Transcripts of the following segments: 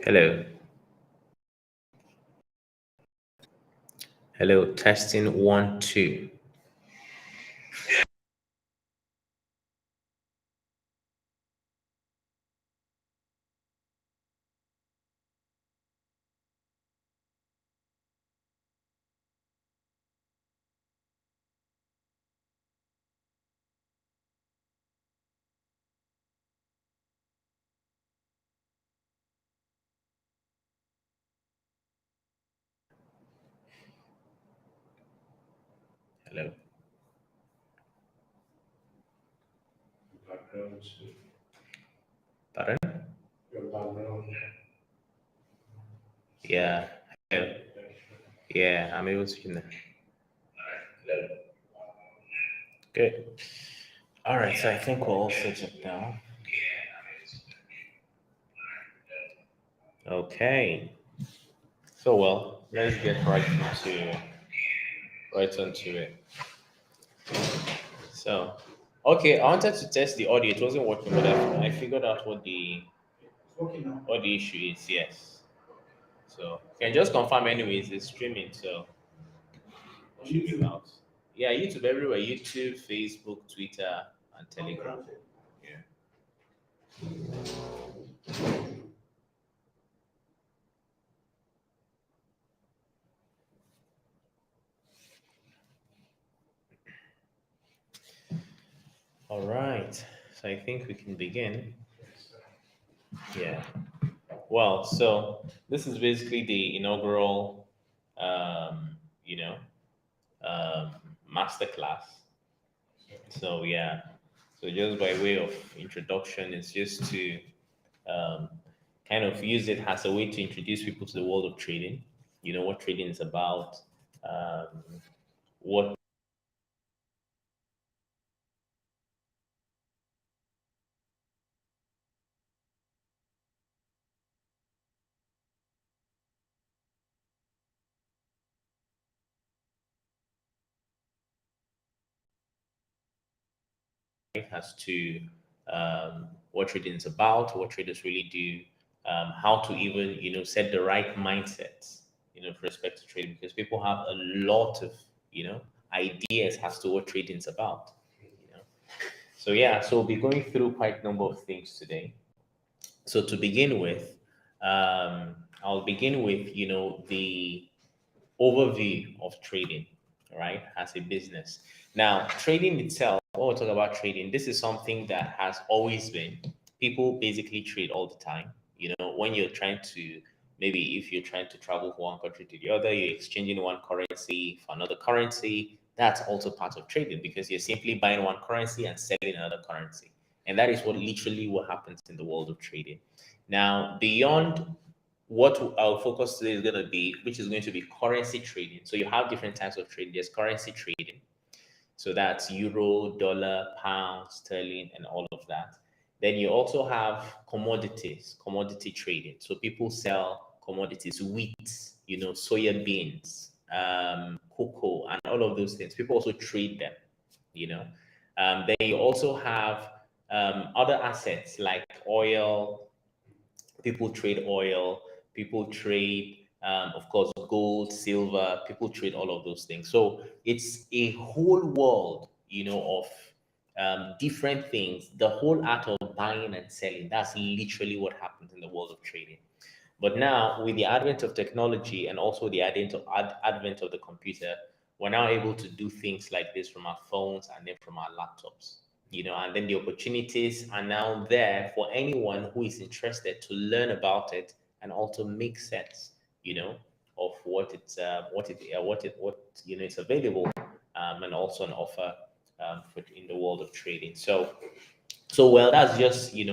Hello. Hello. Testing one, two. Hello. Pardon? Yeah. Hello. Yeah, I'm able to hear now. Good. All right, so I think we're all set up now. Okay. So let's get right onto it. So, okay, I wanted to test the audio. It wasn't working, but I figured out what the issue is. Yes. So, you can just confirm anyways. It's streaming, so it should be out. Yeah, YouTube everywhere. YouTube, Facebook, Twitter, and Telegram. Yeah. All right. So I think we can begin. Yeah. Well, so this is basically the inaugural, um, you know, um, masterclass. So yeah. So just by way of introduction, it's just to um, kind of use it as a way to introduce people to the world of trading. You know what trading is about, um, what as to what trading is about, what traders really do, how to even set the right mindset, with respect to trading, because people have a lot of ideas as to what trading is about. You know, so yeah, so we'll be going through quite a number of things today. So to begin with, I'll begin with the overview of trading, right, as a business. Now, trading itself, when we talk about trading, this is something that has always been. People basically trade all the time. When you're trying to, maybe if you're trying to travel from one country to the other, you're exchanging one currency for another currency. That's also part of trading because you're simply buying one currency and selling another currency. And that is what happens in the world of trading. Now, beyond what our focus today is going to be, which is going to be currency trading. So you have different types of trading. There's currency trading. So that's euro, dollar, pound, sterling, and all of that. Then you also have commodities, commodity trading. So people sell commodities, wheat, soya beans, cocoa, and all of those things. People also trade them, you know. Then you also have other assets like oil, people trade oil, people trade, of course, gold, silver, people trade all of those things. So it's a whole world, of different things, the whole art of buying and selling. That's literally what happens in the world of trading. But now, with the advent of technology and also the advent of the computer, we're now able to do things like this from our phones and then from our laptops. And then the opportunities are now there for anyone who is interested to learn about it and also make sense, of what it's available, and also an offer, in the world of trading. So, well, that's just an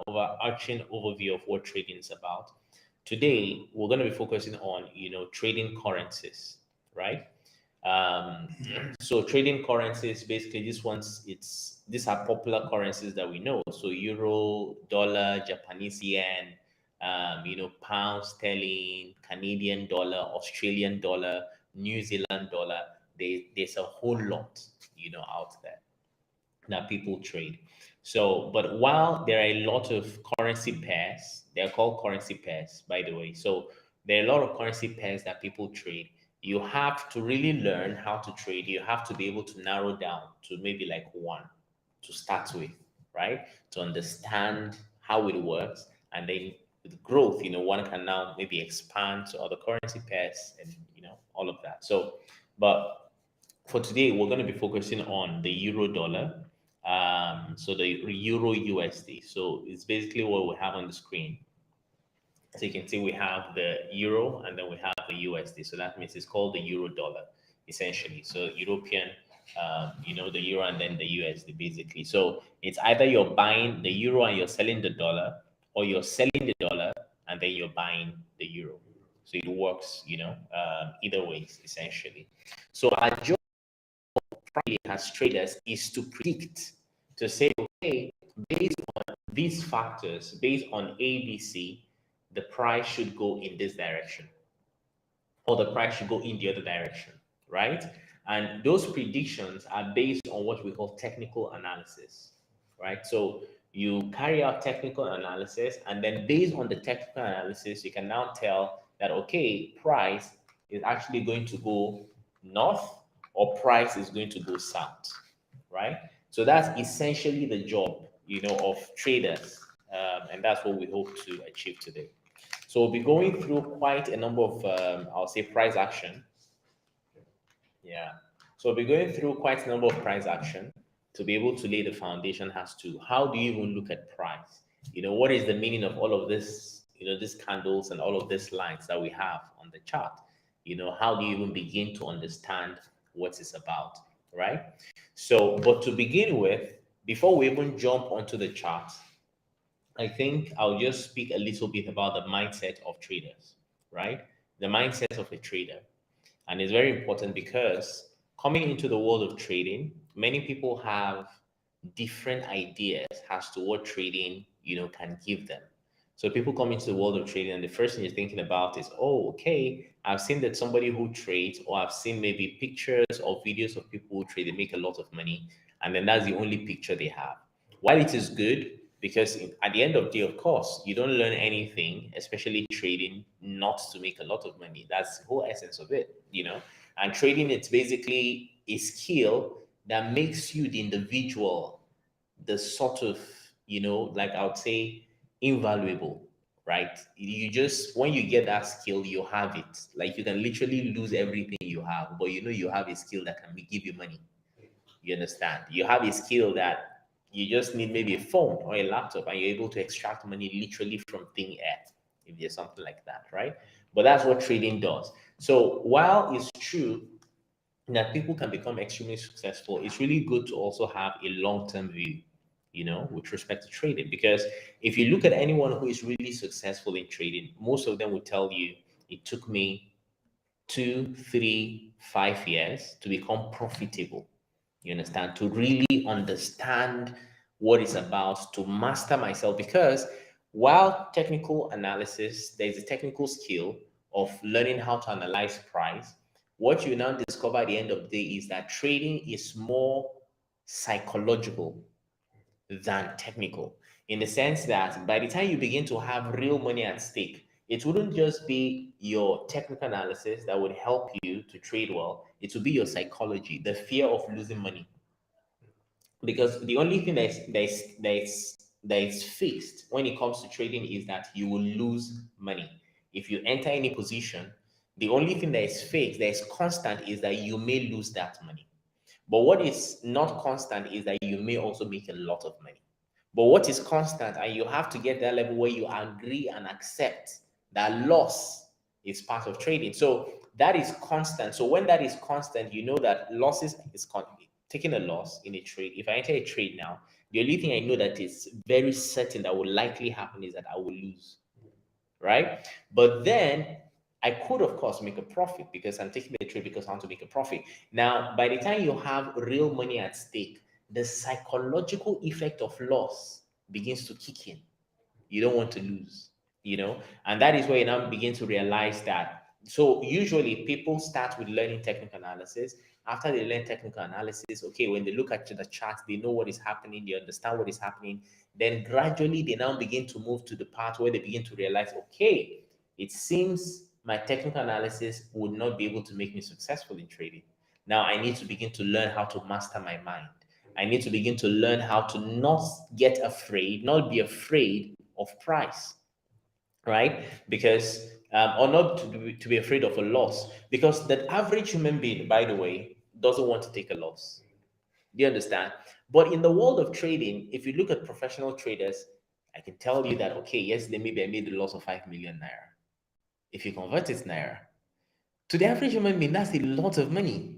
overarching overview of what trading is about. Today, we're going to be focusing on trading currencies, right? Um, so trading currencies, basically, these are popular currencies that we know. So euro, dollar, Japanese yen, pound sterling, Canadian dollar, Australian dollar, New Zealand dollar. There's a whole lot, out there. that people trade. So, but while there are a lot of currency pairs, they're called currency pairs, by the way. So, there are a lot of currency pairs that people trade. You have to really learn how to trade. You have to be able to narrow down to maybe like one to start with, right? To understand how it works. And then with growth, one can now maybe expand to other currency pairs and, all of that. So, but for today, we're going to be focusing on the euro dollar. So the euro USD. So it's basically what we have on the screen. So you can see we have the euro and then we have the USD. So that means it's called the euro dollar, essentially. So European, the euro and then the USD, basically. So it's either you're buying the euro and you're selling the dollar, or you're selling the dollar and then you're buying the euro. So it works, either ways, essentially. So our job probably as traders is to predict, to say, okay, based on these factors, based on ABC, the price should go in this direction, or the price should go in the other direction, right? And those predictions are based on what we call technical analysis, right? So you carry out technical analysis, and then based on the technical analysis, you can now tell that, okay, price is actually going to go north or price is going to go south, right? So that's essentially the job, of traders. And that's what we hope to achieve today. So we'll be going through quite a number of, I'll say, price action. Yeah. So we'll be going through quite a number of price action to be able to lay the foundation as to how do you even look at price? What is the meaning of all of this, these candles and all of these lines that we have on the chart? How do you even begin to understand what it's about, right? So, but to begin with, before we even jump onto the chart, I think I'll just speak a little bit about the mindset of traders, right? The mindset of a trader. And it's very important because coming into the world of trading, many people have different ideas as to what trading, can give them. So people come into the world of trading and the first thing you're thinking about is, oh, okay, I've seen that somebody who trades, or I've seen maybe pictures or videos of people who trade, they make a lot of money. And then that's the only picture they have. While it is good, because at the end of the day, of course, you don't learn anything, especially trading, not to make a lot of money. That's the whole essence of it. And trading, it's basically a skill that makes you the individual, the sort of, like I would say, invaluable, right? You just, when you get that skill, you have it. Like you can literally lose everything you have, but you have a skill that can give you money. You understand? You have a skill that you just need maybe a phone or a laptop and you're able to extract money literally from thin air, if there's something like that, right? But that's what trading does. So while it's true that people can become extremely successful, it's really good to also have a long-term view, with respect to trading. Because if you look at anyone who is really successful in trading, most of them will tell you it took me 2, 3, 5 years to become profitable. You understand? To really understand what it's about, to master myself. Because while technical analysis, there's a technical skill of learning how to analyze price. What you now discover at the end of the day is that trading is more psychological than technical, in the sense that by the time you begin to have real money at stake, it wouldn't just be your technical analysis that would help you to trade well, it would be your psychology, the fear of losing money. Because the only thing that's fixed when it comes to trading is that you will lose money if you enter any position. The only thing that is fixed, that is constant, is that you may lose that money. But what is not constant is that you may also make a lot of money. But what is constant, and you have to get that level where you agree and accept that loss is part of trading. So that is constant. So when that is constant, you know that losses is taking a loss in a trade. If I enter a trade now, the only thing I know that is very certain that will likely happen is that I will lose, right? But then I could, of course, make a profit because I'm taking the trade because I want to make a profit. Now, by the time you have real money at stake, the psychological effect of loss begins to kick in. You don't want to lose. And that is where you now begin to realize that. So usually people start with learning technical analysis. After they learn technical analysis, okay, when they look at the charts, they know what is happening, they understand what is happening. Then gradually they now begin to move to the part where they begin to realize, okay, it seems my technical analysis would not be able to make me successful in trading. Now I need to begin to learn how to master my mind. I need to begin to learn how to not get afraid, not be afraid of price, right? Because or not to be afraid of a loss, because the average human being, by the way, doesn't want to take a loss. Do you understand? But in the world of trading, if you look at professional traders, I can tell you that, okay, yesterday maybe I made a loss of 5 million naira. If you convert it naira, to the average human being, that's a lot of money,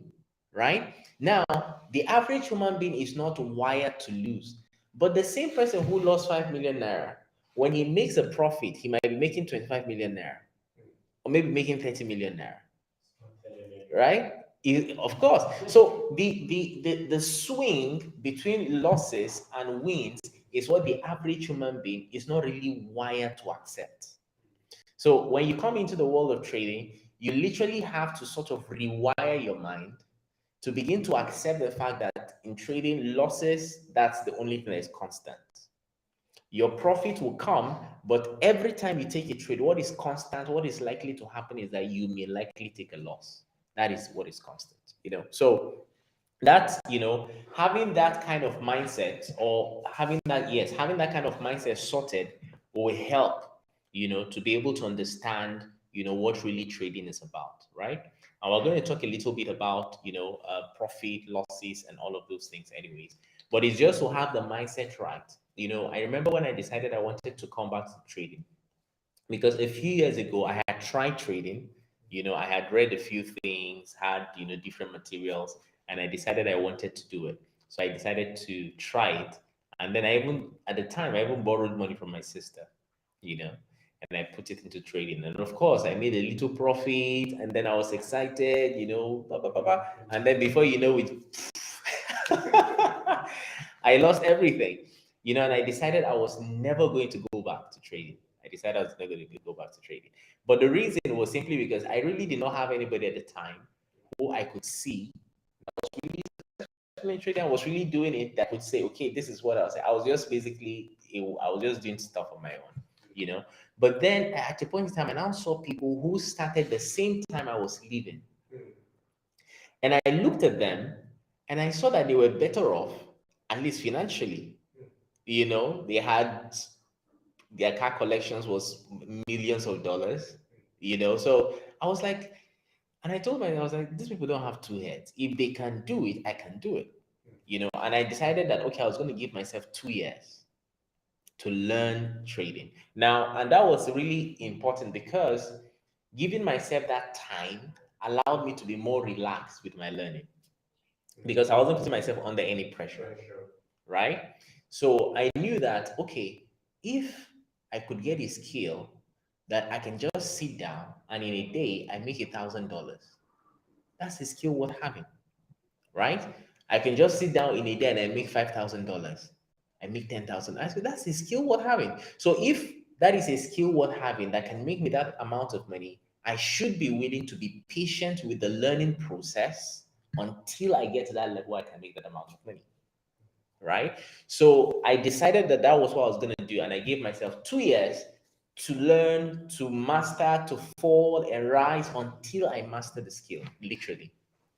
right? Now, the average human being is not wired to lose. But the same person who lost 5 million naira, when he makes a profit, he might be making 25 million naira, or maybe making 30 million naira, right? Of course. So the swing between losses and wins is what the average human being is not really wired to accept. So when you come into the world of trading, you literally have to sort of rewire your mind to begin to accept the fact that in trading, losses, that's the only thing that is constant. Your profit will come, but every time you take a trade, what is constant, what is likely to happen is that you may likely take a loss. That is what is constant, So that's, having that kind of mindset, or having that, yes, having that kind of mindset sorted will help, to be able to understand, what really trading is about, right? And we're going to talk a little bit about, profit, losses, and all of those things, anyways. But it's just to have the mindset right. I remember when I decided I wanted to come back to trading, because a few years ago I had tried trading. I had read a few things, had different materials, and I decided I wanted to do it. So I decided to try it, and then I even at the time I even borrowed money from my sister, you know, and I put it into trading. And of course, I made a little profit, and then I was excited, blah, blah, blah, blah. And then before you know it, I lost everything, and I decided I was never going to go back to trading. I decided I was never going to go back to trading. But the reason was simply because I really did not have anybody at the time who I could see really in trading. I was really doing it that would say, okay, this is what I was saying. I was just basically, I was just doing stuff on my own. But then at a point in time, I now saw people who started the same time I was leaving. And I looked at them and I saw that they were better off, at least financially. They had their car collections was millions of dollars, So I was like, and I told myself, I was like, these people don't have two heads. If they can do it, I can do it. And I decided that, okay, I was going to give myself 2 years to learn trading. Now, and that was really important because giving myself that time allowed me to be more relaxed with my learning, because I wasn't putting myself under any pressure, right? So I knew that, okay, if I could get a skill that I can just sit down and in a day I make $1,000, that's a skill worth having, right? I can just sit down in a day and I make $5,000. I make 10,000. I said, that's a skill worth having. So if that is a skill worth having that can make me that amount of money, I should be willing to be patient with the learning process until I get to that level where I can make that amount of money, right? So I decided that that was what I was going to do. And I gave myself 2 years to learn, to master, to fall and rise until I mastered the skill, literally,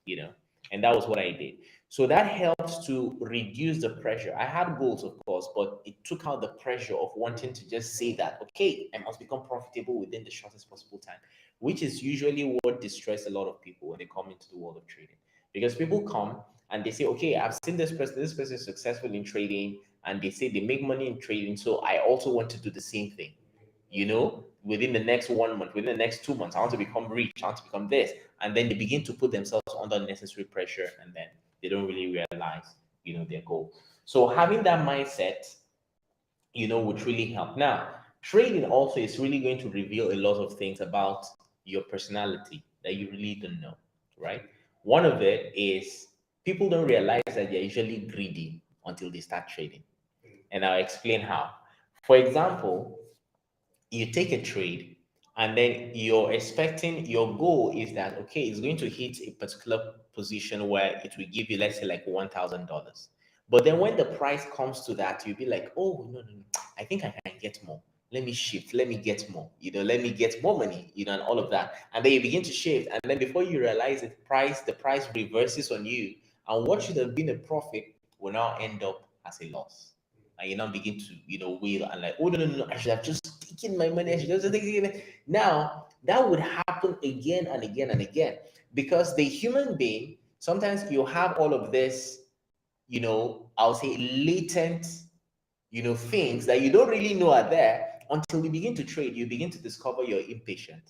you know. And that was what I did. So that helps to reduce the pressure. I had goals, of course, but it took out the pressure of wanting to just say that, okay, I must become profitable within the shortest possible time, which is usually what destroys a lot of people when they come into the world of trading. Because people come and they say, okay, I've seen this person is successful in trading, and they say they make money in trading, so I also want to do the same thing. Within the next 1 month, within the next 2 months, I want to become rich, I want to become this. And then they begin to put themselves under unnecessary pressure, and then they don't really realize, their goal. So having that mindset, would really help. Now, trading also is really going to reveal a lot of things about your personality that you really don't know, right? One of it is people don't realize that they're usually greedy until they start trading. And I'll explain how. For example, you take a trade and then you're expecting, your goal is that, okay, it's going to hit a particular position where it will give you, let's say, like $1,000. But then when the price comes to that, you'll be like, oh, no, no, no, I think I can get more. Let me shift, let me get more, let me get more money, and all of that. And then you begin to shift. And then before you realize it, the price reverses on you. And what should have been a profit will now end up as a loss. And you now begin to, wail and like, oh, no, no, no, I should have just taken my money. I should have just taken it. Now, that would happen again and again and again, because the human being, sometimes you have all of this, I'll say latent, things that you don't really know are there until you begin to trade. You begin to discover you're impatient.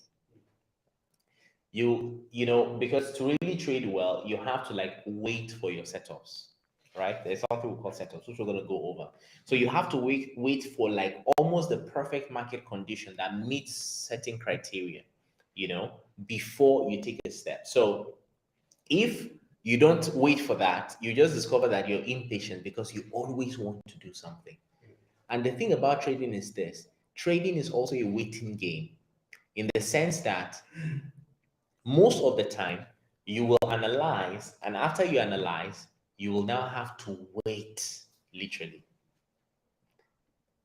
Because to really trade well, you have to like wait for your setups, right? There's something we call setups, which we're going to go over. So you have to wait for like almost the perfect market condition that meets certain criteria, before you take a step. So if you don't wait for that, you just discover that you're impatient because you always want to do something. And the thing about trading is this: trading is also a waiting game, in the sense that most of the time you will analyze, and after you analyze, you will now have to wait, literally.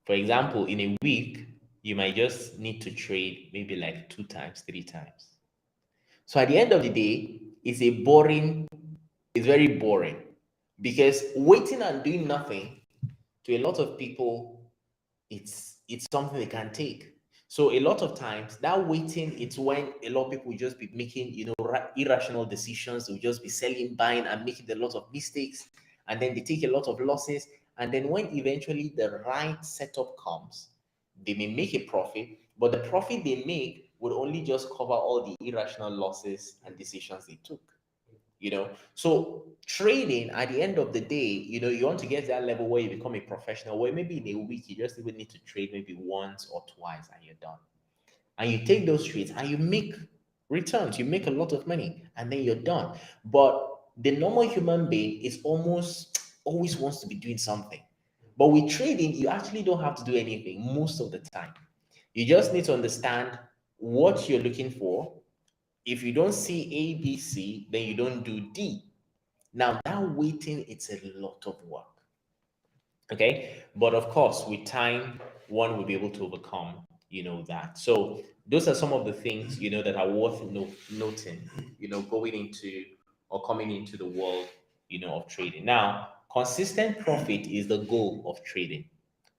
For example, in a week, you might just need to trade maybe like 2 times, 3 times. So at the end of the day, it's very boring, because waiting and doing nothing, to a lot of people, it's something they can take. So a lot of times that waiting, it's when a lot of people will just be making, irrational decisions. They'll just be selling, buying, and making a lot of mistakes, and then they take a lot of losses. And then when eventually the right setup comes, they may make a profit, but the profit they make would only just cover all the irrational losses and decisions they took. So trading, at the end of the day, you want to get to that level where you become a professional, where maybe in a week you just even need to trade maybe once or twice and you're done. And you take those trades and you make returns, you make a lot of money, and then you're done. But the normal human being is almost always wants to be doing something. But with trading, you actually don't have to do anything most of the time. You just need to understand what you're looking for. If you don't see A, B, C, then you don't do D. Now, that waiting, it's a lot of work. Okay. But of course, with time, one will be able to overcome, that. So those are some of the things, that are worth noting, going into or coming into the world, of trading. Now, consistent profit is the goal of trading,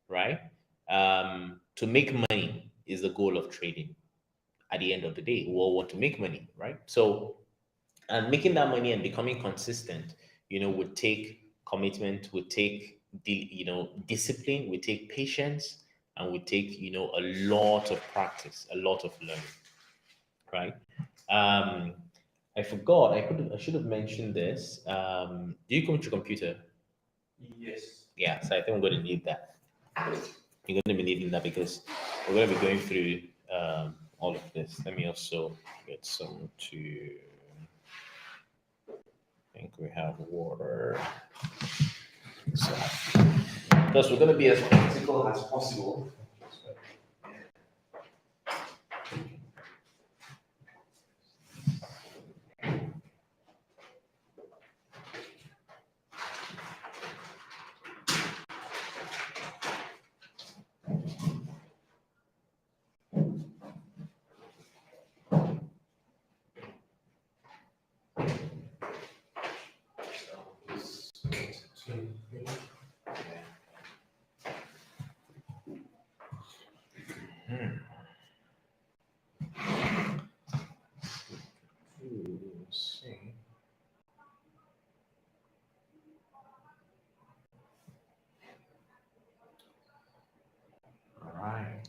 right? To make money is the goal of trading. At the end of the day, we all want to make money, right? So, and making that money and becoming consistent, would take commitment, would take discipline, would take patience, and would take a lot of practice, a lot of learning, right? um I forgot, I should have mentioned this. Do you come to computer? Yes. Yeah, so I think I'm going to need that. You're going to be needing that because we're going to be going through all of this. Let me also get some to. I think we have water. So, because we're going to be as practical as possible. Let's see. All right.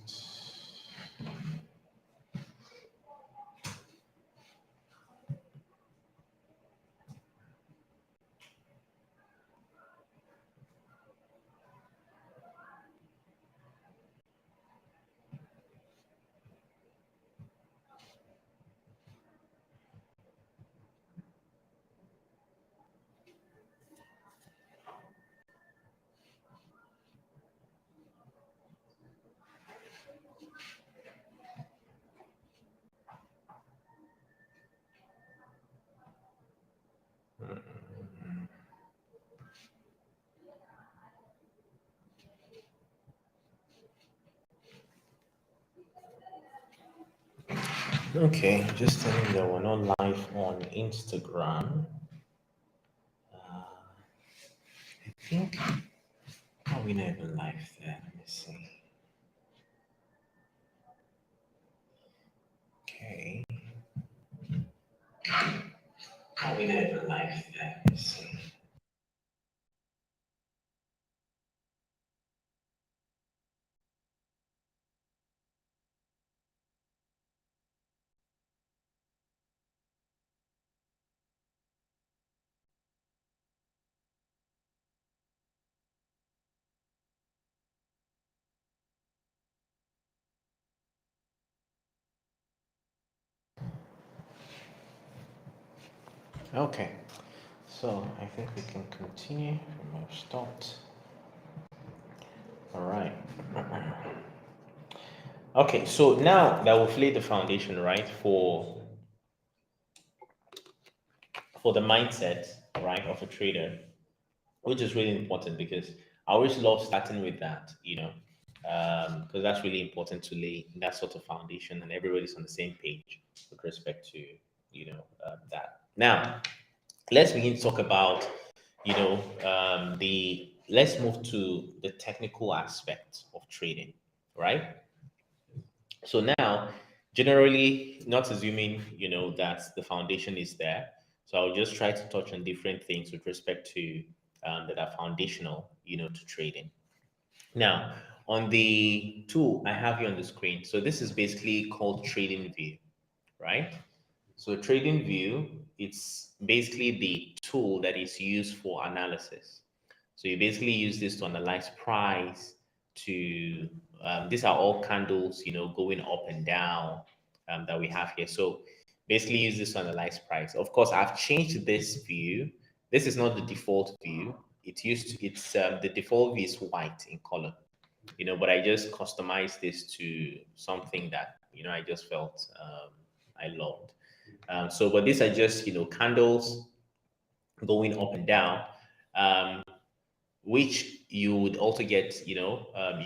Okay, just telling that we're not live on Instagram. I think, are we not even live there? Let me see. Okay, are we not even live there? Let me see. Okay, so I think we can continue from where I've stopped. All right. Okay, so now that we've laid the foundation, right, for the mindset, right, of a trader, which is really important because I always love starting with that, because that's really important to lay that sort of foundation and everybody's on the same page with respect to, that. Now, let's begin to talk about, let's move to the technical aspect of trading, right? So now, generally, not assuming that the foundation is there. So I'll just try to touch on different things with respect to that are foundational, to trading. Now, on the tool I have you on the screen. So this is basically called Trading View, right? So Trading View, it's basically the tool that is used for analysis. So you basically use this to analyze price, to these are all candles, going up and down that we have here. So basically use this to analyze price. Of course, I've changed this view. This is not the default view. It's the default view is white in color, but I just customized this to something that, I just felt I loved. But these are just, candles going up and down. Um, which you would also get, you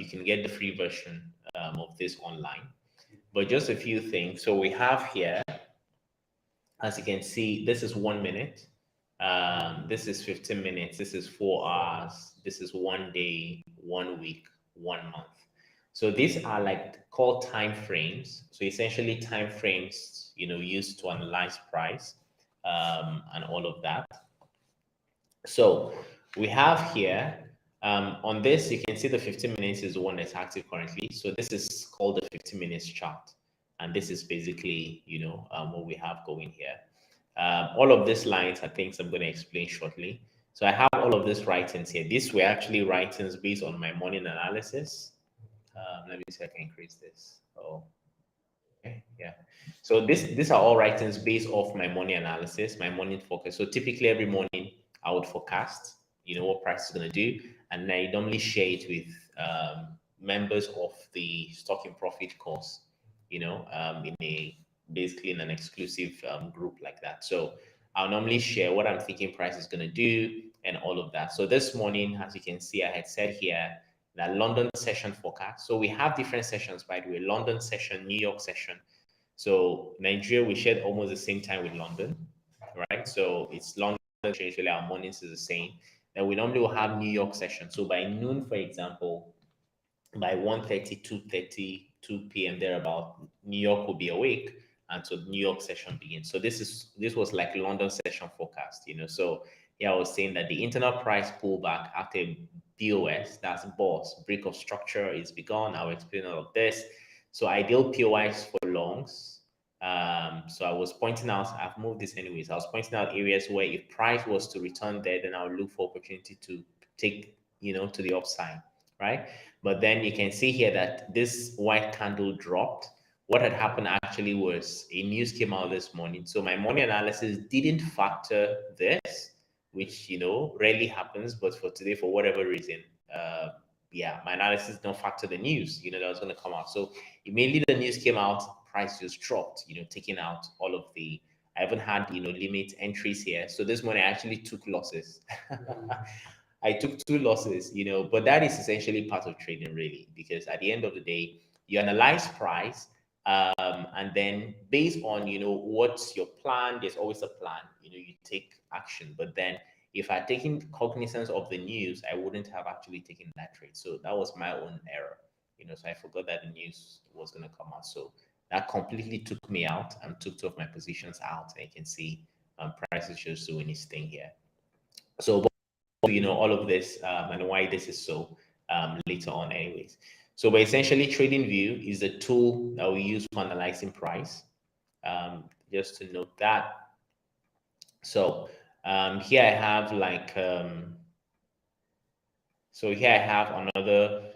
can get the free version of this online. But just a few things. So we have here, as you can see, this is 1 minute. This is 15 minutes. This is 4 hours. This is 1 day, 1 week, 1 month. So these are like called time frames. So essentially time frames, used to analyze price and all of that. So we have here on this, you can see the 15 minutes is the one that's active currently. So this is called the 15 minutes chart. And this is basically, what we have going here. All of these lines are things I'm going to explain shortly. So I have all of these writings here. These were actually writings based on my morning analysis. Let me see if I can increase this. Oh, okay, yeah. So these are all writings based off my morning analysis, my morning focus. So typically every morning I would forecast, what price is going to do, and I normally share it with members of the stock in profit course, in a basically in an exclusive group like that. So I'll normally share what I'm thinking price is going to do and all of that. So this morning, as you can see, I had said here that London session forecast. So we have different sessions, by the way, London session, New York session. So Nigeria, we shared almost the same time with London, right? So it's London, usually our mornings is the same. Then we normally will have New York session. So by noon, for example, by 1:30, 2:30, 2 p.m. thereabout, New York will be awake and so New York session begins. So this was like London session forecast, So yeah, I was saying that the internal price pullback after BOS, that's boss, break of structure is begun. I'll explain all of this. So ideal POIs for longs. So I was pointing out, I've moved this anyways. I was pointing out areas where if price was to return there, then I'll look for opportunity to take, to the upside, right? But then you can see here that this white candle dropped. What had happened actually was a news came out this morning. So my morning analysis didn't factor this, which, rarely happens. But for today, for whatever reason, yeah, my analysis don't factor the news, that was going to come out. So immediately the news came out, price just dropped, taking out all of the, I haven't had, limit entries here. So this morning I actually took losses. I took two losses, but that is essentially part of trading, really, because at the end of the day, you analyze price, And then based on, what's your plan, there's always a plan, you take action. But then if I taken cognizance of the news, I wouldn't have actually taken that trade. So that was my own error, so I forgot that the news was going to come out. So that completely took me out and took two of my positions out. And you can see prices just doing its thing here. So all of this, and why this is so, later on anyways. So but essentially trading view is a tool that we use for analyzing price, just to note that. So here I have here I have another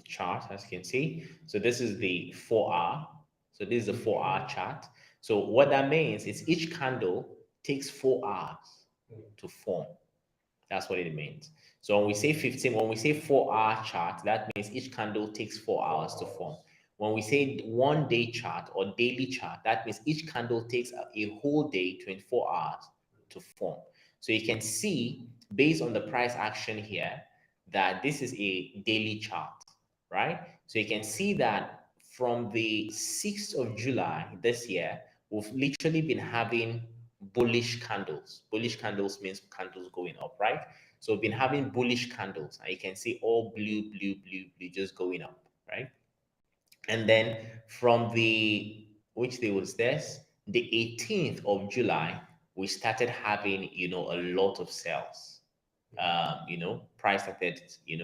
chart, as you can see. So this is the 4 hour. So this is the 4 hour chart. So what that means is each candle takes 4 hours to form. That's what it means. So when we say 15, when we say 4 hour chart, that means each candle takes 4 hours to form. When we say 1 day chart or daily chart, that means each candle takes a whole day, 24 hours to form. So you can see based on the price action here that this is a daily chart, right? So you can see that from the 6th of July this year, we've literally been having bullish candles. Bullish candles means candles going up, right? So we've been having bullish candles, and you can see all blue, blue, blue, blue, just going up, right? And then from the, which day was this? The 18th of July, we started having, a lot of sales. Price started,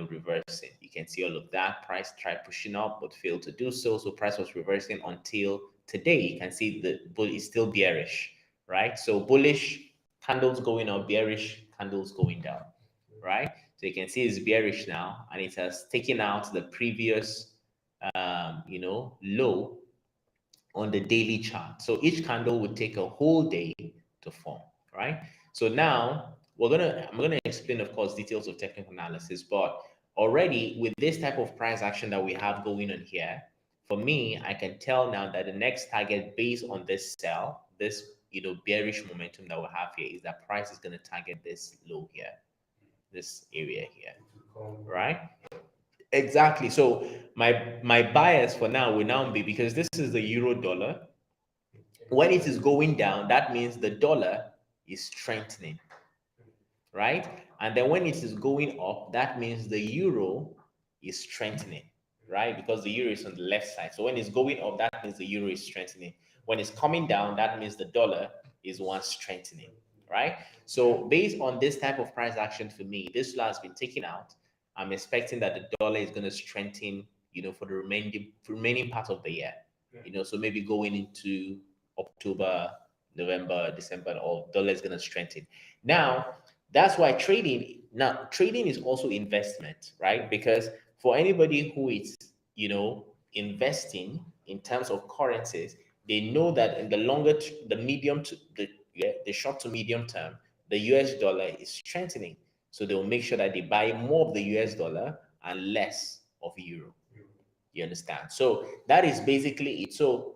reversing. You can see all of that. Price tried pushing up, but failed to do so. So price was reversing until today. You can see the bull is still bearish, right? So bullish candles going up, bearish candles going down, right? So you can see it's bearish now, and it has taken out the previous, low on the daily chart. So each candle would take a whole day to form, right? So now I'm gonna explain, of course, details of technical analysis, but already with this type of price action that we have going on here, for me, I can tell now that the next target based on this sell, this bearish momentum that we have here, is that price is gonna target this low here, this area here, right? Exactly. So my bias for now will now be, because this is the euro dollar. When it is going down, that means the dollar is strengthening, right? And then when it is going up, that means the euro is strengthening, right? Because the euro is on the left side. So when it's going up, that means the euro is strengthening. When it's coming down, that means the dollar is one strengthening, right? So based on this type of price action, for me, this law has been taken out. I'm expecting that the dollar is going to strengthen, for the remaining part of the year. So maybe going into October, November, December, all dollar is going to strengthen. Now, that's why trading is also investment, right? Because for anybody who is, investing in terms of currencies, they know that in the the medium to the short to medium term, the US dollar is strengthening. So they will make sure that they buy more of the US dollar and less of euro. You understand? So that is basically it. So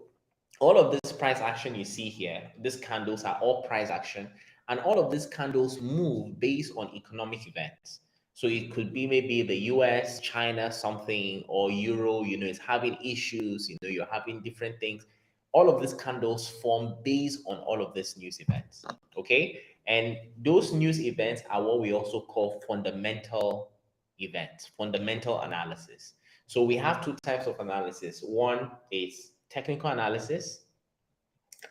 all of this price action you see here, these candles are all price action, and all of these candles move based on economic events. So it could be maybe the US, China, something, or Euro, is having issues, you're having different things. All of these candles form based on all of these news events. Okay. And those news events are what we also call fundamental events, fundamental analysis. So we have two types of analysis. One is technical analysis,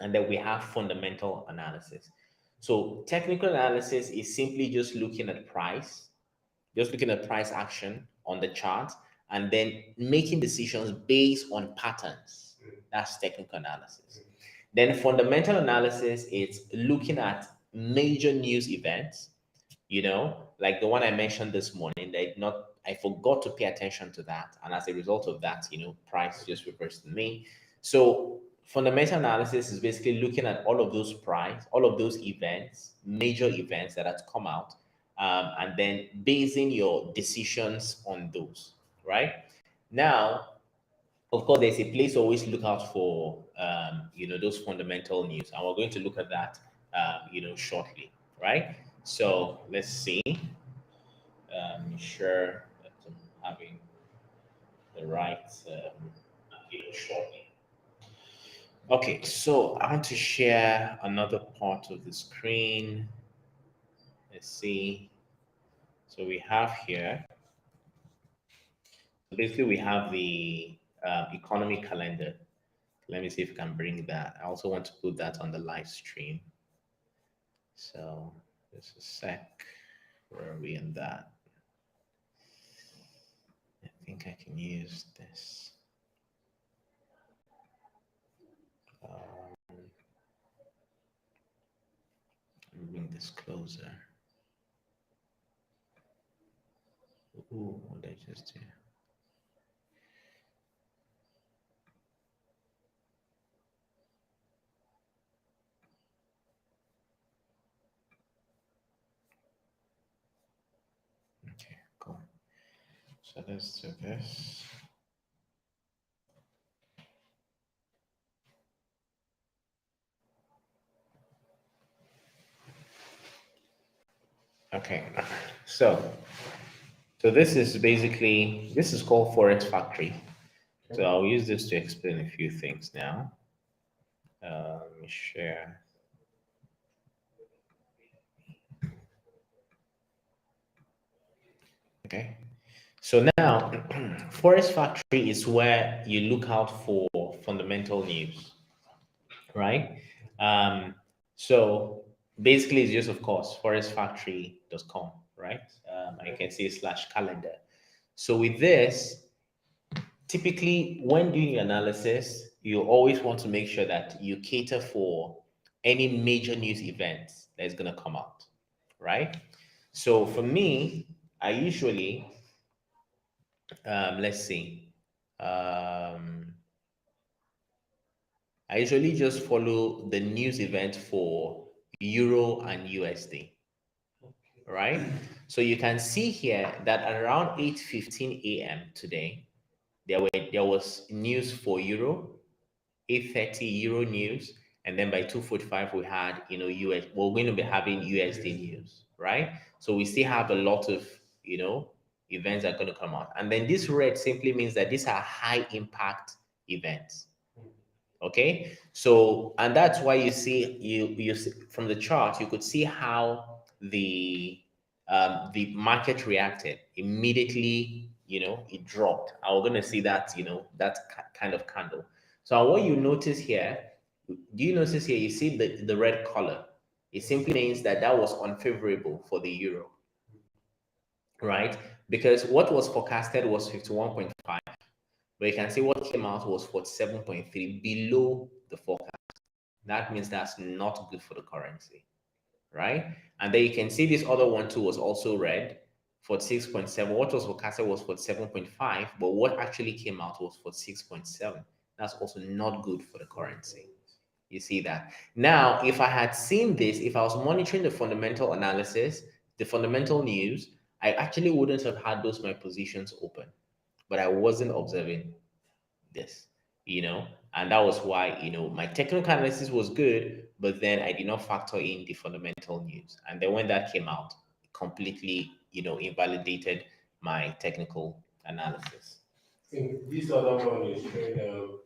and then we have fundamental analysis. So technical analysis is simply just looking at price, just looking at price action on the chart, and then making decisions based on patterns. That's technical analysis. Then fundamental analysis is looking at major news events, like the one I mentioned this morning. I forgot to pay attention to that, and as a result of that, price just reversed me. So fundamental analysis is basically looking at all of those events, major events that have come out, and then basing your decisions on those, right? Now, of course, there's a place to always look out for, those fundamental news, and we're going to look at that, shortly, right? So let's see. Sure that I'm having the right, shortly. Okay, so I want to share another part of the screen. Let's see. So we have here, basically we have the economy calendar. Let me see if I can bring that. I also want to put that on the live stream. So just a sec. Where are we in that? I think I can use this. Bring this closer. Ooh, what did I just do? Okay, cool. So let's do this. Okay, so this is basically, this is called Forex Factory. So I'll use this to explain a few things now. Let me share. Okay. So now, Forest Factory is where you look out for fundamental news, right? So basically, it's just, of course, forestfactory.com, right? I can see slash calendar. So with this, typically, when doing analysis, you always want to make sure that you cater for any major news events that is going to come out, right? So for me, I usually, let's see, I usually just follow the news event for Euro and USD, right? So you can see here that at around 8:15 a.m. today, there was news for Euro, 8:30 Euro news, and then by 2:45 we had US. We're going to be having USD news, right? So we still have a lot of events that are going to come out, and then this red simply means that these are high impact events. Okay, so and that's why you see you see, from the chart you could see how the market reacted immediately. It dropped. I was going to see that that kind of candle. So what you notice here, do you notice here? You see the red color. It simply means that that was unfavorable for the euro, right? Because what was forecasted was 51.5, but you can see what came out was 47.3, below the forecast. That means that's not good for the currency, right? And then you can see this other one too was also red, 46.7. What was forecasted was 47.5, but what actually came out was 46.7. That's also not good for the currency. You see that? Now, if I had seen this, if I was monitoring the fundamental analysis, the fundamental news, I actually wouldn't have had those my positions open, but I wasn't observing this, and that was why, my technical analysis was good, but then I did not factor in the fundamental news. And then when that came out, it completely, invalidated my technical analysis. I think this other one is showing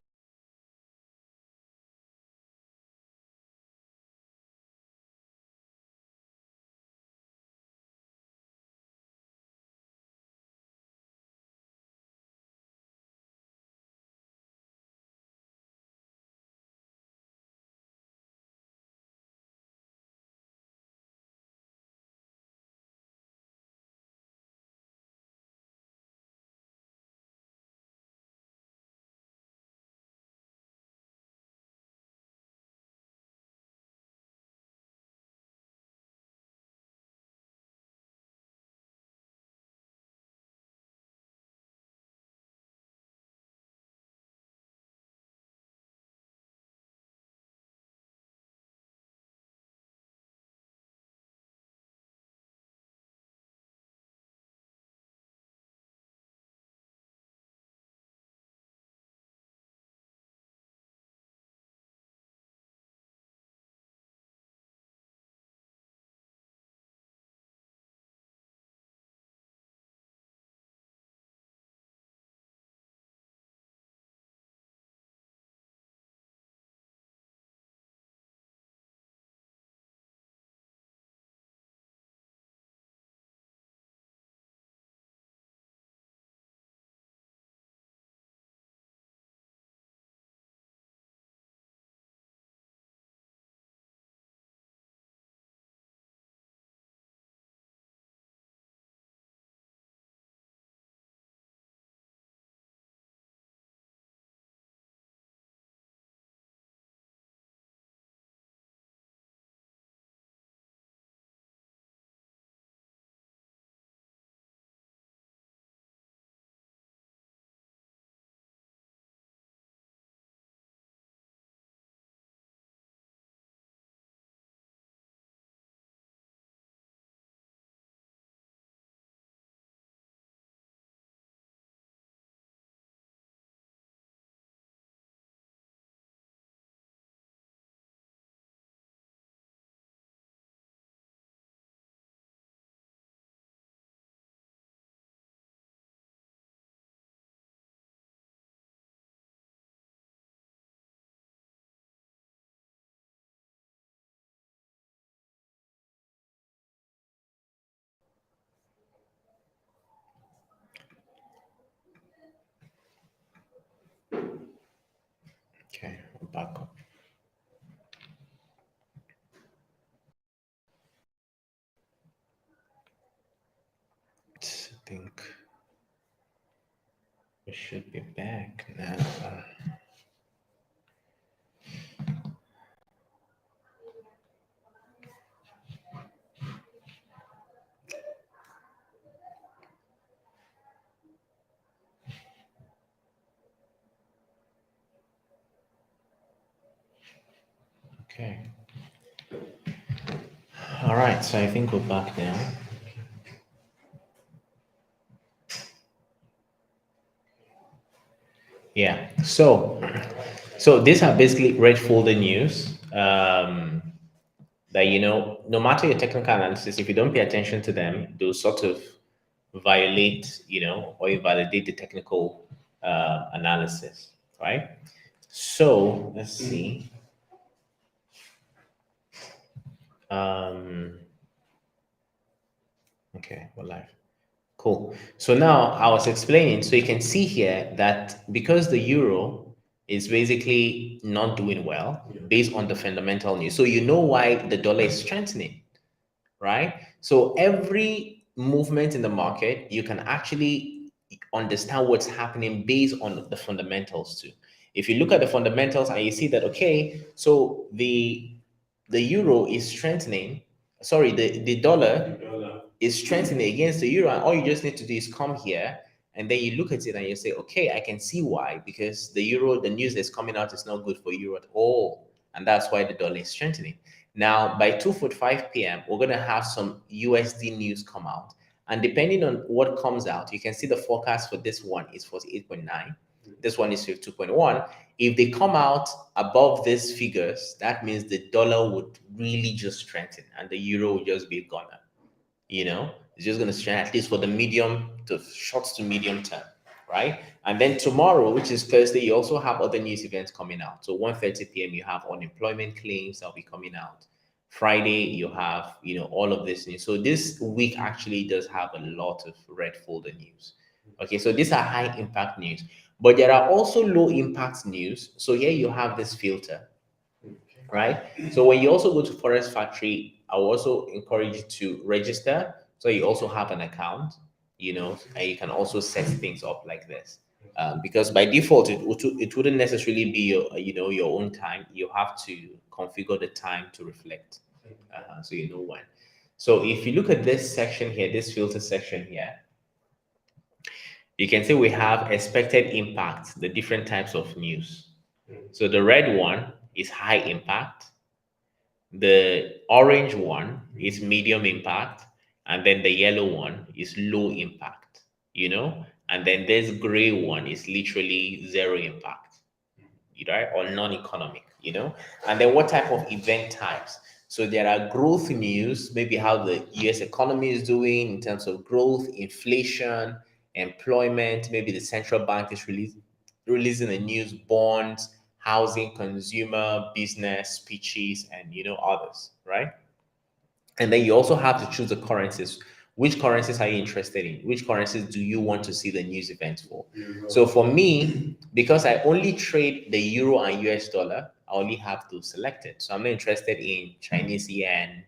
Okay, we're back up. I think we should be back now. Okay. All right, so I think we're back now. Yeah. So these are basically red folder news. That no matter your technical analysis, if you don't pay attention to them, they'll sort of violate, or invalidate the technical analysis, right? So let's see. Um, okay, we're live. Cool. So now I was explaining, so you can see here that because the euro is basically not doing well based on the fundamental news. So you know why the dollar is strengthening, right? So every movement in the market, you can actually understand what's happening based on the fundamentals too. If you look at the fundamentals and you see that, okay, so the euro is strengthening, sorry, the dollar is strengthening against the euro, and all you just need to do is come here and then you look at it and you say, okay, I can see why, because the euro, the news that's coming out is not good for euro at all, and that's why the dollar is strengthening. Now, by 2:45 p.m., we're going to have some USD news come out. And depending on what comes out, you can see the forecast for this one is 48.9. This one is 52.1. If they come out above these figures, that means the dollar would really just strengthen and the euro would just be gone. It's just going to strengthen at least for the medium to short to medium term, right? And then tomorrow, which is Thursday, you also have other news events coming out. So 1:30 p.m. you have unemployment claims that'll be coming out. Friday you have all of this news. So this week actually does have a lot of red folder news. Okay, so these are high impact news, but there are also low impact news. So here you have this filter, right? So when you also go to Forest Factory, I will also encourage you to register. So you also have an account, and you can also set things up like this. Because by default, it wouldn't necessarily be your own time. You have to configure the time to reflect, so you know when. So if you look at this section here, this filter section here, you can see we have expected impact, the different types of news. So the red one is high impact. The orange one is medium impact, and then the yellow one is low impact, and then this gray one is literally zero impact, right? Or non-economic, and then what type of event types? So there are growth news, maybe how the US economy is doing in terms of growth, inflation, employment. Maybe the central bank is releasing the news, bonds, housing, consumer, business, speeches, and others, right? And then you also have to choose the currencies. Which currencies are you interested in? Which currencies do you want to see the news events for? So for me, because I only trade the euro and US dollar, I only have to select it. So I'm not interested in Chinese yen,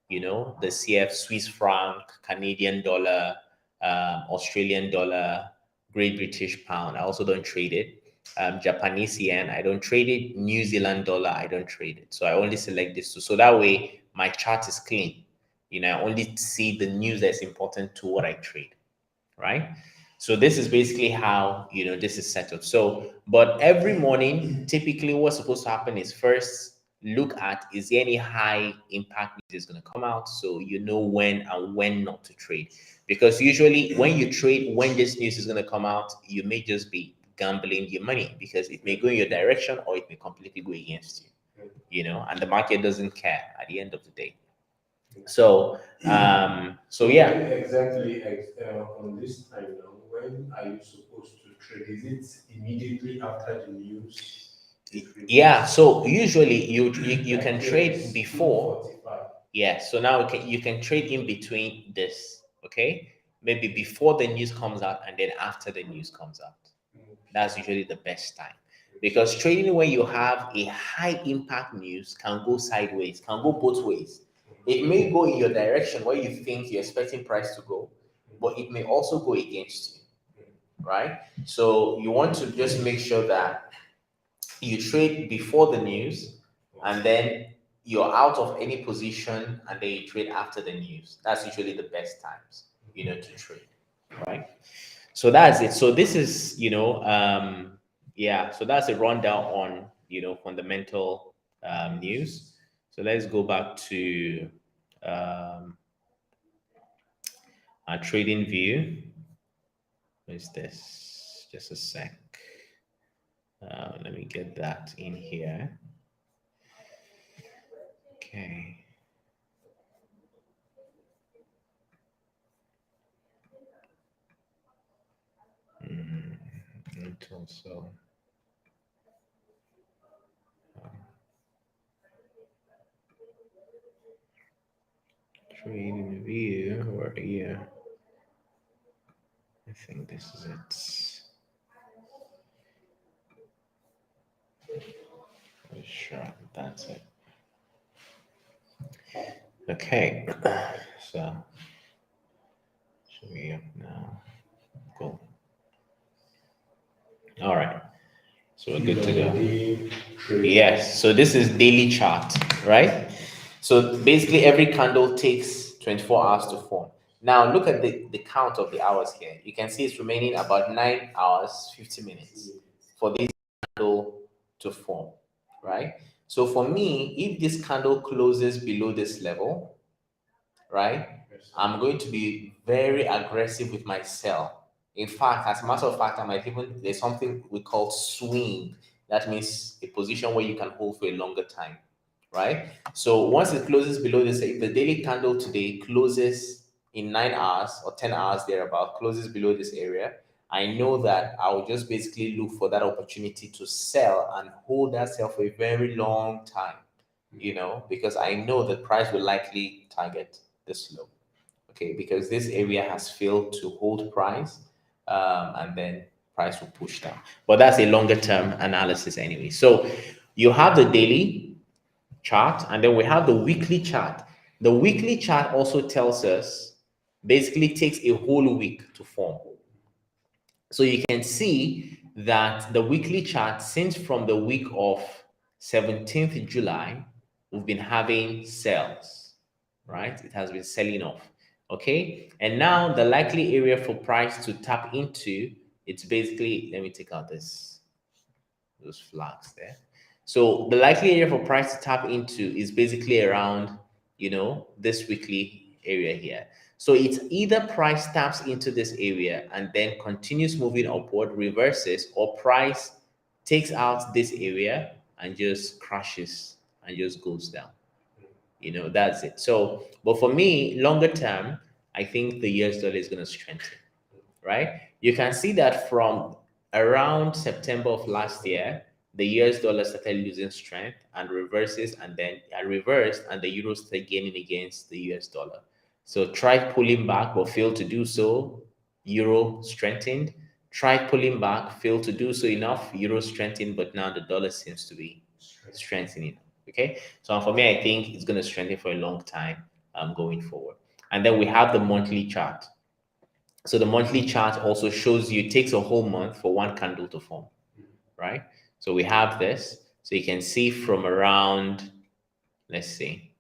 the CF, Swiss franc, Canadian dollar, Australian dollar, Great British pound. I also don't trade it. Japanese yen, I don't trade it. New Zealand dollar, I don't trade it. So I only select this two. So that way my chart is clean. I only see the news that's important to what I trade, right? So this is basically how this is set up. So, but every morning, typically what's supposed to happen is first look at, is there any high impact news is going to come out, so you know when and when not to trade. Because usually when you trade, when this news is going to come out, you may just be gambling your money because it may go in your direction or it may completely go against you, and the market doesn't care at the end of the day. So yeah. Exactly, on this time now, when are you supposed to trade? Is it immediately after the news? Yeah, so usually you can trade before. Yeah, so now you can trade in between this, okay? Maybe before the news comes out and then after the news comes out. That's usually the best time. Because trading when you have a high impact news can go sideways, can go both ways. It may go in your direction where you think you're expecting price to go, but it may also go against you, right? So you want to just make sure that you trade before the news, and then you're out of any position, and then you trade after the news. That's usually the best times, to trade, right? So that's it. So this is, yeah, so that's a rundown on, fundamental news. So let's go back to um, our trading view. What is this? Just a sec. Let me get that in here. Okay. And also trading view or here. I think this is it. Sure, that's it. Okay, so should we up now? Cool. All right, so we're good to go. Yes, so this is daily chart, right? So basically every candle takes 24 hours to form. Now look at the count of the hours here. You can see it's remaining about 9 hours, 50 minutes for this candle to form, right? So for me, if this candle closes below this level, right, I'm going to be very aggressive with my sell. In fact, as a matter of fact, I might even, there's something we call swing. That means a position where you can hold for a longer time, right? So once it closes below this, if the daily candle today closes in 9 hours or 10 hours thereabout, closes below this area, I know that I'll just basically look for that opportunity to sell and hold that sell for a very long time, because I know the price will likely target this low. Okay, because this area has failed to hold price, and then price will push down. But that's a longer term analysis anyway. So you have the daily chart, and then we have the weekly chart. The weekly chart also tells us, basically takes a whole week to form. So you can see that the weekly chart, since from the week of 17th July, we've been having sales, right? It has been selling off. Okay. And now the likely area for price to tap into, it's basically, let me take out those flags there. So the likely area for price to tap into is basically around, this weekly area here. So it's either price taps into this area and then continues moving upward, reverses, or price takes out this area and just crashes and just goes down. That's it. So, but for me, longer term, I think the US dollar is going to strengthen, right? You can see that from around September of last year, the US dollar started losing strength and reverses, and then reversed, and the euro started gaining against the US dollar. So tried pulling back but failed to do so. Euro strengthened. Tried pulling back, failed to do so enough. Euro strengthened, but now the dollar seems to be strengthening. Okay, so for me, I think it's going to strengthen for a long time going forward. And then we have the monthly chart. So the monthly chart also shows you, it takes a whole month for one candle to form, right? So we have this. So you can see from around, let's see,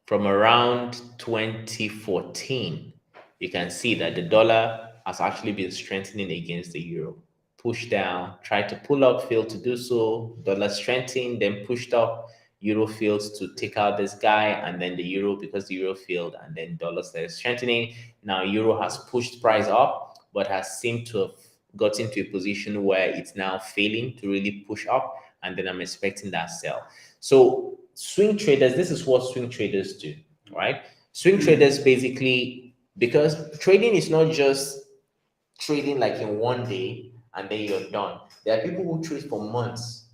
from around 2014, you can see that the dollar has actually been strengthening against the euro. Pushed down, tried to pull up, failed to do so. Dollar strengthened, then pushed up. Euro fails to take out this guy, and then the euro, because the euro failed, and then dollar started strengthening. Now euro has pushed price up, but has seemed to have gotten to a position where it's now failing to really push up, and then I'm expecting that sell. So swing traders, this is what swing traders do, right? Swing traders basically, because trading is not just trading like in one day and then you're done. There are people who trade for months.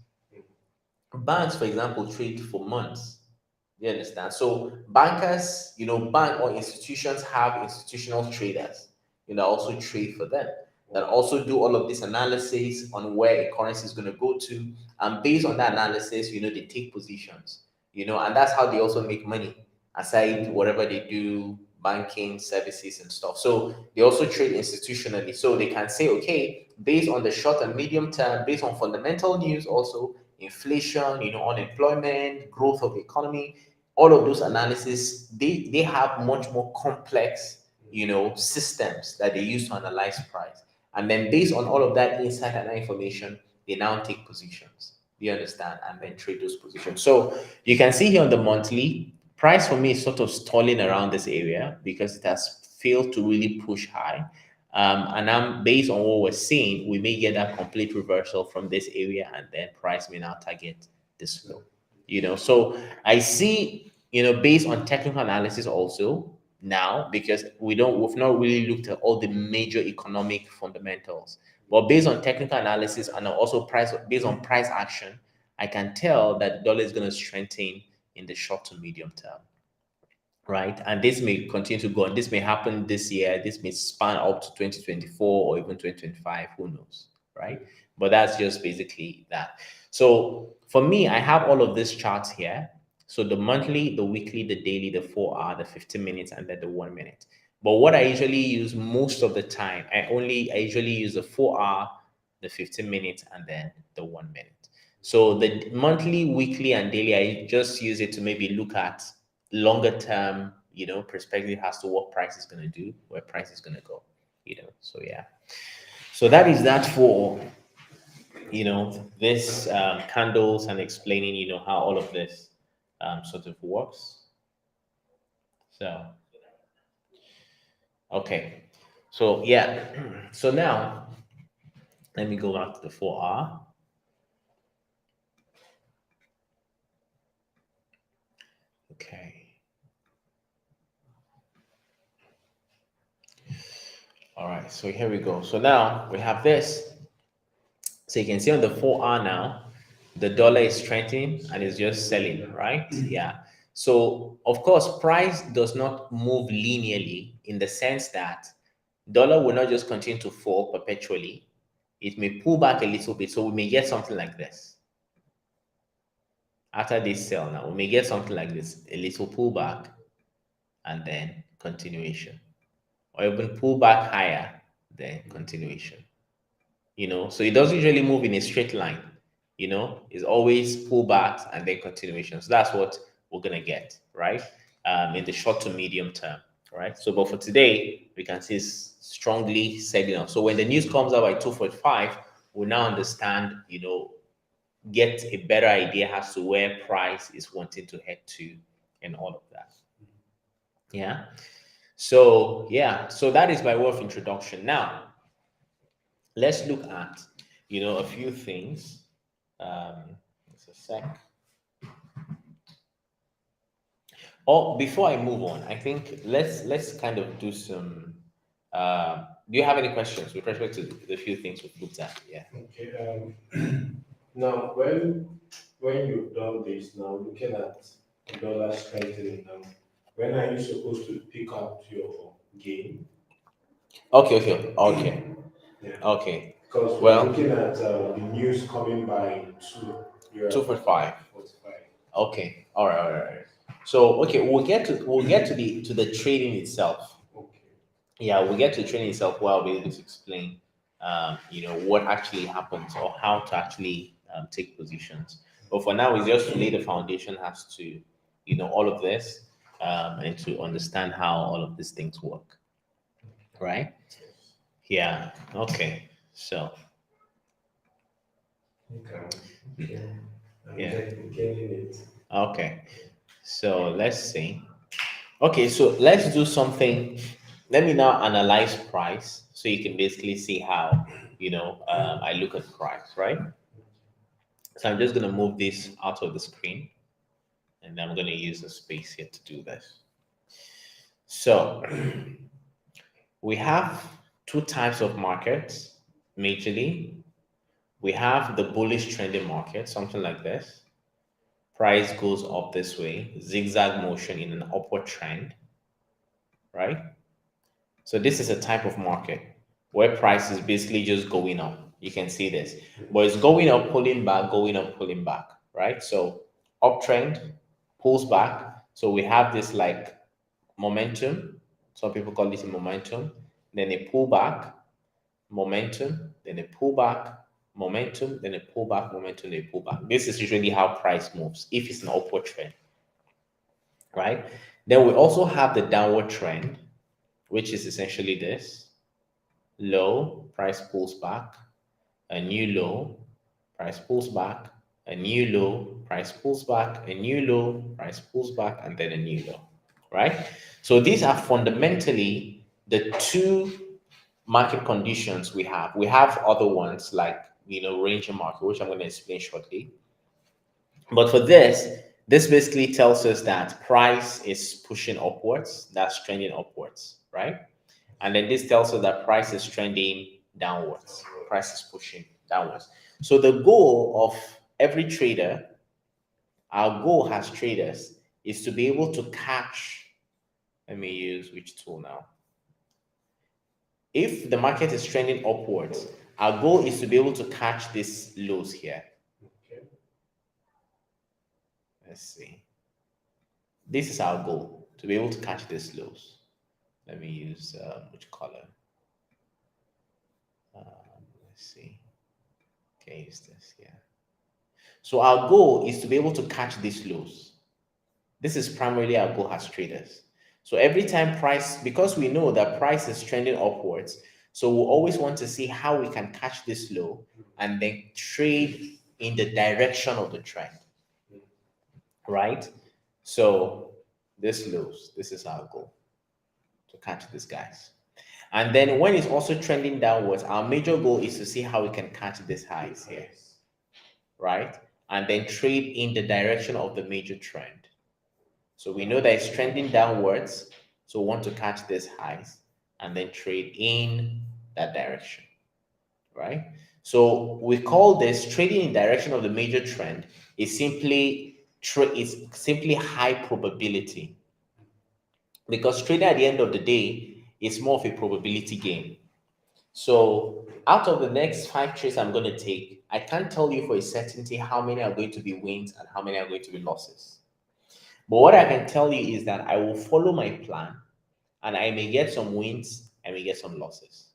Banks, for example, trade for months. You understand? So bankers, bank or institutions have institutional traders, also trade for them. that also do all of this analysis on where a currency is going to go to. And based on that analysis, they take positions, and that's how they also make money, aside whatever they do, banking services and stuff. So they also trade institutionally. So they can say, okay, based on the short and medium term, based on fundamental news, also inflation, unemployment, growth of the economy, all of those analysis, they have much more complex, systems that they use to analyze price. And then based on all of that insight and that information, they now take positions. Do you understand? And then trade those positions. So you can see here on the monthly, price for me is sort of stalling around this area because it has failed to really push high. And I'm based on what we're seeing, we may get that complete reversal from this area, and then price may now target this low. So I see, based on technical analysis also now, because we've not really looked at all the major economic fundamentals. But based on technical analysis and also based on price action, I can tell that dollar is going to strengthen in the short to medium term, right? And this may continue to go on. This may happen this year. This may span up to 2024 or even 2025. Who knows, right? But that's just basically that. So for me, I have all of these charts here. So the monthly, the weekly, the daily, the 4 hour, the 15 minutes, and then the 1 minute. But what I usually use most of the time, I usually use the 4 hour, the 15 minutes, and then the 1 minute. So the monthly, weekly, and daily, I just use it to maybe look at longer term, perspective as to what price is going to do, where price is going to go, So yeah. So that is that for this candles and explaining, how all of this sort of works. So okay. So yeah. So now let me go back to the 4 hour. Okay. All right. So here we go. So now we have this. So you can see on the 4 hour now, the dollar is strengthening and is just selling, right? Yeah. So of course, price does not move linearly in the sense that dollar will not just continue to fall perpetually. It may pull back a little bit. So we may get something like this. After this sell now, we may get something like this, a little pullback and then continuation. Or even pull back higher, then continuation. So it doesn't usually move in a straight line. It's always pullbacks and then continuation. So that's what we're gonna get, right? In the short to medium term, right? So, but for today, we can see it's strongly setting. So when the news comes out by 2:45, we now understand, get a better idea as to where price is wanting to head to and all of that. Yeah. So yeah, so that is by way of introduction. Now, let's look at a few things. Just a sec. Oh, before I move on, I think let's kind of do some. Do you have any questions with respect to the few things we've looked at? Yeah. Okay. Now, when you've done this, now looking at dollar strengthening now, when are you supposed to pick up your gain? Okay. Okay. Okay. Yeah. Okay. Because we're Well, looking at the news coming by two. You're two at for five. 45. Okay. All right. All right. All right. So okay, we'll get to the trading itself. Okay. Yeah, we'll get to the trading itself where I'll be able to explain, what actually happens or how to actually take positions. But for now, it's just to lay the foundation as to, all of this, and to understand how all of these things work. Right? Yeah. Okay. So, Okay. Okay. I'm yeah. getting it. Okay. So let's see. Okay, so let's do something. Let me now analyze price so you can basically see how, I look at price, right? So I'm just going to move this out of the screen and I'm going to use the space here to do this. So we have two types of markets majorly. We have the bullish trending market, something like this. Price goes up this way, zigzag motion in an upward trend, right? So this is a type of market where price is basically just going up. You can see this, but it's going up, pulling back, going up, pulling back, right? So uptrend, pulls back. So we have this like momentum. Some people call it a momentum. Then a pull back, momentum, then a pull back, momentum, then a pull back, momentum, then a pull back. This is usually how price moves if it's an upward trend, right? Then we also have the downward trend, which is essentially this low, price pulls back, a new low, price pulls back, a new low, price pulls back, a new low, price pulls back, and then a new low, right? So these are fundamentally the two market conditions we have. We have other ones like, ranging market, which I'm going to explain shortly. But for this basically tells us that price is pushing upwards, that's trending upwards, right? And then this tells us that price is trending downwards, price is pushing downwards. So the goal of every trader, our goal as traders, is to be able to catch, let me use which tool now? If the market is trending upwards, our goal is to be able to catch these lows here. Okay. Let's see. This is our goal, to be able to catch these lows. Let me use which color? Let's see. Okay, use this, yeah. So our goal is to be able to catch these lows. This is primarily our goal as traders. So every time price, because we know that price is trending upwards, so we'll always want to see how we can catch this low and then trade in the direction of the trend, right? So this lows, this is our goal, to catch these guys. And then when it's also trending downwards, our major goal is to see how we can catch these highs here, right? And then trade in the direction of the major trend. So we know that it's trending downwards, so we want to catch these highs and then trade in that direction, right? So we call this trading in direction of the major trend is simply high probability, because trading at the end of the day is more of a probability game. So out of the next 5 trades I'm going to take, I can't tell you for a certainty how many are going to be wins and how many are going to be losses. But what I can tell you is that I will follow my plan and I may get some wins, I may get some losses.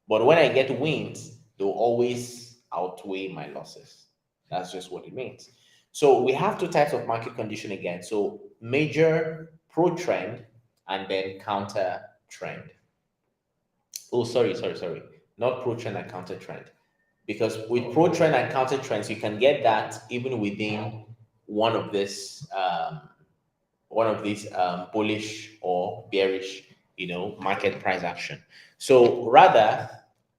But when I get wins, they'll always outweigh my losses. That's just what it means. So we have two types of market condition again. So major pro trend and then counter trend. Oh, sorry. Not pro trend and counter trend. Because with pro trend and counter trends, you can get that even within one of this bullish or bearish, market price action. So rather,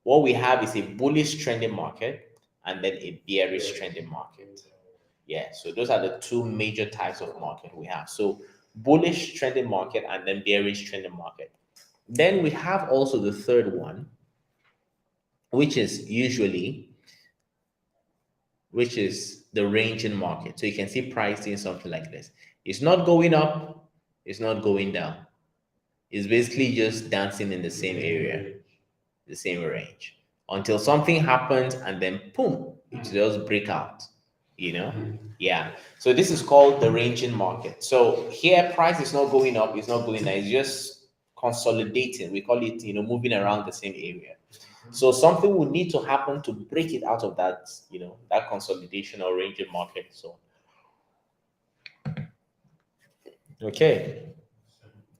what we have is a bullish trending market and then a bearish trending market. Yeah, so those are the two major types of market we have. So bullish trending market and then bearish trending market. Then we have also the third one, which is the ranging market. So you can see pricing something like this. It's not going up, it's not going down. It's basically just dancing in the same area, the same range, until something happens and then boom, it just break out, you know? Yeah. So this is called the ranging market. So here price is not going up, it's not going down, it's just consolidating. We call it, moving around the same area. So something will need to happen to break it out of that, that consolidation or ranging market. So okay.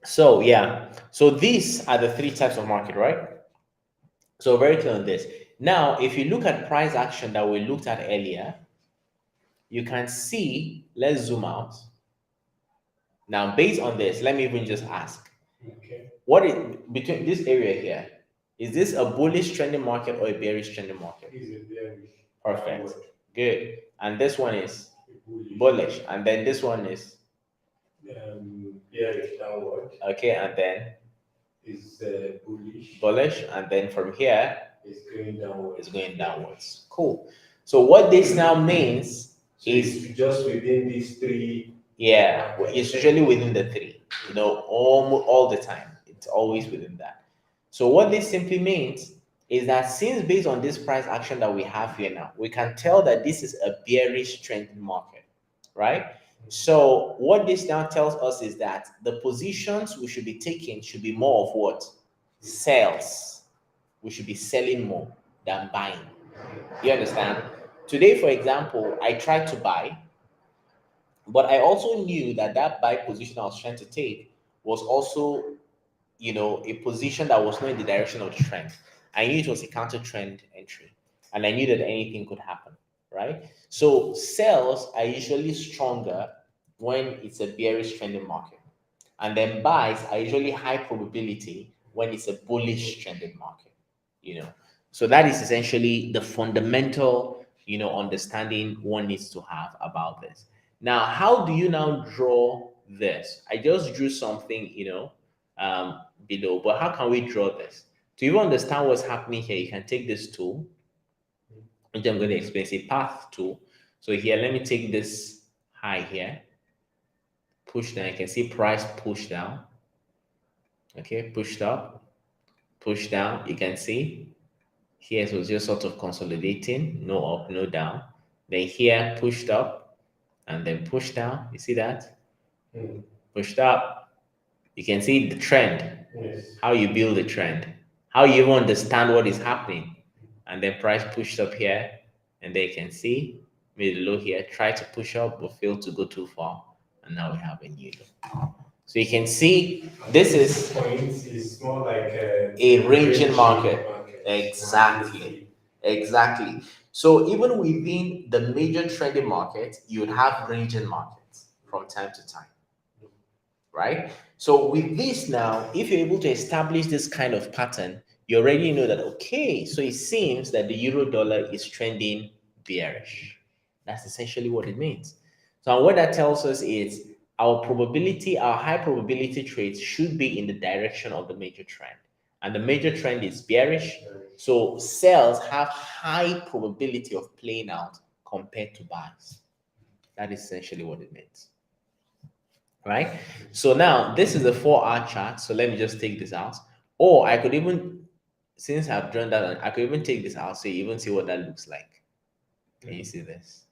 So yeah. So these are the three types of market, right? So very clear on this. Now, if you look at price action that we looked at earlier, you can see, let's zoom out. Now, based on this, let me even just ask, Okay. what is between this area here? Is this a bullish trending market or a bearish trending market? Is it bearish? Perfect. Downward. Good. And this one is Bullish. bullish. And then this one is Bearish downward okay. And then is bullish. bullish. And then from here, It's going downward. it's going downwards. Cool. So what this now means So is it's just within these three. yeah, it's usually within the three, all the time. It's always within that. So what this simply means is that since based on this price action that we have here now, we can tell that this is a bearish trending market, right? So what this now tells us is that the positions we should be taking should be more of what? Sales. We should be selling more than buying. You understand? Today, for example, I tried to buy, but I also knew that that buy position I was trying to take was also, a position that was not in the direction of the trend. I knew it was a counter trend entry, and I knew that anything could happen, right? So sells are usually stronger when it's a bearish trending market, and then buys are usually high probability when it's a bullish trending market. You know, so that is essentially the fundamental, understanding one needs to have about this. Now, how do you now draw this? I just drew something, below, but how can we draw this? To even understand what's happening here, you can take this tool, which I'm going to explain. It's a path tool. So here, let me take this high here, push down. You can see price push down. Okay, pushed up, push down. You can see here it was just sort of consolidating, no up, no down. Then here pushed up and then pushed down. You see that? Pushed up. You can see the trend, Yes. how you build the trend, how you even understand what is happening. And then price pushed up here, and then you can see made a low here, try to push up but failed to go too far. And now we have a new low. So you can see this is point is more like a ranging market. Exactly. Exactly. So even within the major trading market, you would have ranging markets from time to time, right? So with this now, if you're able to establish this kind of pattern, you already know that, okay, so it seems that the euro dollar is trending bearish. That's essentially what it means. So what that tells us is our probability, our high probability trades should be in the direction of the major trend. And the major trend is bearish. So sales have high probability of playing out compared to buys. That is essentially what it means, right? So now this is a 4-hour chart. So let me just take this out. Or I could even, since I've drawn that, I could even take this out so you even see what that looks like. Can you see this?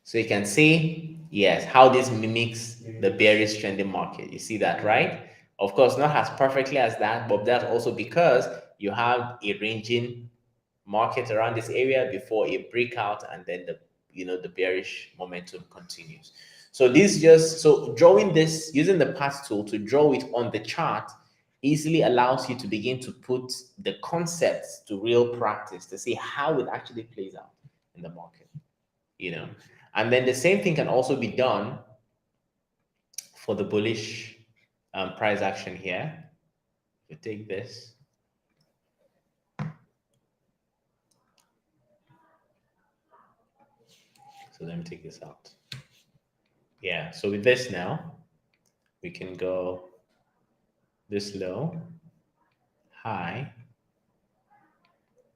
So you can see, yes, how this mimics the bearish trending market. You see that, right? Of course, not as perfectly as that, but that's also because you have a ranging market around this area before a breakout, and then the bearish momentum continues. So drawing this using the path tool to draw it on the chart easily allows you to begin to put the concepts to real practice to see how it actually plays out in the market. And then the same thing can also be done for the bullish price action here. You take this. So let me take this out. Yeah, so with this now, we can go this low, high,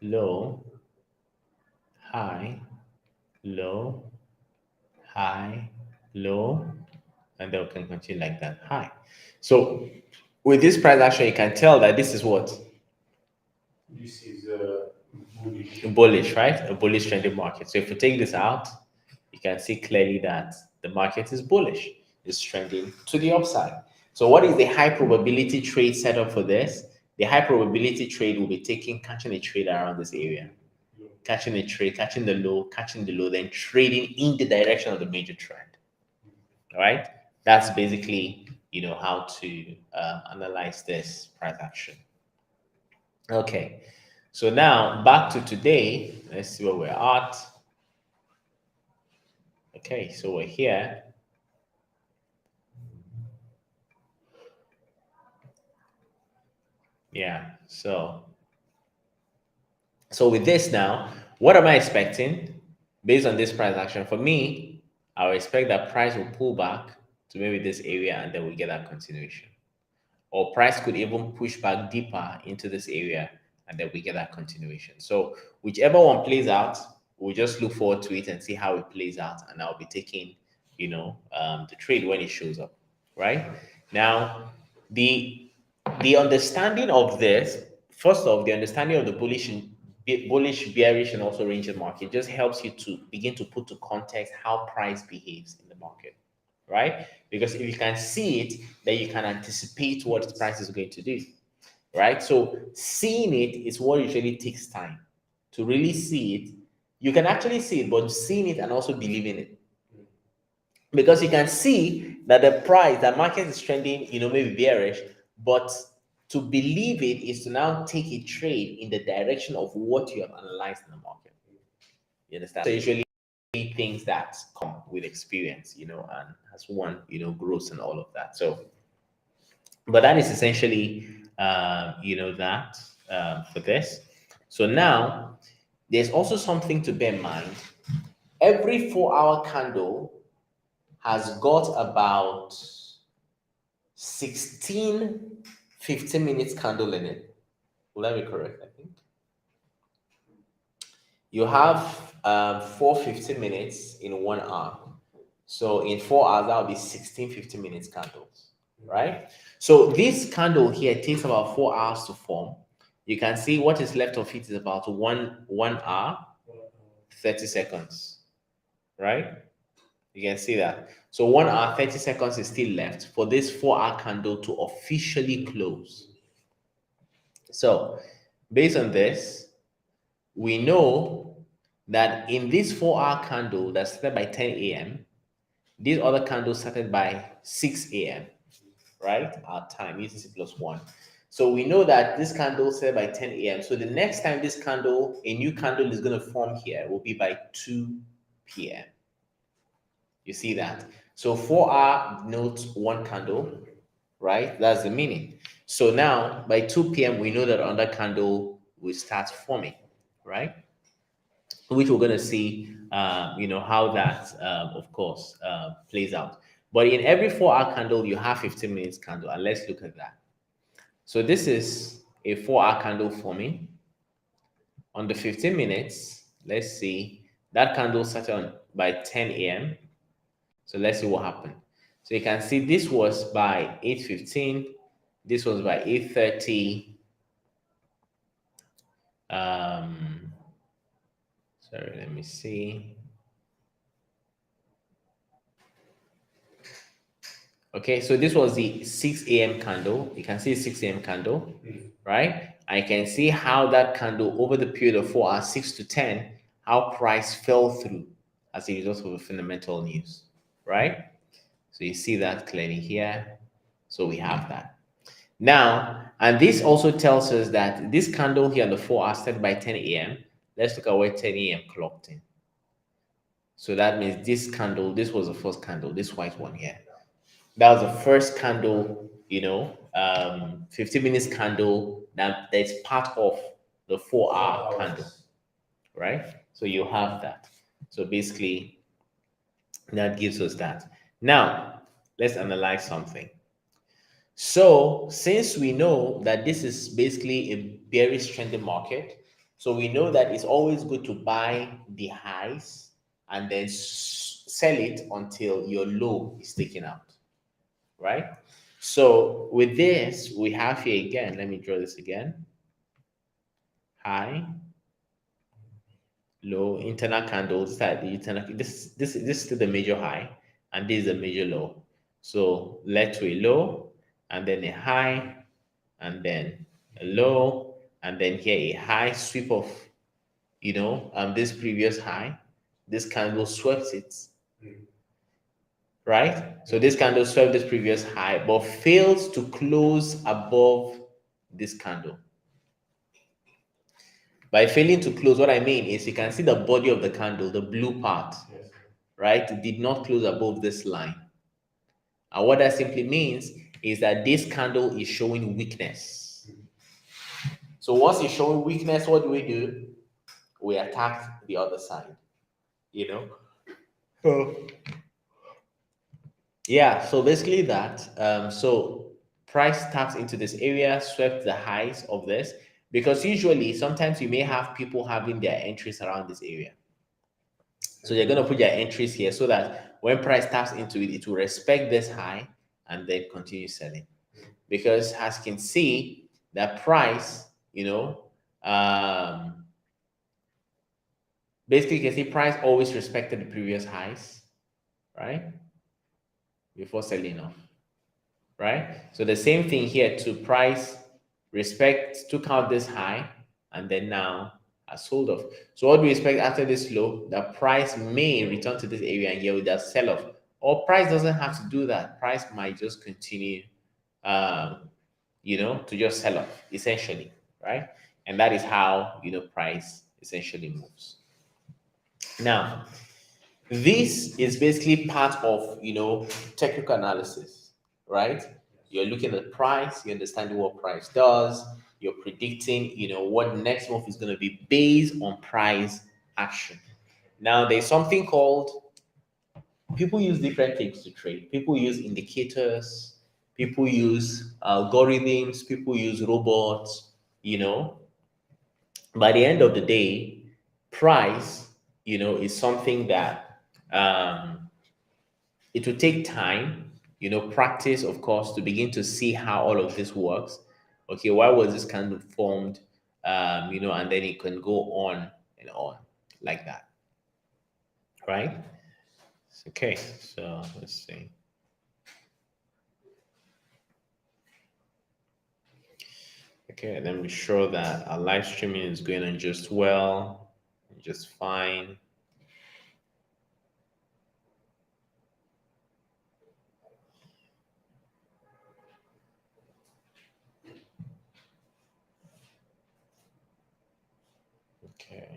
low, high, low, high, low, and then we can continue like that, high. So with this price action, you can tell that this is what? This is bullish. Bullish, right? A bullish trending market. So if we take this out, you can see clearly that the market is bullish. It's trending to the upside. So what is the high probability trade setup for this? The high probability trade will be catching a trade around this area, catching a trade, catching the low, then trading in the direction of the major trend. All right. That's basically, how to analyze this price action. Okay. So now back to today. Let's see where we're at. Okay, so we're here. Yeah, so with this now, what am I expecting based on this price action? For me, I would expect that price will pull back to maybe this area and then we get that continuation. Or price could even push back deeper into this area and then we get that continuation. So whichever one plays out, we'll just look forward to it and see how it plays out. And I'll be taking, the trade when it shows up, right? Now, the the understanding of this, first off, the understanding of the bullish, bearish, and also range of market just helps you to begin to put to context how price behaves in the market, right? Because if you can see it, then you can anticipate what the price is going to do, right? So seeing it is what usually takes time to really see it. You can actually see it, but seeing it and also believing it, because you can see that the market is trending, maybe bearish, but to believe it is to now take a trade in the direction of what you have analyzed in the market. You understand? So usually things that come with experience, and as one, grows and all of that. So, but that is essentially, that for this. So now there's also something to bear in mind. Every 4-hour candle has got about 16 15 minutes candle in it. Will that be correct? I think you have 4 15 minutes in 1 hour. So in 4 hours, that would be 16 15 minutes candles, right? So this candle here takes about 4 hours to form. You can see what is left of it is about one hour, 30 seconds, right? You can see that. So 1 hour, 30 seconds is still left for this 4-hour candle to officially close. So based on this, we know that in this 4-hour candle that started by 10 a.m., this other candle started by 6 a.m., right? Our time, UTC plus 1. So we know that this candle started by 10 a.m. So the next time a new candle is going to form here will be by 2 p.m. You see that? So 4-hour notes one candle, right? That's the meaning. So now by 2 p.m., we know that another candle will start forming, right? Which we're going to see, how that, of course, plays out. But in every 4-hour candle, you have 15 minutes candle. And let's look at that. So this is a 4-hour candle forming. On the 15 minutes, let's see, that candle started by 10 a.m. So let's see what happened. So you can see this was by 8:15. This was by 8:30. Sorry, let me see. Okay, so this was the 6 a.m. candle. You can see 6 a.m. candle, right? I can see how that candle over the period of 4 hours, 6 to 10, how price fell through as a result of the fundamental news, right? So you see that clearly here. So we have that. Now, and this also tells us that this candle here on the 4 hours started by 10 a.m. Let's look at where 10 a.m. clocked in. So that means this candle, this was the first candle, this white one here. That was the first candle, 15 minutes candle that's part of the 4-hour candle, right? So you have that. So basically, that gives us that. Now, let's analyze something. So since we know that this is basically a bearish trending market, so we know that it's always good to buy the highs and then sell it until your low is taken out, right? So with this, we have here again, let me draw this again. High, low, internal candles, that the internal, this is still the major high, and this is the major low. So led to a low, and then a high, and then a low, and then here a high sweep of, this previous high. This candle swept it, right? So this candle swept this previous high, but failed to close above this candle. By failing to close, what I mean is you can see the body of the candle, the blue part, right? It did not close above this line. And what that simply means is that this candle is showing weakness. So once it's showing weakness, what do? We attack the other side, So yeah, so basically that. So price taps into this area, swept the highs of this, because usually sometimes you may have people having their entries around this area. So they're going to put their entries here so that when price taps into it, it will respect this high and then continue selling. because as you can see, the price, basically you can see price always respected the previous highs, right? Before selling off, right? So the same thing here to price respect took out this high and then now has sold off. So what do we expect after this low? The price may return to this area and here with that sell off. Or price doesn't have to do that. Price might just continue to just sell off essentially, right? And that is how price essentially moves. Now, this is basically part of technical analysis, right? You're looking at price, you're understanding what price does, you're predicting what next move is going to be based on price action. Now, there's something called, people use different things to trade. People use indicators, people use algorithms, people use robots. By the end of the day, price is something that it will take time, practice, of course, to begin to see how all of this works. Okay, why was this candle formed? And then it can go on and on like that, right? Okay, so let's see. Okay, then be sure that our live streaming is going on just well, just fine. Okay.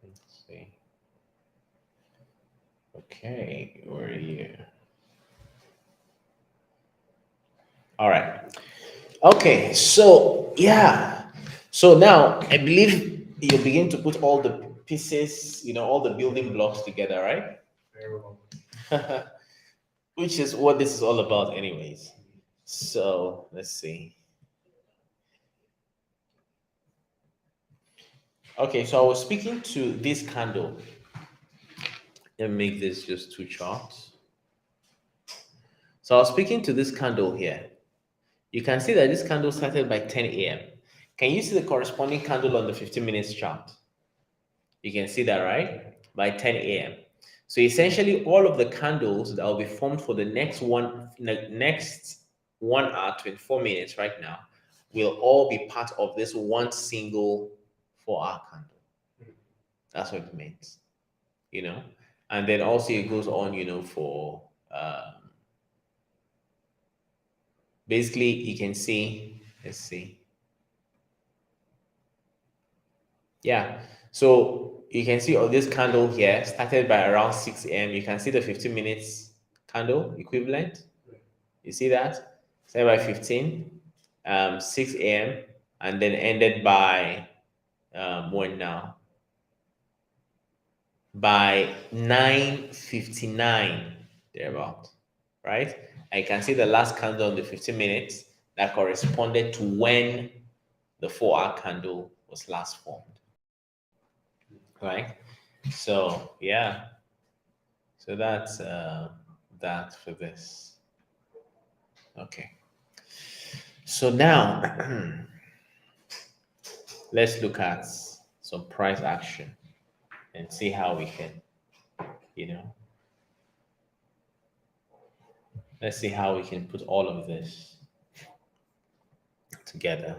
Let's see. Okay, where are you? All right. Okay, so yeah. So now I believe you begin to put all the pieces, all the building blocks together, right? Very well. Which is what this is all about, anyways. So let's see. Okay, so I was speaking to this candle. Let me make this just two charts. So I was speaking to this candle here. You can see that this candle started by 10 a.m. Can you see the corresponding candle on the 15 minutes chart? You can see that, right? By 10 a.m. So essentially, all of the candles that will be formed for the next 1 hour, 24 minutes right now will all be part of this one single 4-hour candle. That's what it means, you know. And then also it goes on, for basically you can see, let's see. Yeah. So you can see this candle here started by around 6 a.m. You can see the 15 minutes candle equivalent. You see that? Started by 15, 6 a.m. and then ended by when now? By 9:59, thereabout. Right? And you can see the last candle on the 15 minutes that corresponded to when the 4-hour candle was last formed. Right? So yeah. So that's that for this. Okay. So now let's look at some price action and see how we can, you know, let's see how we can put all of this together.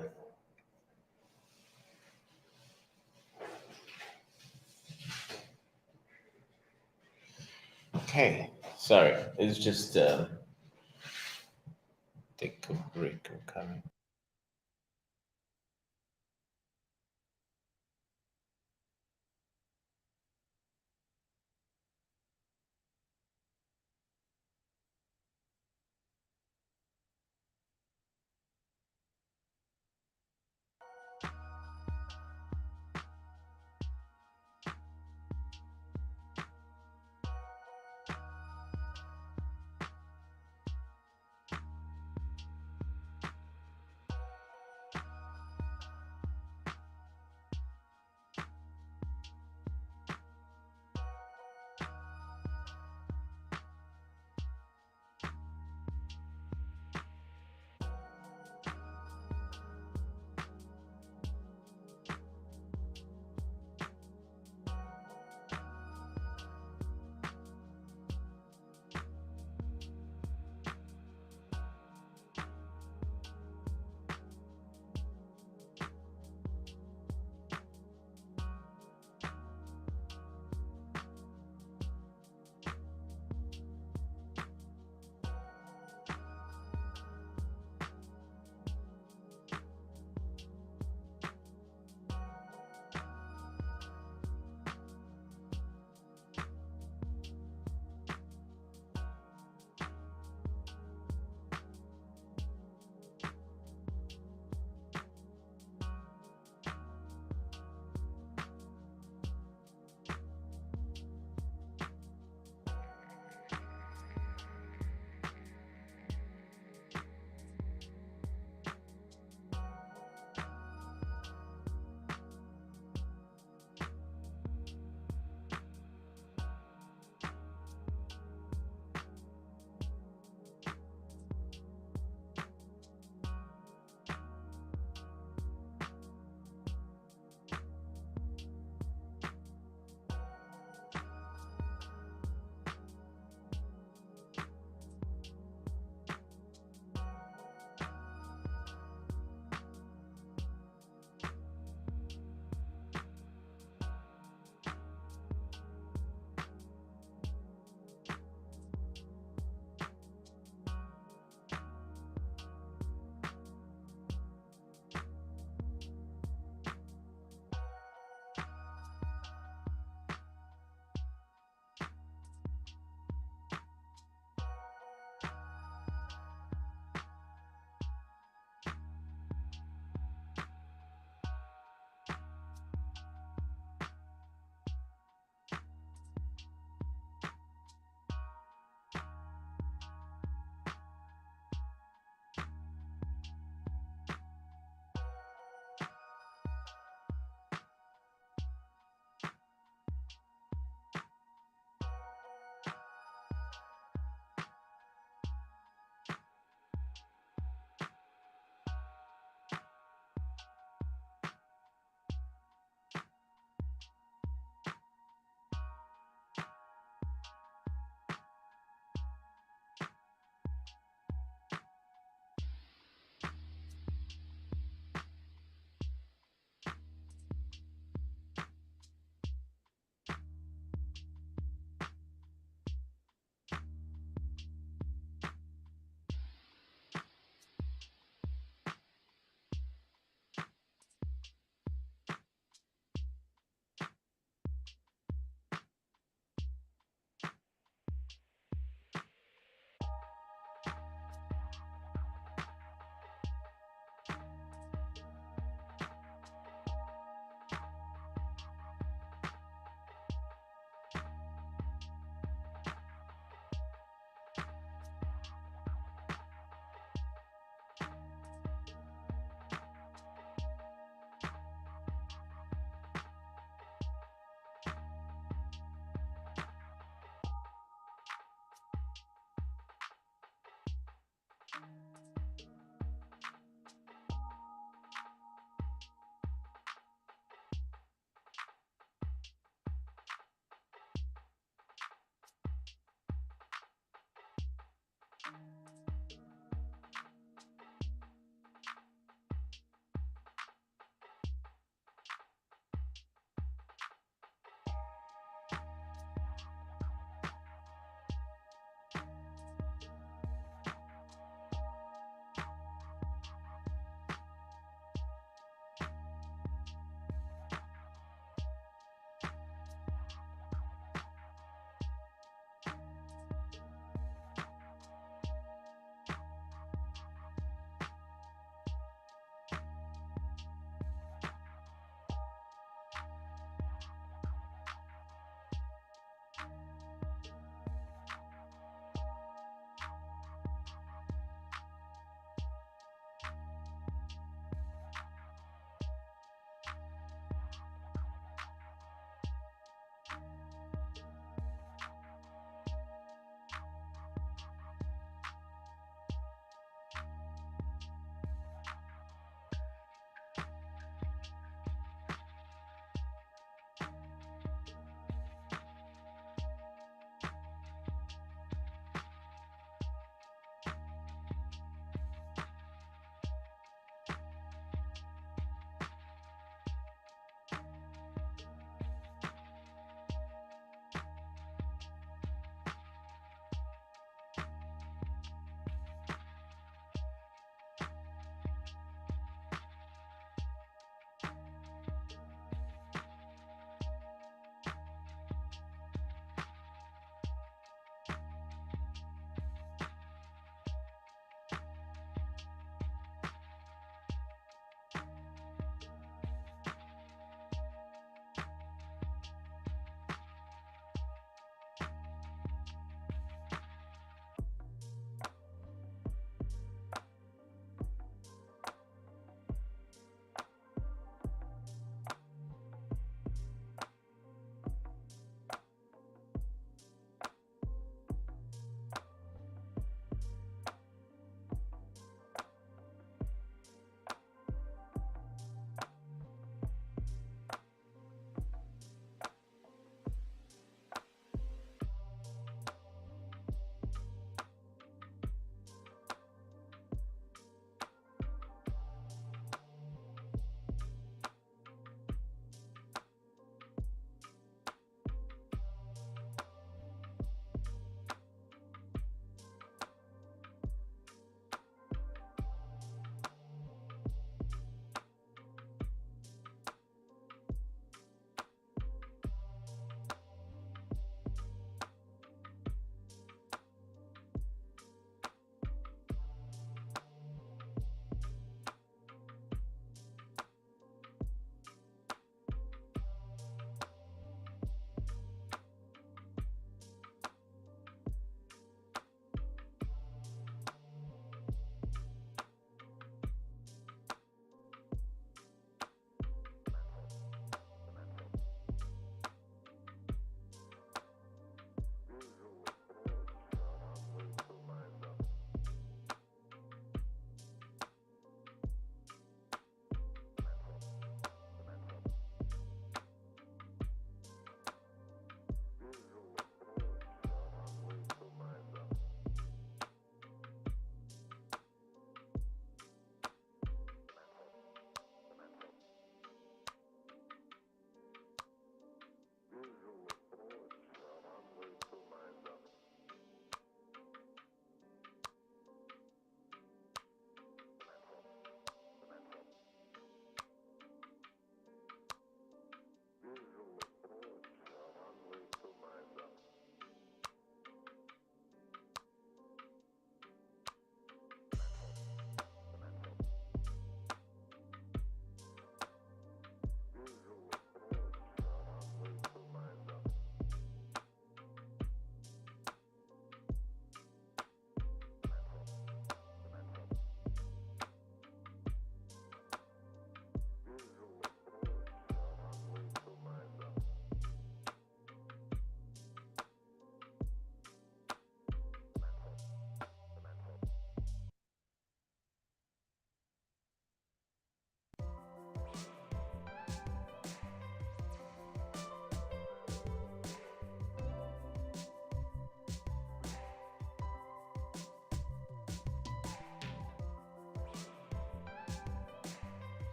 Okay. Sorry, it's just take a break. I'm coming.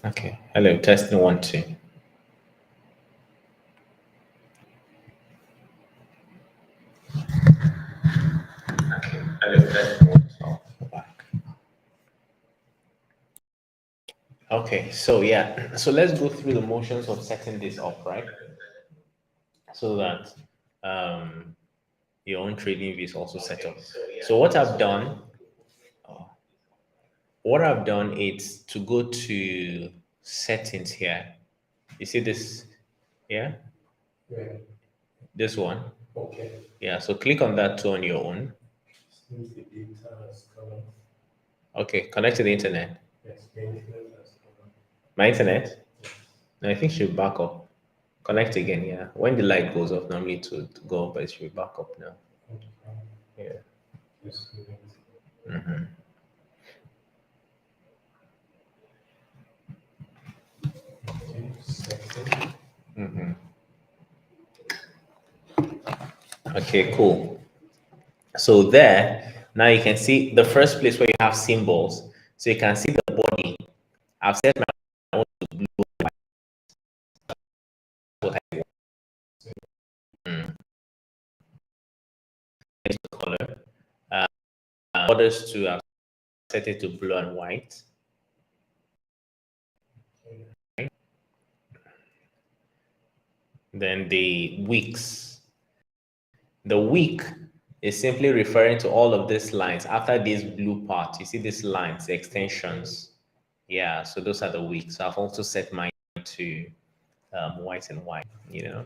Okay. Hello, testing 1 2. Okay. Hello, testing 1 2. Oh, go back. Okay, so yeah, so let's go through the motions of setting this up, right? So that um, your own trading view is also set up. So what I've done is to go to settings here. You see this here, Yeah. this one. Okay. Yeah, so click on that too on your own. Since the data has come up. Okay, connect to the internet. Yes, the internet has come up. My internet? No, I think it should back up. Connect again, yeah. When the light goes off, normally to go up, but it should be back up now. Okay. Yeah. Just connect. Mm-hmm. Okay. Setting. Mm-hmm. Okay, cool. So there, now you can see the first place where you have symbols. So you can see the body. I've set my own to blue. What I want. Change the color. Uh, Others too, I've set it to blue and white. Then the weeks. The week is simply referring to all of these lines after this blue part. You see these lines, the extensions. Yeah, so those are the weeks. So I've also set mine to white and white, you know.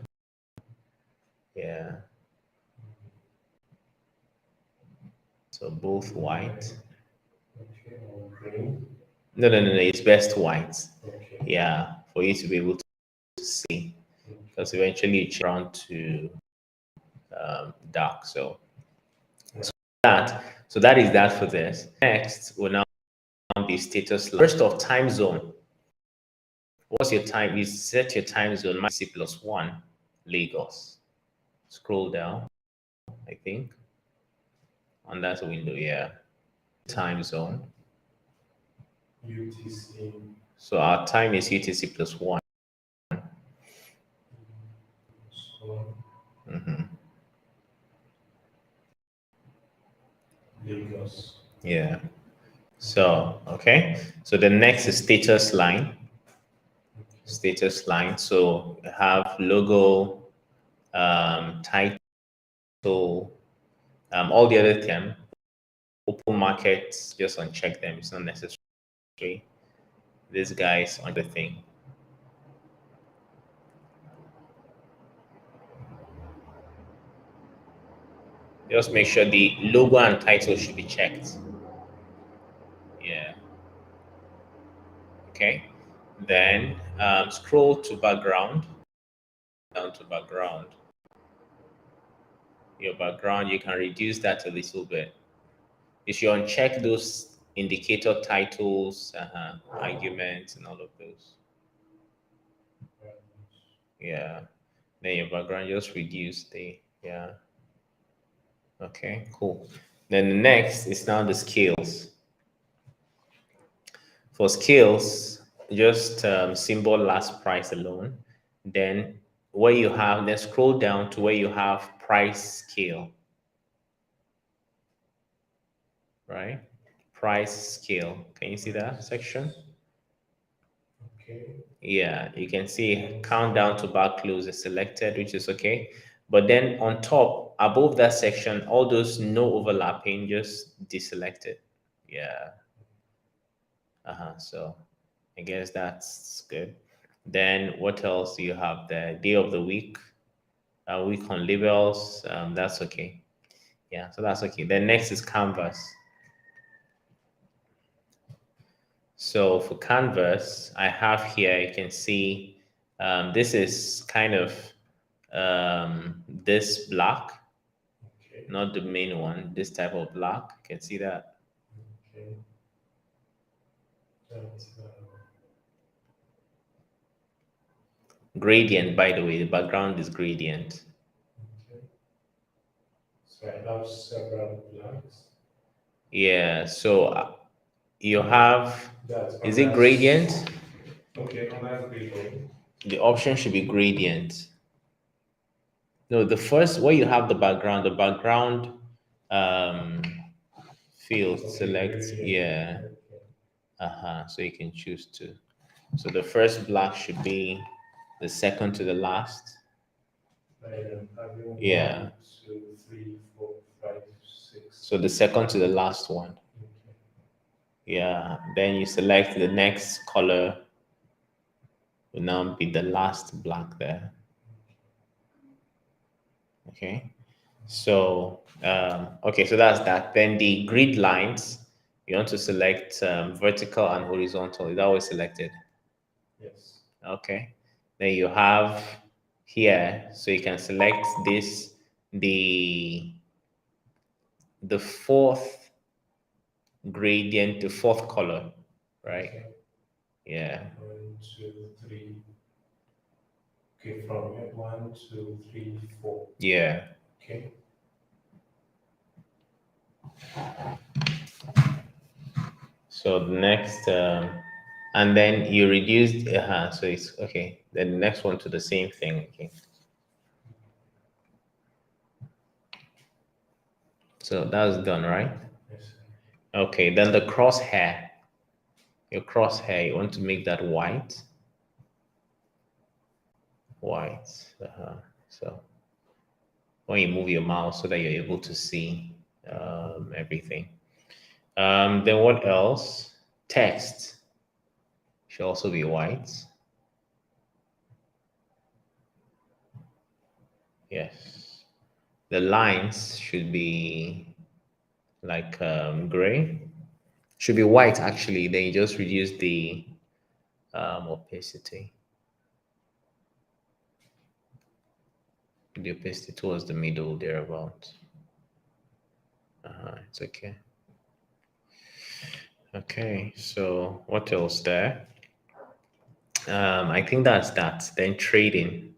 Yeah. So both white. Okay. Or green. No, no, no, no. It's best white. Okay. Yeah, for you to be able to see, because eventually you change around to dark. So that is that for this. Next will now be status. First of time zone. What's your time? You set your time zone. My C+1, Lagos. Scroll down. I think on that window. Yeah, time zone. UTC. So our time is UTC plus 1. So Mhm. Lagos. Yeah. So, okay. So the next is status line. Status line. So you have logo, title, all the other term. Open markets, just uncheck them. It's not necessary. This guy's on the thing. Just make sure the logo and title should be checked. Yeah. Okay. Then scroll to background, down to background. Your background, you can reduce that a little bit. You should uncheck those indicator titles, arguments, and all of those. Yeah. Then your background just reduce the, yeah. Okay, cool. Then the next is now the scales. For scales, just symbol last price alone. Then where you have, then scroll down to where you have price scale, right? Price scale. Can you see that section? Okay. Yeah, you can see countdown to bar close is selected, which is okay. But then on top, above that section, all those no overlapping, just deselected. Yeah. So I guess that's good. Then what else do you have? The day of the week, week on labels. That's okay. Yeah, so that's okay. Then next is canvas. So for canvas, I have here, you can see this is kind of this black, Okay. not the main one, this type of black. You can see that. Okay. That's Gradient, by the way, the background is gradient. okay. So I have several blacks. Yeah, so you have, That's is it under gradient? Okay, under gradient. The option should be gradient. No, the first where you have the background um field, Okay, select, gradient. yeah. Okay. So you can choose to. So the first black should be the second to the last. I am having Yeah. 1, 2, 3, 4, 5, 6. So the second to the last one. Okay. Yeah. Then you select the next color will now be the last black there. Okay. So okay, so that's that. Then the grid lines, you want to select vertical and horizontal. Is that always selected? Yes. Okay. Then you have here, so you can select this, the fourth gradient, the fourth color, right? Okay. Yeah. 1, 2, 3. Okay, from here, 1, 2, 3, 4. Yeah. Okay. So the next, and then you reduce, so it's okay. Then the next one to the same thing. Okay. So that's done, right? Yes. Okay. Then the crosshair, your crosshair, you want to make that white. White. So when you move your mouse so that you're able to see everything. Then what else? Text should also be white. Yes. The lines should be like gray. Should be white actually. Then you just reduce the opacity. The opacity towards the middle thereabout. It's okay. Okay, so what else there? I think that's that. Then trading.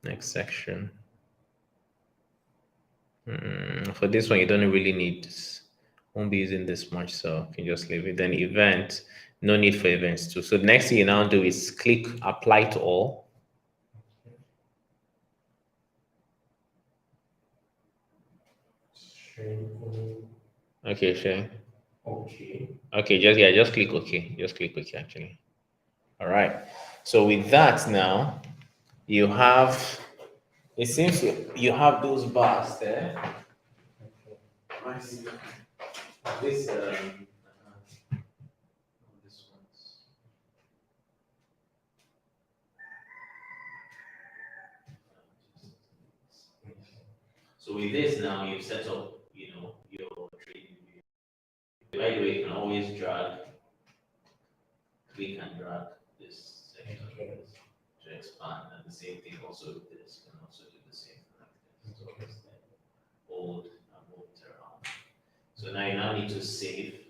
Next section. For this one, you don't really need this. Won't be using this much, so you can just leave it. Then event, no need for events too. So the next thing you now do is click apply to all. Stream. Okay, sure. Okay. Okay, just click OK. Just click OK actually. All right. So with that now, you have, it seems you have those bars there. Okay. This this one's. So with this now, you've set up, your trading view. By the way, you can always click and drag this section Okay. to expand, and the same thing also with this. You can also do the same like this. So it's like hold and move it around. So now you now need to save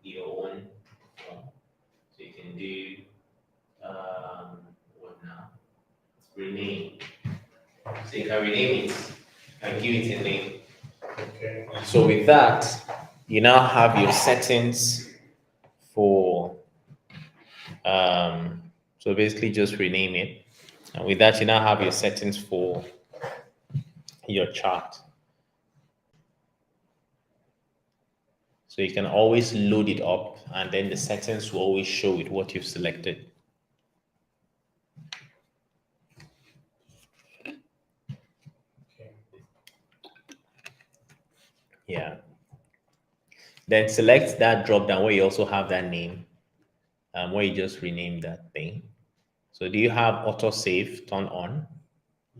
your own form. So you can do what now? Rename. So you can rename it and give it a name. Okay. So with that, you now have your settings for so basically just rename it. And with that, you now have your settings for your chart. So you can always load it up and then the settings will always show it what you've selected. Okay. Yeah. Then select that drop down where you also have that name, where you just rename that thing. So do you have autosave turned on?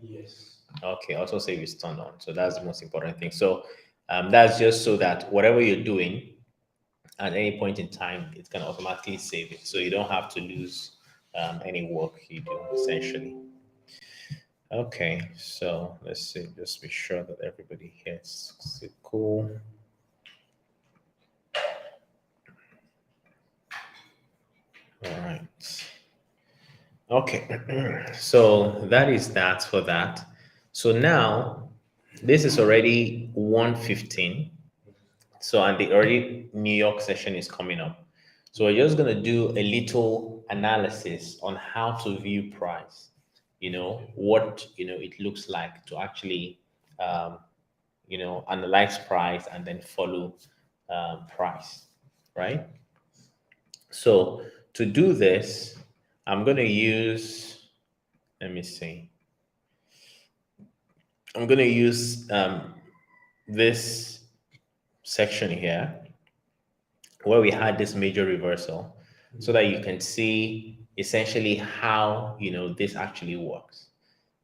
Yes. Okay, autosave is turned on. So that's the most important thing. So that's just so that whatever you're doing at any point in time, it can automatically save it. So you don't have to lose any work you do essentially. Okay, so let's see, just be sure that everybody here is cool. All right. Okay, so that is that for that. So now this is already 1:15. So and the early New York session is coming up. So we're just gonna do a little analysis on how to view price, what it looks like to actually analyze price and then follow price, right? So to do this, I'm going to use, let me see, I'm going to use this section here where we had this major reversal so that you can see essentially how this actually works.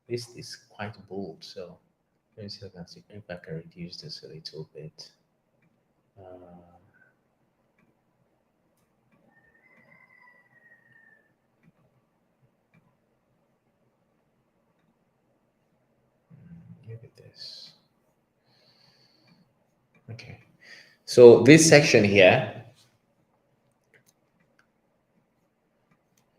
This is quite bold, so let me see if I can reduce this a little bit. Give it this. Okay. So this section here.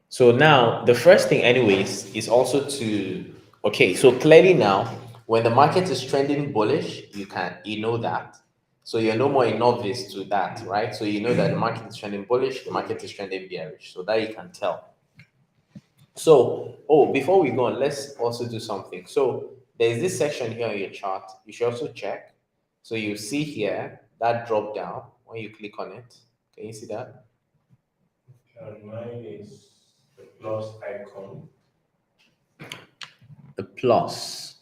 So now the first thing, anyways, is also to okay. So clearly now, when the market is trending bullish, you know that. So you're no more a novice to that, right? So you know that the market is trending bullish, the market is trending bearish. So that you can tell. So, before we go on, let's also do something. So there's this section here on your chart. You should also check. So you see here that drop down when you click on it. Can you see that? And mine is the plus icon. The plus.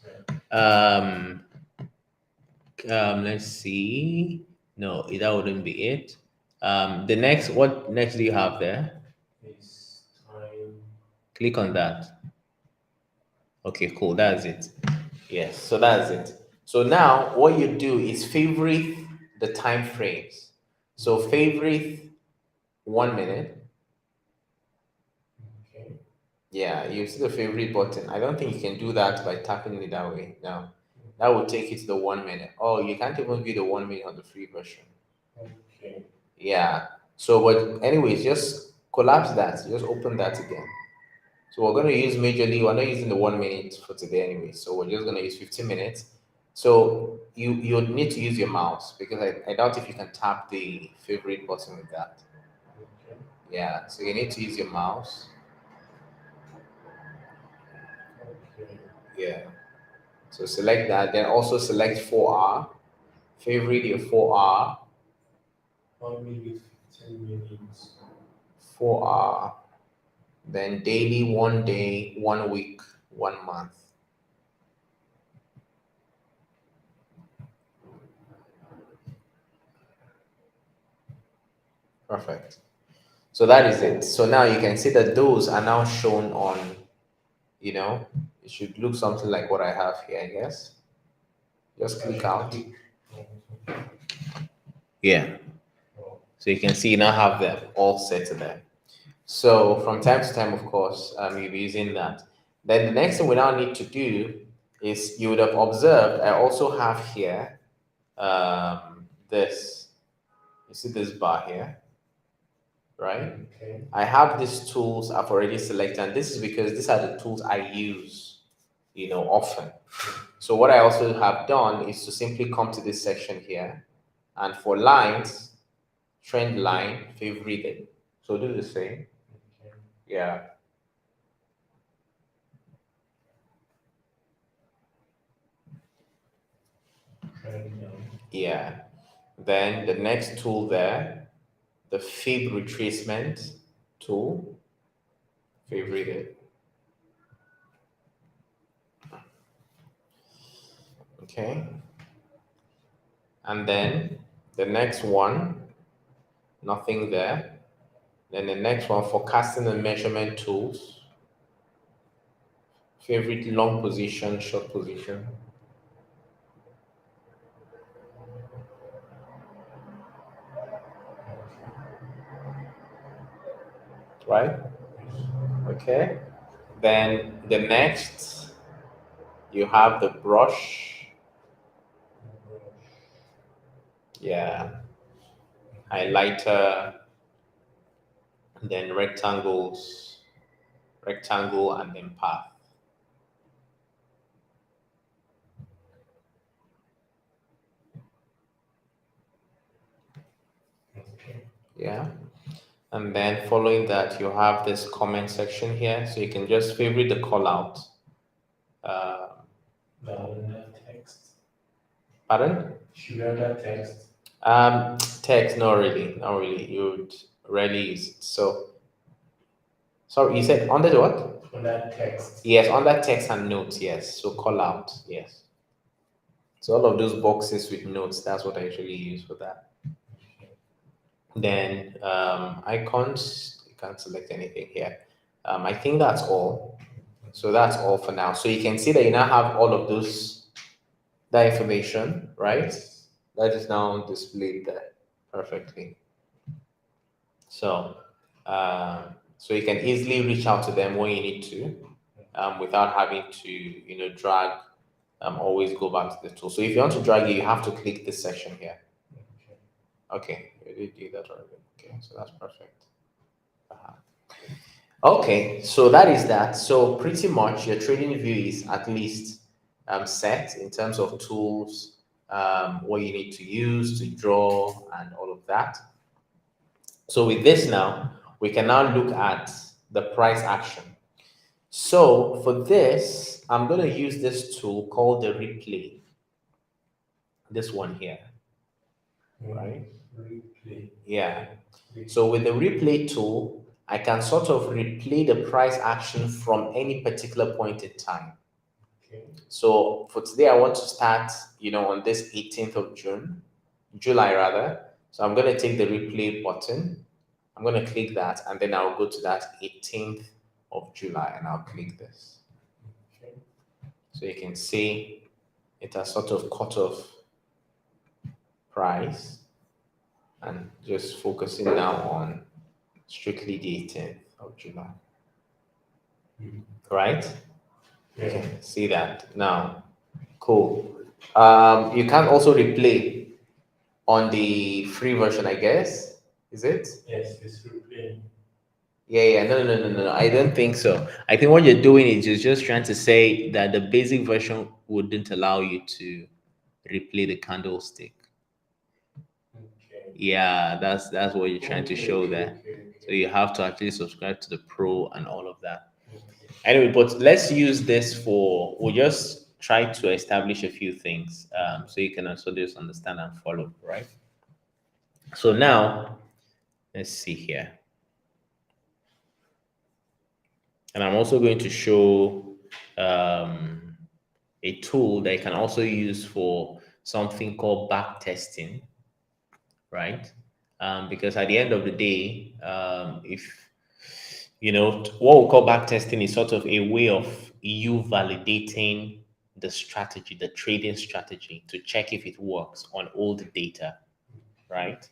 Let's see. No, that wouldn't be it. What next do you have there? Is time. Click on that. Okay, cool. That's it. Yes, so that's it. So now what you do is favorite the time frames. So favorite 1 minute. Okay. Yeah, you see the favorite button. I don't think you can do that by tapping it that way. No, that would take you to the 1 minute. Oh, you can't even view the 1 minute on the free version. Okay. Yeah. So, but anyways, just collapse that. Just open that again. So we're going to use majorly. We're not using the 1 minute for today anyway. So we're just going to use 15 minutes. So you need to use your mouse because I doubt if you can tap the favorite button with that. Okay. Yeah. So you need to use your mouse. Okay. Yeah. So select that. Then also select 4 hour. Favorite your 4 hour. 1 minute, 15 minutes. 4 hour. Then daily, 1 day, 1 week, 1 month. Perfect. So that is it. So now you can see that those are now shown on, it should look something like what I have here, I guess. Just click out. Yeah. So you can see you now have them all set there. So from time to time, of course, you'll be using that. Then the next thing we now need to do is you would have observed, I also have here this. You see this bar here, right? Okay. I have these tools I've already selected, and this is because these are the tools I use, often. So what I also have done is to simply come to this section here, and for lines, trend line, favorite it. So do the same. Okay. Yeah. Trend down. Yeah. Then the next tool there, the fib retracement tool, favorite it. Okay. And then the next one, nothing there. Then the next one, forecasting and measurement tools. Favorite long position, short position. Right? Okay. Then the next, you have the brush. Yeah. Highlighter. Then rectangles, rectangle, and then path. Okay. Yeah. And then following that, you have this comment section here. So you can just favorite the call out. Uh, Down that text. Pardon? Should I that text? Text, not really, not really. You would rarely use it. So, sorry, you said under the what? On that text. Yes, under text and notes. Yes, so call out. Yes. So all of those boxes with notes, that's what I usually use for that. Then icons, you can't select anything here. I think that's all. So that's all for now. So you can see that you now have all of those that information, right? That is now displayed there perfectly. So, so you can easily reach out to them when you need to, without having to, drag. Always go back to the tool. So if you want to drag it, you have to click this section here. Okay, you did do that already. Okay, so that's perfect. Uh-huh. Okay, so that is that. So pretty much your trading view is at least set in terms of tools, what you need to use to draw and all of that. So with this now, we can now look at the price action. So for this, I'm going to use this tool called the replay. This one here, right? Replay. Yeah. So with the replay tool, I can sort of replay the price action from any particular point in time. Okay. So for today, I want to start, on this 18th of July rather. So I'm going to take the replay button. I'm going to click that, and then I'll go to that 18th of July, and I'll click this. Okay. So you can see it has sort of cut off price, and just focusing now on strictly the 18th of July. Right? Yeah. Okay, see that now. Cool. You can also replay on the free version, I guess. Is it? Yes, it's replaying. Yeah. No. I don't think so. I think what you're doing is you're just trying to say that the basic version wouldn't allow you to replay the candlestick. Okay. Yeah, that's what you're trying to show there. Okay. So you have to actually subscribe to the pro and all of that. Okay. Anyway, but let's use this for, we'll just try to establish a few things, so you can also just understand and follow, right? So now, let's see here. And I'm also going to show a tool that you can also use for something called back testing, right? Because at the end of the day, if what we call back testing is sort of a way of you validating the strategy, the trading strategy, to check if it works on old data, right?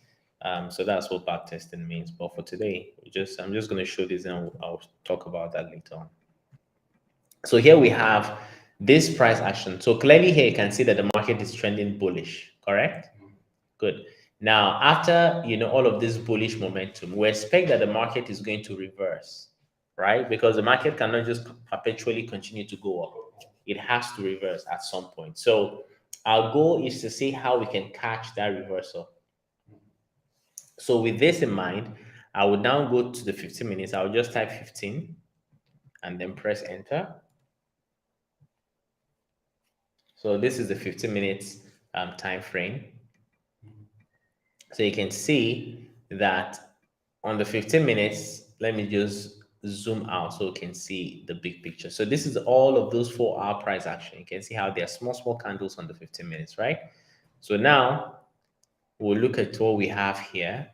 So that's what back testing means. But for today, I'm just going to show this, and I'll talk about that later on. So here we have this price action. So clearly here you can see that the market is trending bullish, correct? Good. Now, after all of this bullish momentum, we expect that the market is going to reverse, right? Because the market cannot just perpetually continue to go up. It has to reverse at some point. So our goal is to see how we can catch that reversal. So with this in mind, I will now go to the 15 minutes. I'll just type 15 and then press enter. So this is the 15 minutes time frame. So you can see that on the 15 minutes, let me just zoom out so you can see the big picture. So this is all of those 4-hour price action. You can see how there are small candles on the 15 minutes, right? So now we'll look at what we have here.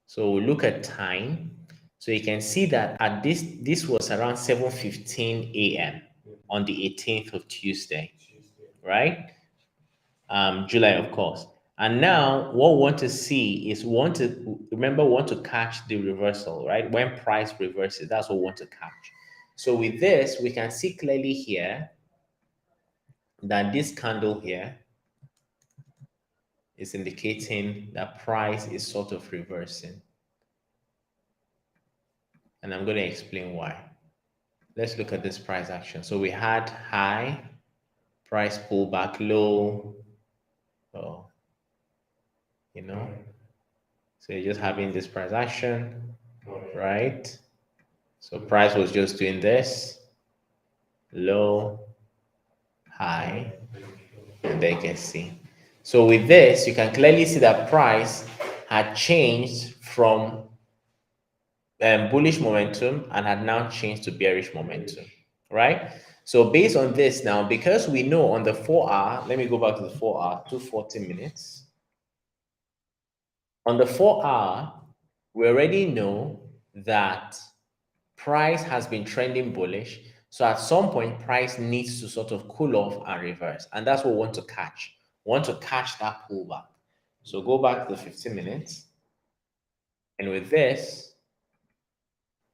So we'll look at time. So you can see that at this was around 7:15 a.m. on the 18th of Tuesday, right? July, of course. And now what we want to see is we want to catch the reversal, right? When price reverses, that's what we want to catch. So with this, we can see clearly here that this candle here is indicating that price is sort of reversing. And I'm going to explain why. Let's look at this price action. So we had high, price pullback, low, oh, So you're just having this price action, Okay. right? So price was just doing this, low, high, and then you can see. So with this, you can clearly see that price had changed from bullish momentum and had now changed to bearish momentum, right? So based on this now, because we know on the 4-hour, let me go back to the 4-hour, 240 minutes. On the 4-hour, we already know that price has been trending bullish. So at some point, price needs to sort of cool off and reverse. And that's what we want to catch. We want to catch that pullback. So go back to the 15 minutes. And with this,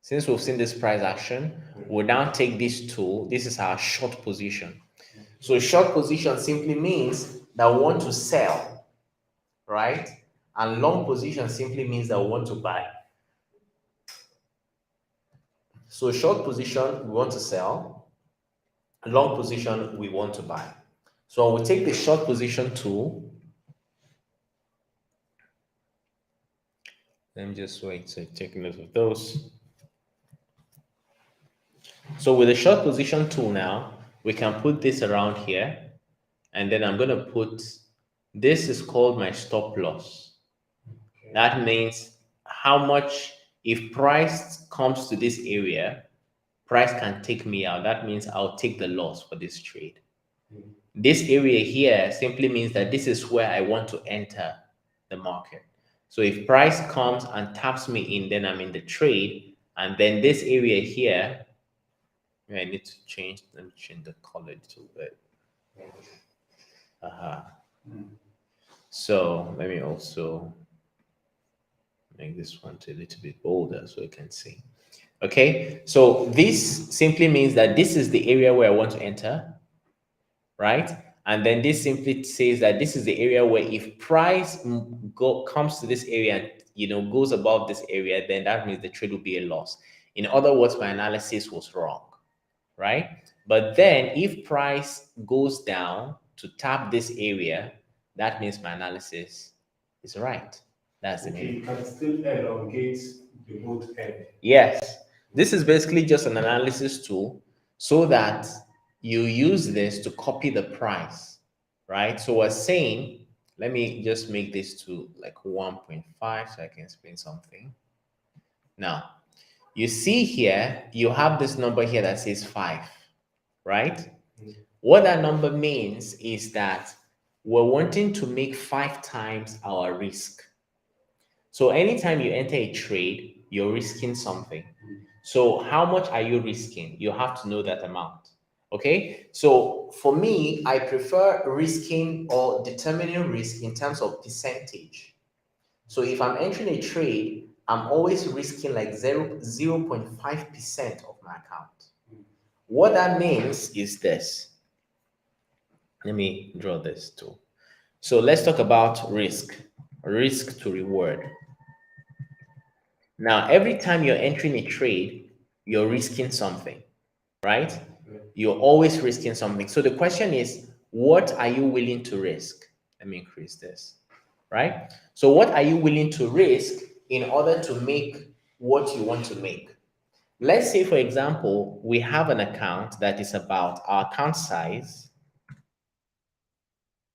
since we've seen this price action, we'll now take this tool. This is our short position. So short position simply means that we want to sell, right? And long position simply means that we want to buy. So short position, we want to sell. Long position, we want to buy. So we take the short position tool. Let me just wait to take note of those. So with the short position tool now, we can put this around here. And then I'm going to put, this is called my stop loss. Okay. That means how much, if price comes to this area, price can take me out. That means I'll take the loss for this trade. This area here simply means that this is where I want to enter the market. So if price comes and taps me in, then I'm in the trade. And then this area here, I need to change, let me change the color to it. So let me also make this one a little bit bolder so you can see. Okay, so this simply means that this is the area where I want to enter, right? And then this simply says that this is the area where if price comes to this area and goes above this area, then that means the trade will be a loss. In other words, my analysis was wrong, right? But then if price goes down to tap this area, that means my analysis is right. That's the meaning. You can still elongate the both end. Yes. This is basically just an analysis tool so that you use this to copy the price, right? So we're saying, let me just make this to like 1.5 so I can explain something. Now, you see here, you have this number here that says 5, right? What that number means is that we're wanting to make 5 times our risk. So anytime you enter a trade, you're risking something. So how much are you risking? You have to know that amount. Okay. So for me, I prefer risking or determining risk in terms of percentage. So if I'm entering a trade, I'm always risking like 0.5% of my account. What that means is this. Let me draw this too. So let's talk about risk to reward. Now, every time you're entering a trade, you're risking something, right? You're always risking something. So the question is, what are you willing to risk? Let me increase this, right? So what are you willing to risk in order to make what you want to make? Let's say, for example, we have an account that is about our account size.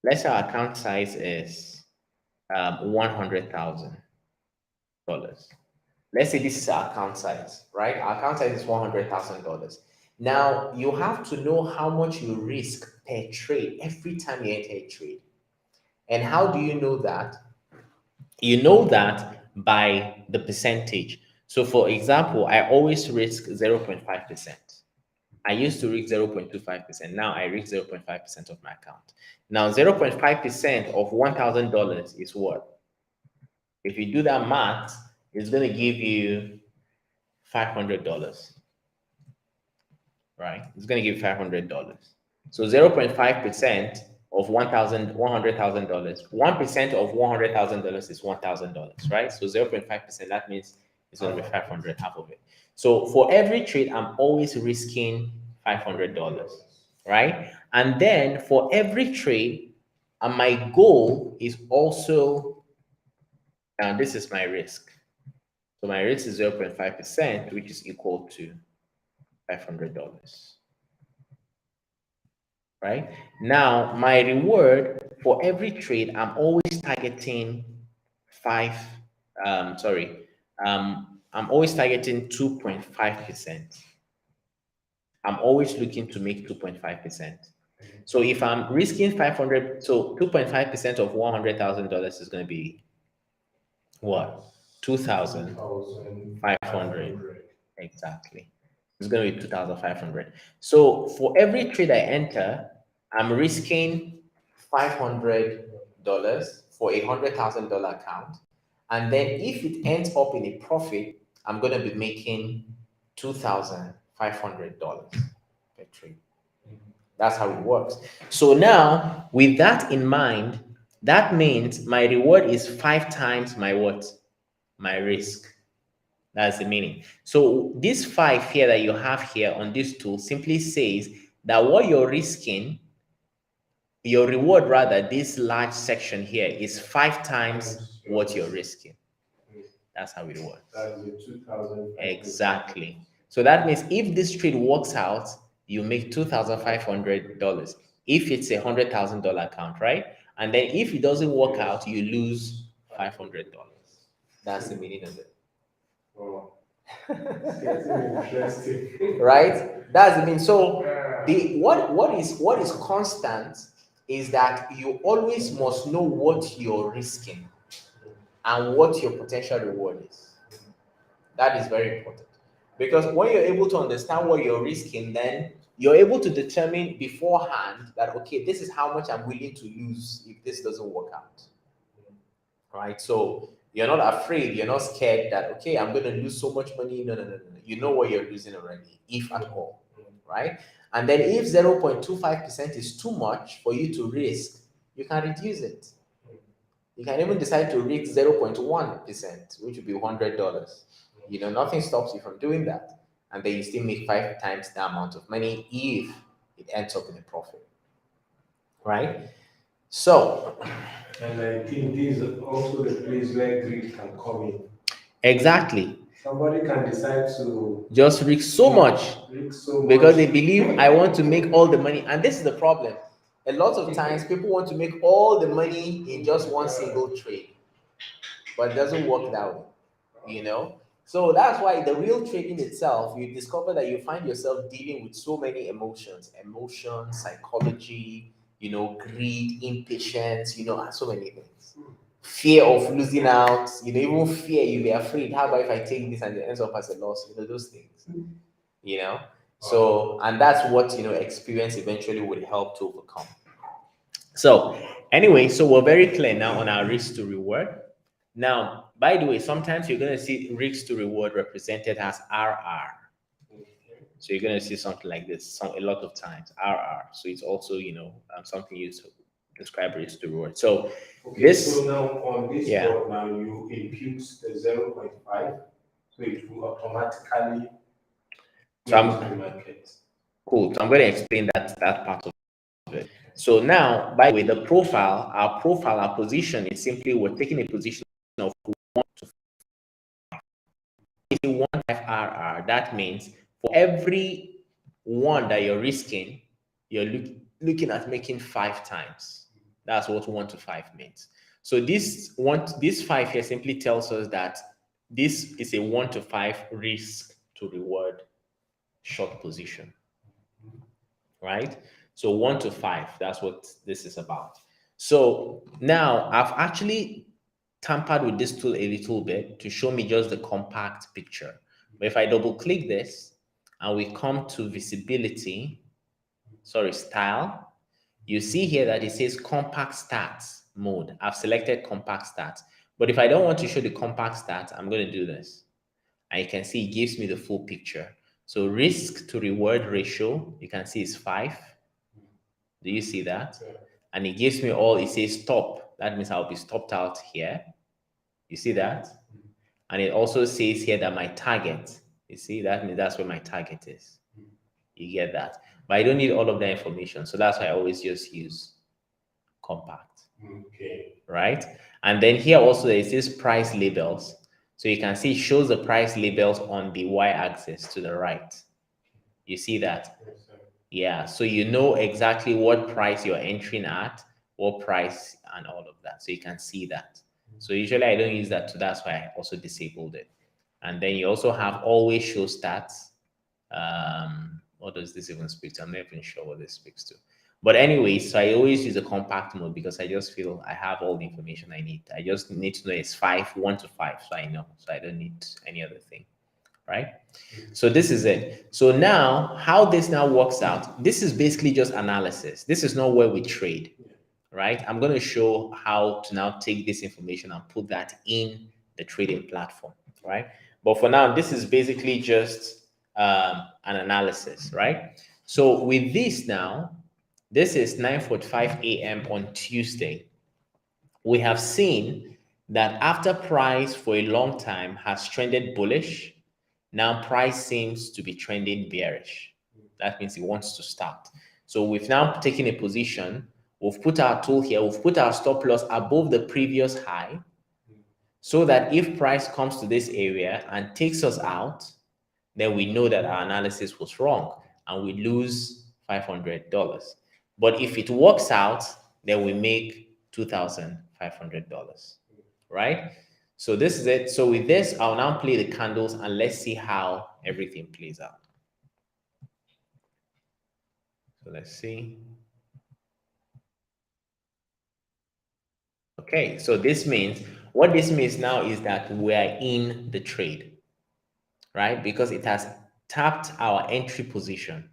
Let's say our account size is $100,000. Let's say this is our account size, right? Our account size is $100,000. Now, you have to know how much you risk per trade every time you enter a trade. And how do you know that? You know that by the percentage. So, for example, I always risk 0.5%. I used to risk 0.25%. Now I risk 0.5% of my account. Now, 0.5% of $1,000 is what? If you do that math, it's going to give you $500, right? It's going to give you $500. So 0.5% of $100,000. 1% of $100,000 is $1,000, right? So 0.5%, that means it's going to be 500, half of it. So for every trade, I'm always risking $500, right? And then for every trade, my goal is also Now this is my risk. So my risk is 0.5%, which is equal to $500. Right? Now my reward for every trade, I'm always targeting I'm always targeting 2.5%. I'm always looking to make 2.5%. So if I'm risking 500, so 2.5% of $100,000 is going to be what? 2,500. Exactly. It's going to be 2,500. So for every trade I enter, I'm risking $500 for $100,000 account. And then if it ends up in a profit, I'm going to be making $2,500 per trade. That's how it works. So now, with that in mind, that means my reward is 5 times my what? My risk. That's the meaning. So this 5 here that you have here on this tool simply says that what you're risking, your reward rather, this large section here is 5 times what you're risking. That's how it works. That's the 2,000. Exactly. So that means if this trade works out, you make $2,500 if it's $100,000 account, right? And then if it doesn't work out, you lose $500. That's the meaning of it. Oh, it's getting interesting. Right? That's the meaning. So the what is constant is that you always must know what you're risking and what your potential reward is. That is very important. Because when you're able to understand what you're risking, then you're able to determine beforehand that, okay, this is how much I'm willing to lose if this doesn't work out. Right? So you're not afraid, you're not scared that, okay, I'm going to lose so much money. No, no, no, no. You know what you're losing already, if at all. Right? And then if 0.25% is too much for you to risk, you can reduce it. You can even decide to risk 0.1%, which would be $100. Nothing stops you from doing that. And then you still make 5 times the amount of money if it ends up in a profit. Right? So, and I think this is also the place where greed can come in. Exactly. Somebody can decide to just risk so much because they believe I want to make all the money. And this is the problem. A lot of times people want to make all the money in just one single trade, but it doesn't work that way. So that's why the real trading itself, you discover that you find yourself dealing with so many emotions, psychology, greed, impatience, and so many things. Fear of losing out, even fear, you be afraid. How about if I take this and it ends up as a loss? Those things. So, and that's what experience eventually would help to overcome. So anyway, so we're very clear now on our risk to reward. Now, by the way, sometimes you're going to see risk to reward represented as RR. So you're going to see something like this a lot of times, RR. So it's also, something used to describe risk to reward. So so now on this board, now you impute the 0.5, so it will automatically the market. Cool. So I'm going to explain that part of it. So now, by the way, the profile, our position is simply we're taking a position of 1 to 5. If you want 5 RR, that means for every one that you're risking, you're looking at making 5 times. That's what 1 to 5 means. So this 5 here simply tells us that this is a 1 to 5 risk to reward short position. Right? So 1 to 5, that's what this is about. So now I've actually tampered with this tool a little bit to show me just the compact picture. But if I double click this and we come to style, you see here that it says compact stats mode. I've selected compact stats. But if I don't want to show the compact stats, I'm going to do this. And you can see it gives me the full picture. So risk to reward ratio, you can see is 5. Do you see that? And it gives me it says stop. That means I'll be stopped out here. You see that? And it also says here that my target, you see, that means that's where my target is. You get that? But I don't need all of that information. So that's why I always just use compact. Okay. Right? And then here also there is this price labels. So you can see it shows the price labels on the y-axis to the right. You see that? Yes, sir. Yeah, so you know exactly what price you're entering at, what price, and all of that. So you can see that. So usually I don't use that too. That's why I also disabled it. And then you also have always show stats. What does this even speak to? I'm not even sure what this speaks to. But anyway, so I always use a compact mode because I just feel I have all the information I need. I just need to know it's 1 to 5, so I know. So I don't need any other thing, right? So this is it. So now, how this now works out, this is basically just analysis. This is not where we trade, right? I'm going to show how to now take this information and put that in the trading platform, right? But for now, this is basically just an analysis, right? So with this now, this is 9:45 a.m. on Tuesday. We have seen that after price for a long time has trended bullish, now price seems to be trending bearish. That means it wants to start. So we've now taken a position. We've put our tool here. We've put our stop loss above the previous high so that if price comes to this area and takes us out, then we know that our analysis was wrong and we lose $500. But if it works out, then we make $2,500, right? So this is it. So with this, I'll now play the candles and let's see how everything plays out. So let's see. Okay, so this means, what this means now is that we're in the trade, right? Because it has tapped our entry position.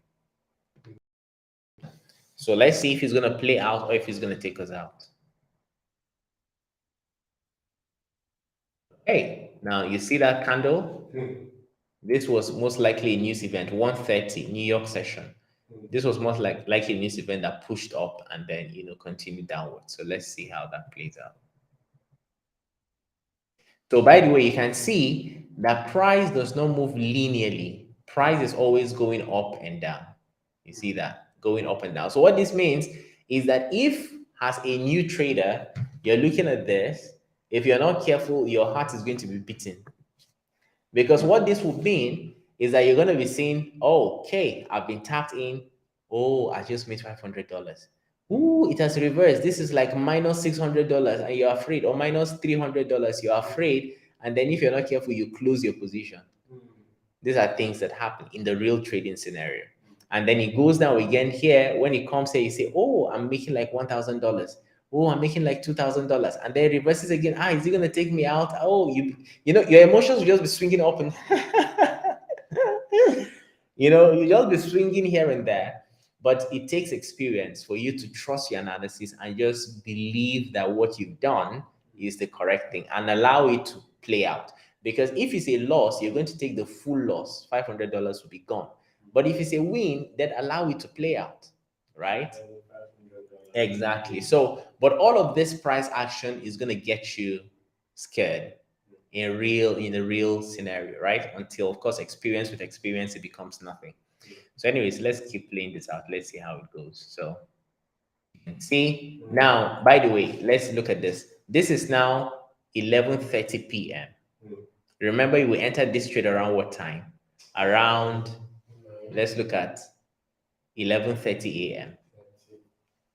So let's see if it's going to play out or if it's going to take us out. Okay, now you see that candle? This was most likely a news event, 1:30 New York session. This was most likely a news event that pushed up and then, continued downward. So let's see how that plays out. So by the way, you can see that price does not move linearly. Price is always going up and down. You see that going up and down. So what this means is that if, as a new trader, you're looking at this, if you're not careful, your heart is going to be beating. Because what this would mean is that you're going to be saying, oh, okay, I've been tapped in. Oh, I just made $500. Ooh, it has reversed. This is like minus $600 and you're afraid, or minus $300, you're afraid. And then if you're not careful, you close your position. These are things that happen in the real trading scenario. And then it goes down again here. When it comes here, you say, oh, I'm making like $1,000. Oh, I'm making like $2,000. And then it reverses again. Ah, is it going to take me out? Oh, your emotions will just be swinging up and, you just be swinging here and there. But it takes experience for you to trust your analysis and just believe that what you've done is the correct thing and allow it to play out. Because if it's a loss, you're going to take the full loss. $500 will be gone. But if it's a win, then allow it to play out, right? Exactly. So, but all of this price action is going to get you scared in a real scenario, right? Until, of course, experience with experience, it becomes nothing. So anyways, let's keep playing this out. Let's see how it goes. So see now, by the way, let's look at this. This is now 11:30 p.m. Remember, we entered this trade around what time? Around, let's look at 11:30 a.m.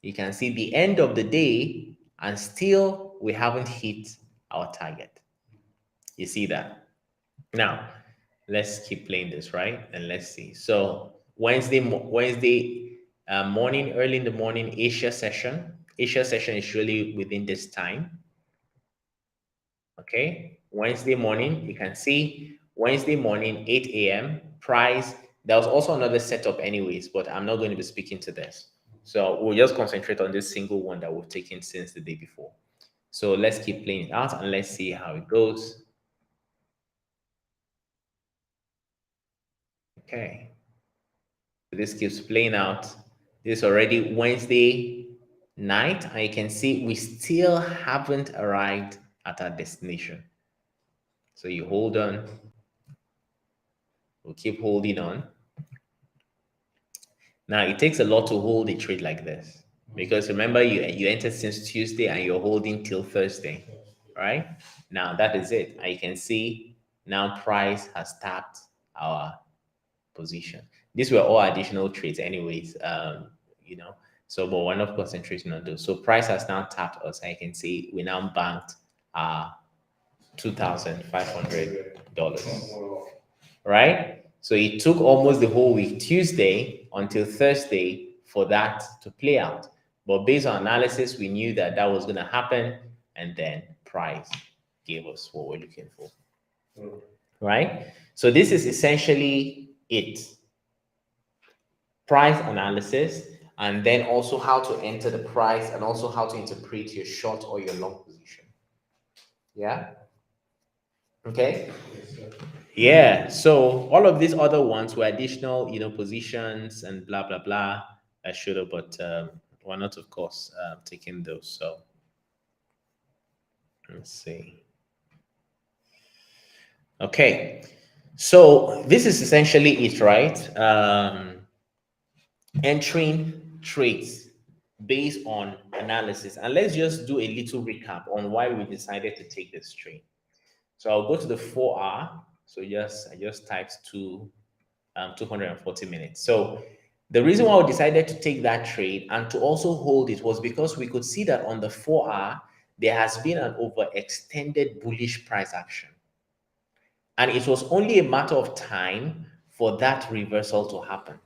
You can see the end of the day and still we haven't hit our target. You see that? Now, let's keep playing this, right? And let's see. So Wednesday morning, early in the morning, Asia session. Asia session is really within this time. Okay. Wednesday morning, you can see Wednesday morning, 8 a.m. price. There was also another setup anyways, but I'm not going to be speaking to this. So we'll just concentrate on this single one that we've taken since the day before. So let's keep playing it out and let's see how it goes. Okay. This keeps playing out. This is already Wednesday night, and you can see we still haven't arrived at our destination. So you hold on. We'll keep holding on. Now it takes a lot to hold a trade like this because remember you entered since Tuesday and you're holding till Thursday. right? Now that is it. And you can see now price has tapped our position. These were all additional trades anyways, you know, so but we're not concentrating on those. So price has now tapped us. I can see we now banked $2,500, right? So it took almost the whole week, Tuesday until Thursday, for that to play out. But based on analysis, we knew that that was going to happen, and then price gave us what we're looking for, right? So this is essentially it. Price analysis, and then also how to enter the price, and also how to interpret your short or your long position. Yeah. Okay. Yeah. So all of these other ones were additional, positions and blah blah blah. I should have, but we're not, of course, taking those. So let's see. Okay. So this is essentially it, right? Entering trades based on analysis. And let's just do a little recap on why we decided to take this trade. So I'll go to the 4 hour. So I just typed 240 minutes. So the reason why we decided to take that trade and to also hold it was because we could see that on the 4 hour, there has been an overextended bullish price action. And it was only a matter of time for that reversal to happen,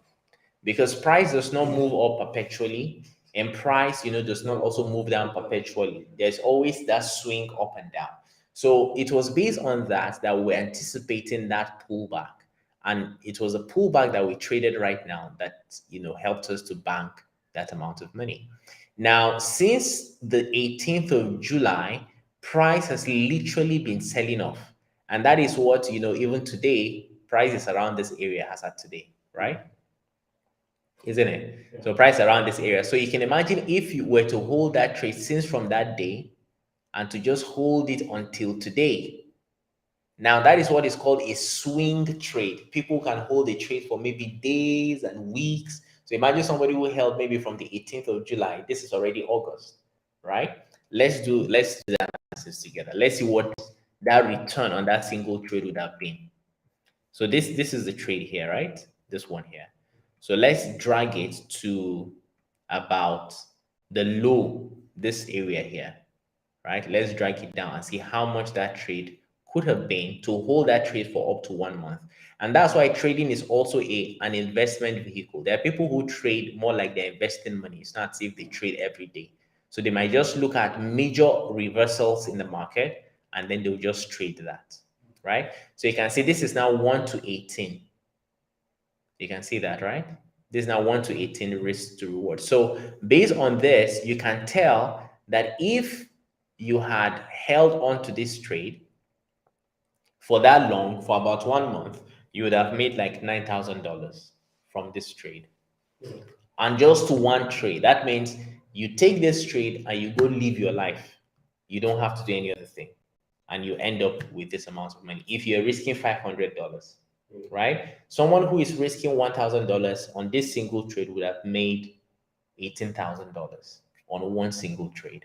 because price does not move up perpetually, and price does not also move down perpetually. There's always that swing up and down. So it was based on that we were anticipating that pullback, and it was a pullback that we traded right now that helped us to bank that amount of money. Now, since the 18th of July, price has literally been selling off, and that is what even today price is around this area as at today, right? Isn't it? Yeah. So price around this area. So you can imagine if you were to hold that trade since from that day and to just hold it until today. Now that is what is called a swing trade. People can hold a trade for maybe days and weeks. So imagine somebody who held maybe from the 18th of July. This is already August, right? Let's do that analysis together. Let's see what that return on that single trade would have been. So this is the trade here, right? This one here. So let's drag it to about the low, this area here, right? Let's drag it down and see how much that trade could have been to hold that trade for up to 1 month. And that's why trading is also an investment vehicle. There are people who trade more like they're investing money. It's not as if they trade every day. So they might just look at major reversals in the market and then they'll just trade that, right? So you can see this is now 1 to 18. You can see that, right? This is now 1 to 18 risk to reward. So based on this, you can tell that if you had held on to this trade for that long, for about 1 month, you would have made like $9,000 from this trade. And just one trade. That means you take this trade and you go live your life. You don't have to do any other thing. And you end up with this amount of money. If you're risking $500, right? Someone who is risking $1,000 on this single trade would have made $18,000 on one single trade,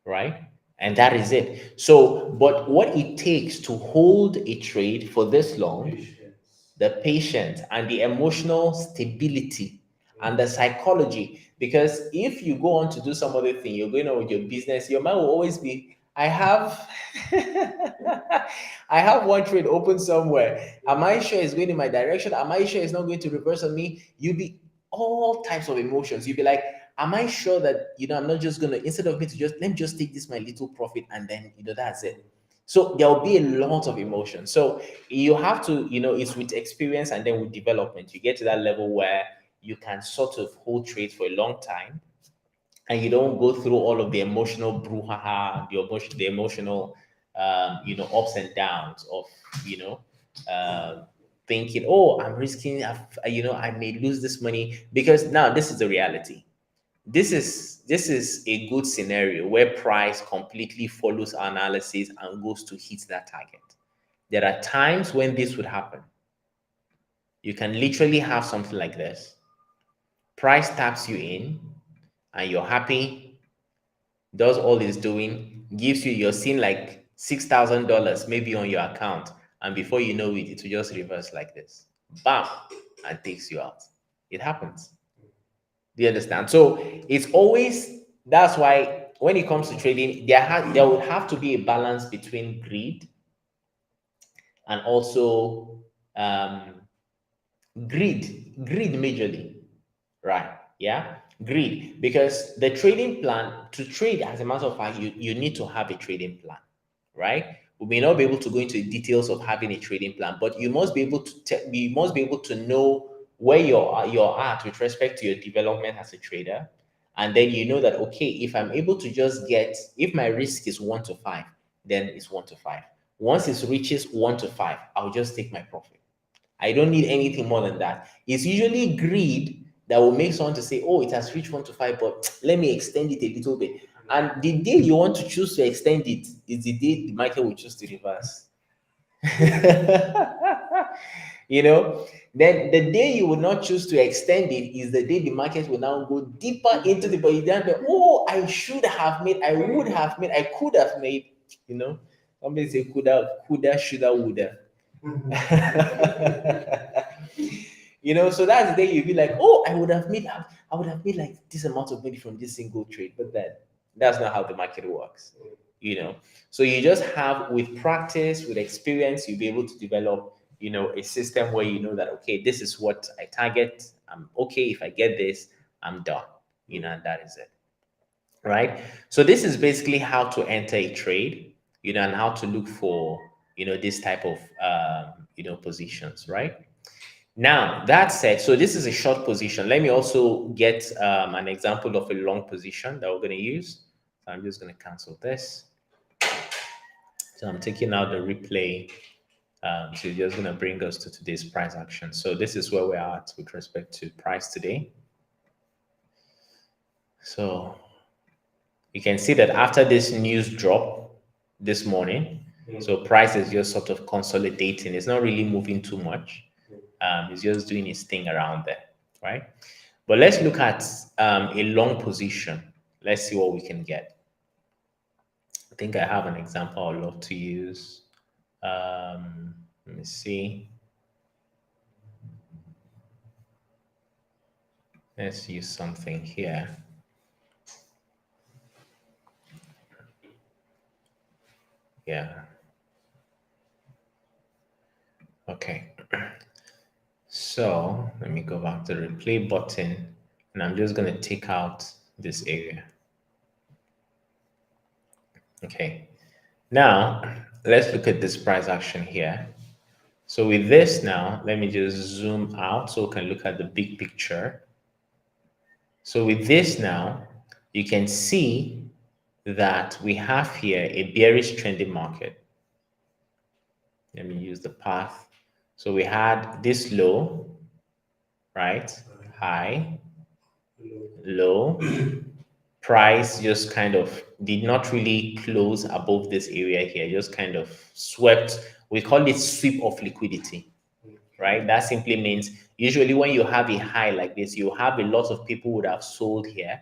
right? And that is it. So, but what it takes to hold a trade for this long, the patience and the emotional stability and the psychology. Because if you go on to do some other thing, you're going on with your business, your mind will always be, I have I have one trade open somewhere. Am I sure it's going in my direction? Am I sure it's not going to reverse on me? You'll be all types of emotions. You'll be like, am I sure that I'm not just gonna, instead of me to just let me just take this my little profit and then that's it. So there will be a lot of emotion. So you have to, it's with experience and then with development, you get to that level where you can sort of hold trades for a long time and you don't go through all of the emotional brouhaha, the emotional, ups and downs of, thinking, oh, I'm risking, I may lose this money, because now this is the reality. This is a good scenario where price completely follows our analysis and goes to hit that target. There are times when this would happen. You can literally have something like this. Price taps you in and you're happy, does all it's doing, gives you, you're seeing like $6,000 maybe on your account, and before you know it, it will just reverse like this, bam, and takes you out. It happens. Do you understand? So it's always, that's why when it comes to trading, there would have to be a balance between greed and also um, greed majorly, right? Yeah, greed, because the trading plan, to trade, as a matter of fact, you need to have a trading plan, right? We may not be able to go into the details of having a trading plan, but you must be able to you must be able to know where you're at with respect to your development as a trader. And then you know that, okay, if I'm able to just get, if my risk is 1 to 5, then it's 1 to 5. Once it reaches 1 to 5, I'll just take my profit. I don't need anything more than that. It's usually greed that will make someone to say, oh, it has reached 1 to 5, but let me extend it a little bit. And the day you want to choose to extend it is the day the market will choose to reverse. you know, then the day you will not choose to extend it is the day the market will now go deeper into the, but you then be, oh, I should have made, I would have made, I could have made, you know. Somebody say coulda, shoulda, woulda. So that's the day you'll be like, oh, I would have made like this amount of money from this single trade, but then that's not how the market works. So you just have, with practice, with experience, you'll be able to develop, a system where you know that, okay, this is what I target. I'm okay if I get this, I'm done. And that is it. Right. So this is basically how to enter a trade, and how to look for, this type of positions, right? Now, that said, so this is a short position. Let me also get an example of a long position that we're going to use. So I'm just going to cancel this. So I'm taking out the replay. So it's just going to bring us to today's price action. So this is where we're at with respect to price today. So you can see that after this news drop this morning, so price is just sort of consolidating. It's not really moving too much. It's just doing its thing around there, right? But let's look at a long position. Let's see what we can get. I think I have an example I'd love to use. Let me see. Let's use something here. Yeah. Okay. So let me go back to the replay button, and I'm just going to take out this area. Okay. Now, let's look at this price action here. So with this now, let me just zoom out so we can look at the big picture. So with this now, you can see that we have here a bearish trending market. Let me use the path. So we had this low, right? High, low. Price just kind of did not really close above this area here, just kind of swept. We call it sweep of liquidity, right? That simply means usually when you have a high like this, you have a lot of people would have sold here.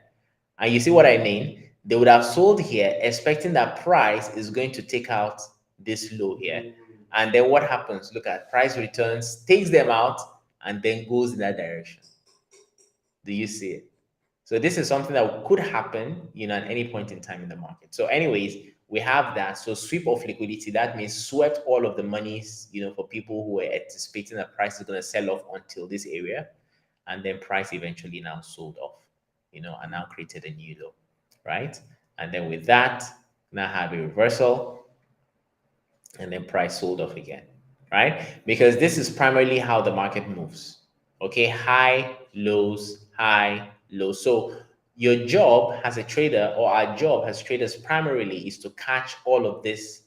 And you see what I mean? They would have sold here expecting that price is going to take out this low here. And then what happens? Look at price returns, takes them out, and then goes in that direction. Do you see it? So this is something that could happen, at any point in time in the market. So anyways, we have that. So sweep of liquidity, that means swept all of the monies, for people who were anticipating that price is going to sell off until this area. And then price eventually now sold off, and now created a new low, right? And then with that, now have a reversal, and then price sold off again, right? Because this is primarily how the market moves. Okay, high, lows, high, low. So your job as a trader, or our job as traders primarily, is to catch all of this,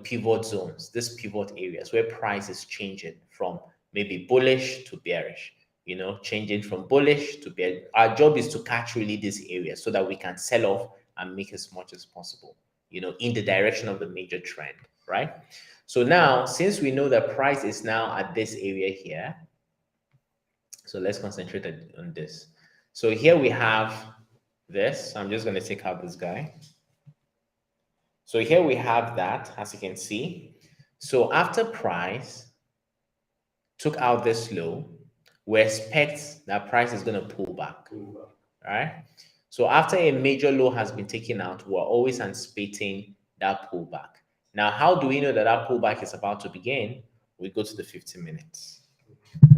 pivot zones, this pivot areas where price is changing from maybe bullish to bearish, changing from bullish to bearish. Our job is to catch really these areas so that we can sell off and make as much as possible, in the direction of the major trend, right? So now, since we know that price is now at this area here, so let's concentrate on this. So here we have this. I'm just going to take out this guy. So here we have that, as you can see. So after price took out this low, we expect that price is going to pull back. All right. So after a major low has been taken out, we're always anticipating that pullback. Now, how do we know that that pullback is about to begin? We go to the 15 minutes.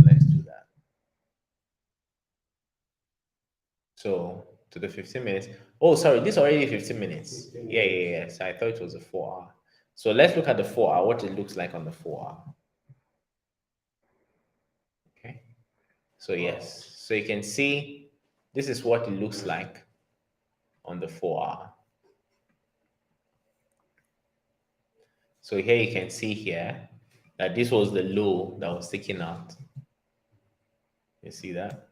Let's do that. So to the 15 minutes. Oh, sorry, this is already 15 minutes. Yeah. So I thought it was a 4 hour. So let's look at the 4 hour, what it looks like on the 4 hour. Okay. So yes, so you can see this is what it looks like on the 4 hour. So here you can see here that this was the low that was taken out. You see that?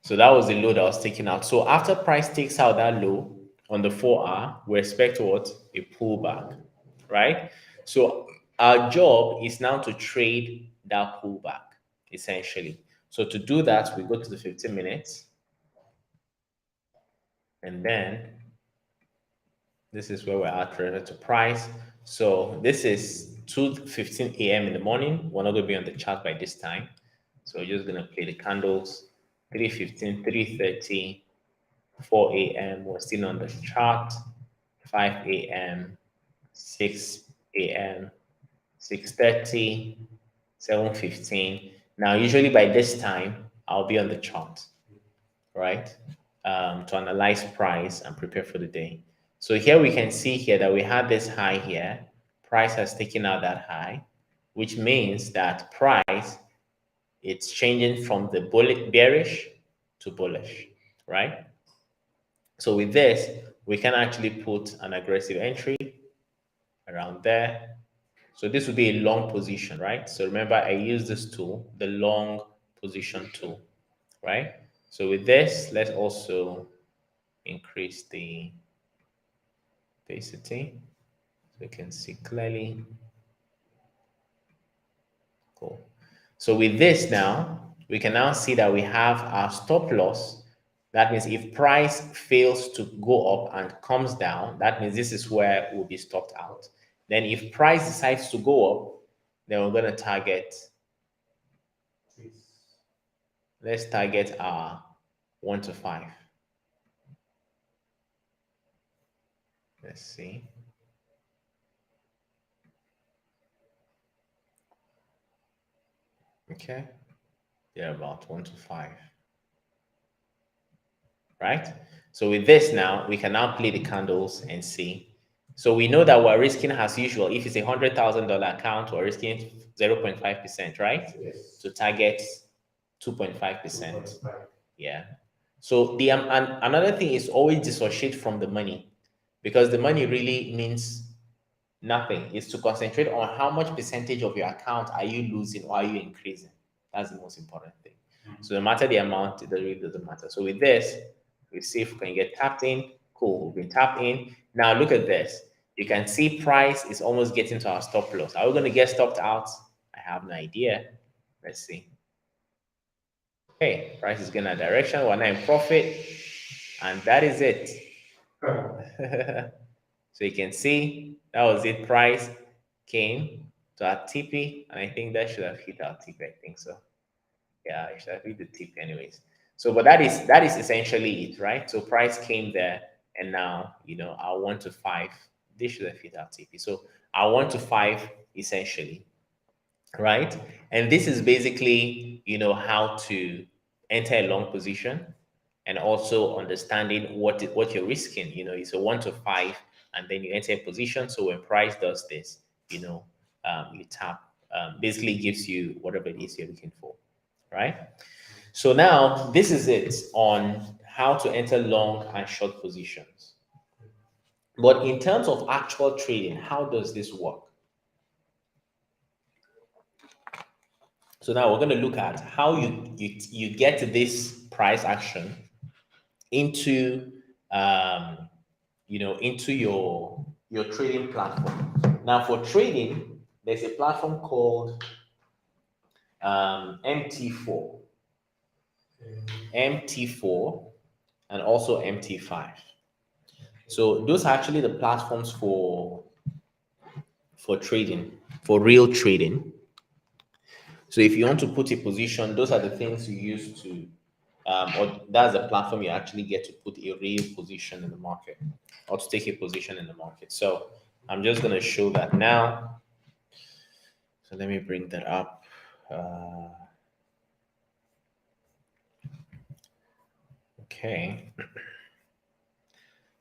So that was the low that was taken out. So after price takes out that low on the 4 hour, we expect what? A pullback, right? So our job is now to trade that pullback, essentially. So to do that, we go to the 15 minutes, and then this is where we're at related to price. So this is 2:15 a.m. in the morning. We're not going to be on the chart by this time. So we're just going to play the candles. 3:15, 3:30, 4 a.m. We're still on the chart. 5 a.m., 6 a.m., 6:30, 7:15. Now, usually by this time, I'll be on the chart, right? To analyze price and prepare for the day. So here we can see here that we have this high here. Price has taken out that high, which means that price it's changing from the bearish to bullish, right? So with this, we can actually put an aggressive entry around there. So this would be a long position, right? So remember, I use this tool, the long position tool, right? So with this, let's also increase the opacity so we can see clearly. Cool. So with this now, we can now see that we have our stop loss. That means if price fails to go up and comes down, that means this is where we'll be stopped out. Then if price decides to go up, then we're going to target, let's target our 1 to 5. Let's see. Okay. Yeah, about 1 to 5. Right? So with this now, we can now play the candles and see. So we know that we're risking as usual. If it's $100,000 account, we're risking 0.5%, right? Yes. To target 2.5%. Yeah. So the and another thing is always dissociate from the money, because the money really means nothing. It's to concentrate on how much percentage of your account are you losing or are you increasing. That's the most important thing. So no matter the amount, it really doesn't matter. So with this, we see if we can get tapped in. Cool, we've been tapped in. Now look at this. You can see price is almost getting to our stop loss. Are we going to get stopped out? I have no idea. Let's see. Okay, price is going a direction. We're now in profit, and that is it. So you can see that was it. Price came to our TP, and I think that should have hit our TP. I think so. Yeah, it should have hit the TP anyways. So, but that is essentially it, right? So price came there, and now our 1 to 5. This should have hit our TP. So our 1 to 5 essentially, right? And this is basically how to enter a long position, and also understanding what you're risking. It's a 1 to 5, and then you enter a position. So when price does this, you tap. Basically gives you whatever it is you're looking for, right? So now this is it on how to enter long and short positions. But in terms of actual trading, how does this work? So now we're going to look at how you get this price action into into your trading platform. Now for trading, there's a platform called MT4, MT4, and also MT5. So those are actually the platforms for for trading, for real trading. So if you want to put a position, those are the things you use to, or that's the platform you actually get to put a real position in the market or to take a position in the market. So I'm just going to show that now. So let me bring that up. Okay.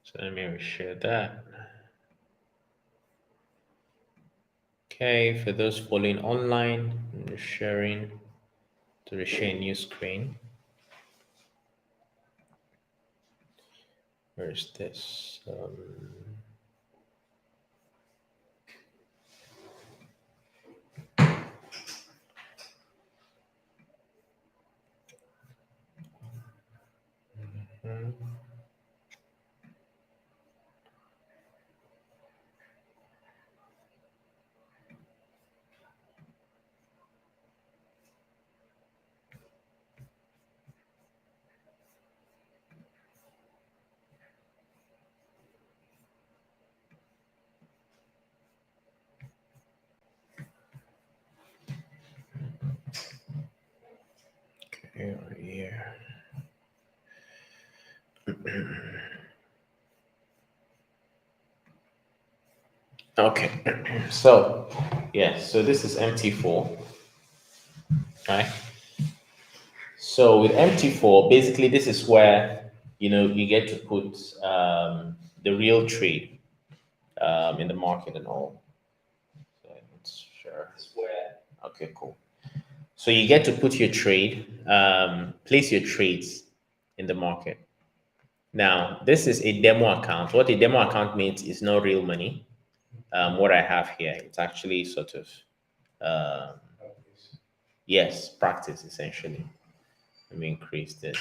So let me share that. Okay, for those following online, I'm just sharing to share a new screen. Where is this? Okay, right here. Okay, so yes, so this is MT4, right? So with MT4, basically this is where you get to put the real trade in the market and all. So let's share. Okay, cool. So you get to put your trade, place your trades in the market. Now, this is a demo account. What a demo account means is not real money. What I have here, it's actually sort of, yes, practice essentially. Let me increase this,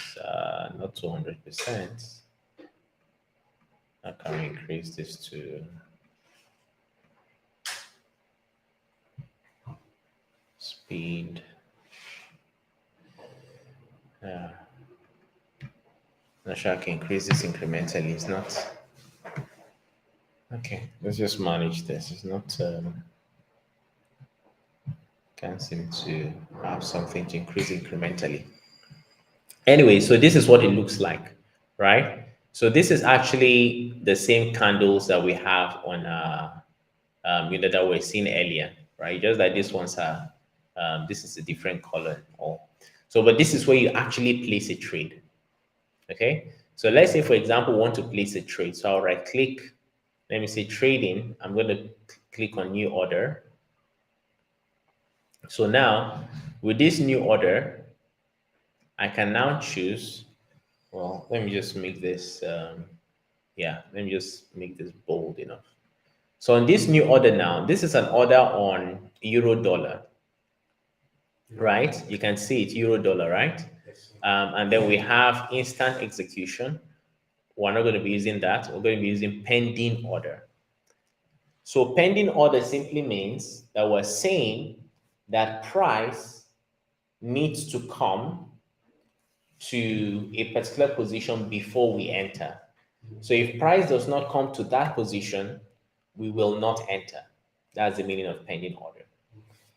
not 200%. How can we increase this to speed? Yeah. Not sure I can increase this incrementally. It's not. Okay, let's just manage this. It's not. Can't seem to have something to increase incrementally. Anyway, so this is what it looks like, right? So this is actually the same candles that we have on that we're seeing earlier, right? Just like these ones are, this is a different color. So, but this is where you actually place a trade. Okay. So let's say, for example, we want to place a trade. So I'll right click. Let me say trading. I'm going to click on new order. So now with this new order, I can now choose. Well, let me just make this. Yeah, let me just make this bold enough. So on this new order now, this is an order on euro dollar, right? You can see it euro dollar, right? And then we have instant execution. We're not going to be using that. We're going to be using pending order. So pending order simply means that we're saying that price needs to come to a particular position before we enter. So if price does not come to that position, we will not enter. That's the meaning of pending order.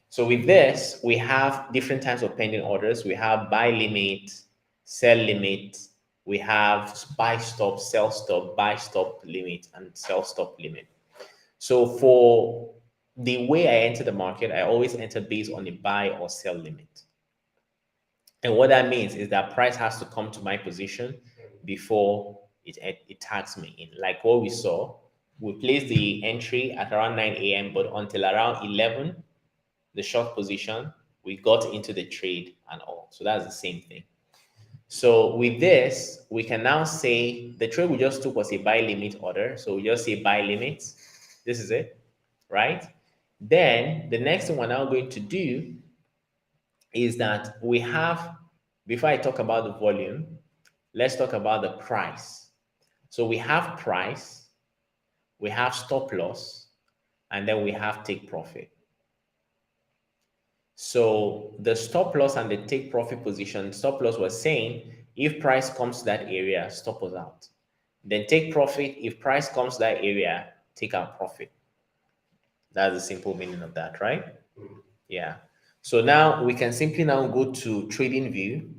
So with this, we have different types of pending orders. We have buy limit, sell limit. We have buy stop, sell stop, buy stop limit, and sell stop limit. So for the way I enter the market, I always enter based on a buy or sell limit. And what that means is that price has to come to my position before it tags me in. Like what we saw, we placed the entry at around 9 a.m., but until around 11, the short position, we got into the trade and all. So that's the same thing. So with this, we can now say the trade we just took was a buy limit order. So we just say buy limit. This is it, right? Then the next thing we're now going to do is that we have, before I talk about the volume, let's talk about the price. So we have price, we have stop loss, and then we have take profit. So the stop loss and the take profit position, stop loss was saying if price comes to that area, stop us out. Then take profit, if price comes to that area, take our profit. That's the simple meaning of that, right? Yeah. So now we can simply now go to trading view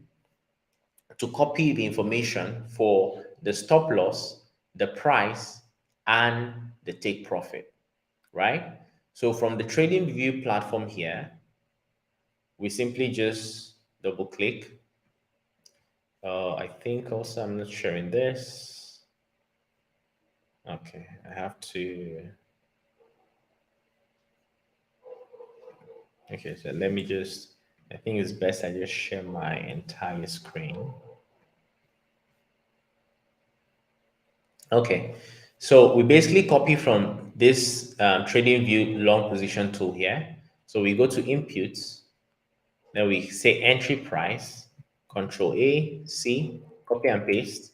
to copy the information for the stop loss, the price, and the take profit, right? So from the trading view platform here, we simply just double click. I think also I'm not sharing this. Okay, I have to. Okay, so let me just. I think it's best I just share my entire screen. Okay, so we basically copy from this trading view long position tool here. So we go to inputs, then we say entry price, control A, C, copy and paste,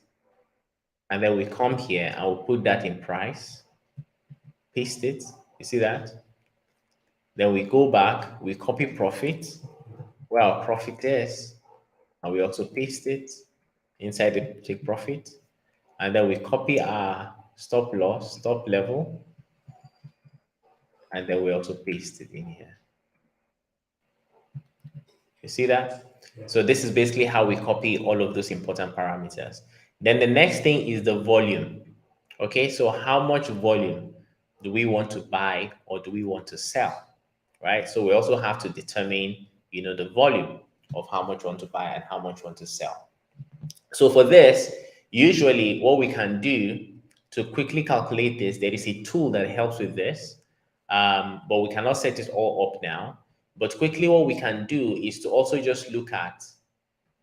and then we come here and we'll put that in price, paste it. You see that? Then we go back, we copy profit, where our profit is, and we also paste it inside the take profit, and then we copy our stop loss, stop level, and then we also paste it in here. You see that? So this is basically how we copy all of those important parameters. Then the next thing is the volume. Okay, so how much volume do we want to buy or do we want to sell? Right? So we also have to determine, the volume of how much we want to buy and how much we want to sell. So for this, usually what we can do to quickly calculate this, there is a tool that helps with this, but we cannot set it all up now. But quickly, what we can do is to also just look at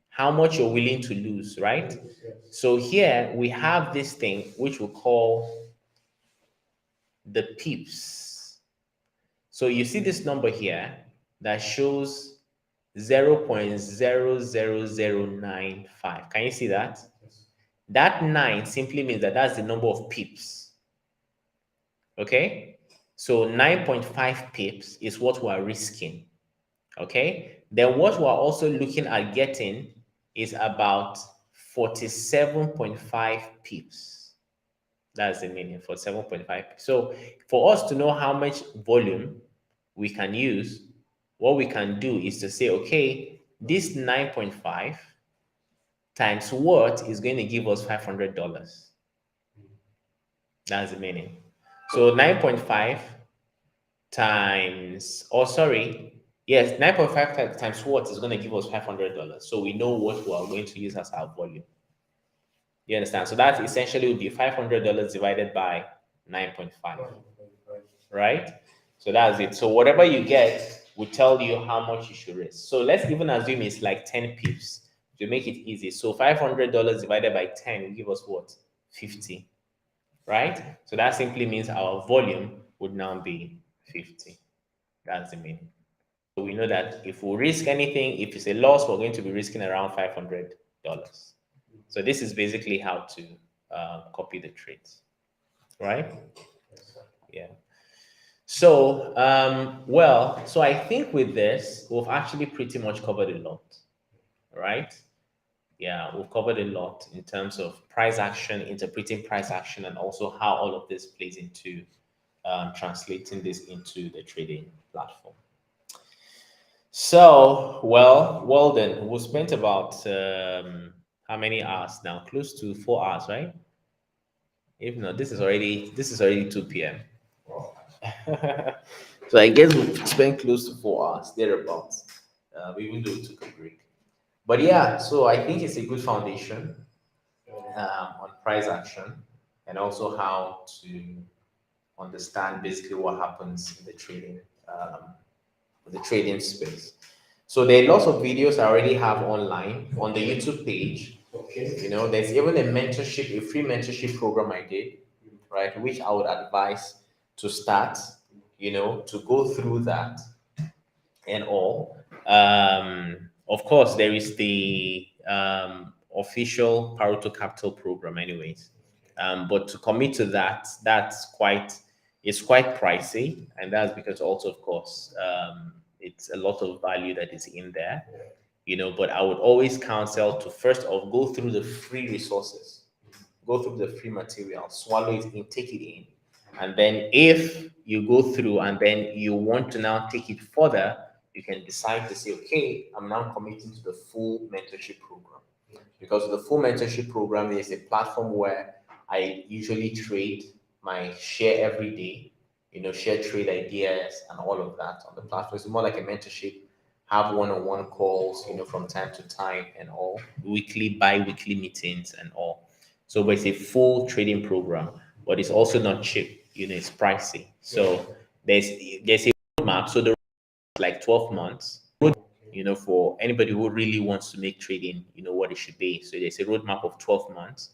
how much you're willing to lose, right? So here we have this thing which we call the pips. So you see this number here that shows 0.00095. Can you see that? That 9 simply means that that's the number of pips. Okay? So 9.5 pips is what we're risking. Okay? Then what we're also looking at getting is about 47.5 pips. That's the meaning, 47.5. So for us to know how much volume we can use, what we can do is to say, okay, this 9.5 times what is going to give us $500. That's the meaning. So 9.5 times, oh, sorry, yes, 9.5 times what is going to give us $500. So we know what we are going to use as our volume. You understand? So that essentially would be $500 divided by 9.5, right? So that's it. So whatever you get will tell you how much you should risk. So let's even assume it's like 10 pips to make it easy. So $500 divided by 10 will give us what? 50, right? So that simply means our volume would now be 50. That's the meaning. So we know that if we risk anything, if it's a loss, we're going to be risking around $500. So this is basically how to copy the trades, right? Yeah. So, so I think with this, we've actually pretty much covered a lot, right? Yeah, we've covered a lot in terms of price action, interpreting price action, and also how all of this plays into translating this into the trading platform. So, well then, we spent about how many hours now? Close to 4 hours, right? If not, this is already 2 p.m. So I guess we spent close to 4 hours thereabouts, even though we took a break. But yeah, so I think it's a good foundation on price action and also how to understand basically what happens in the trading space. So there are lots of videos I already have online on the YouTube page. Okay. There's even a free mentorship program I did, right, which I would advise to start, to go through that and all. Of course, there is the official Pareto Capital program, anyways. But to commit to that, it's quite pricey, and that's because also, of course, it's a lot of value that is in there. But I would always counsel to first off go through the free resources, go through the free material, swallow it in, take it in, And then if you go through and then you want to now take it further, you can decide to say, okay, I'm now committing to the full mentorship program. Because the full mentorship program is a platform where I usually trade my share every day, share trade ideas and all of that on the platform. It's more like a mentorship, have one-on-one calls, from time to time and all, weekly, bi-weekly meetings and all. So but it's a full trading program, but it's also not cheap, it's pricey. So there's a roadmap. So the like 12 months, for anybody who really wants to make trading, what it should be. So there's a roadmap of 12 months.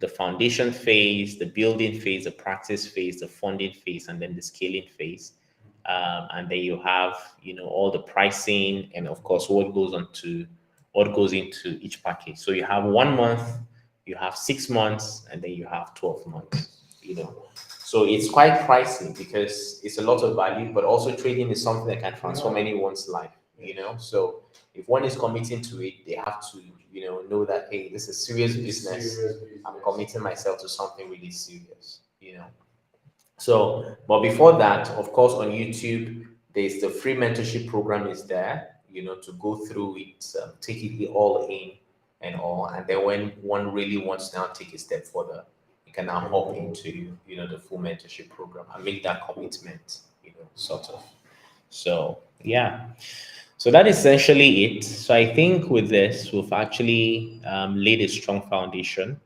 The foundation phase, the building phase, the practice phase, the funding phase, and then the scaling phase. And then you have, all the pricing and of course what goes into each package. So you have 1 month, you have 6 months, and then you have 12 months, So it's quite pricey because it's a lot of value, but also trading is something that can transform anyone's life. So if one is committing to it, they have to, know that, hey, this is serious business. I'm committing myself to something really serious. So, but before that, of course, on YouTube, there's the free mentorship program is there, to go through it, take it all in and all. And then when one really wants to now take a step further, you can now hop into, the full mentorship program and make that commitment, sort of. So, yeah. So that is essentially it. So I think with this, we've actually laid a strong foundation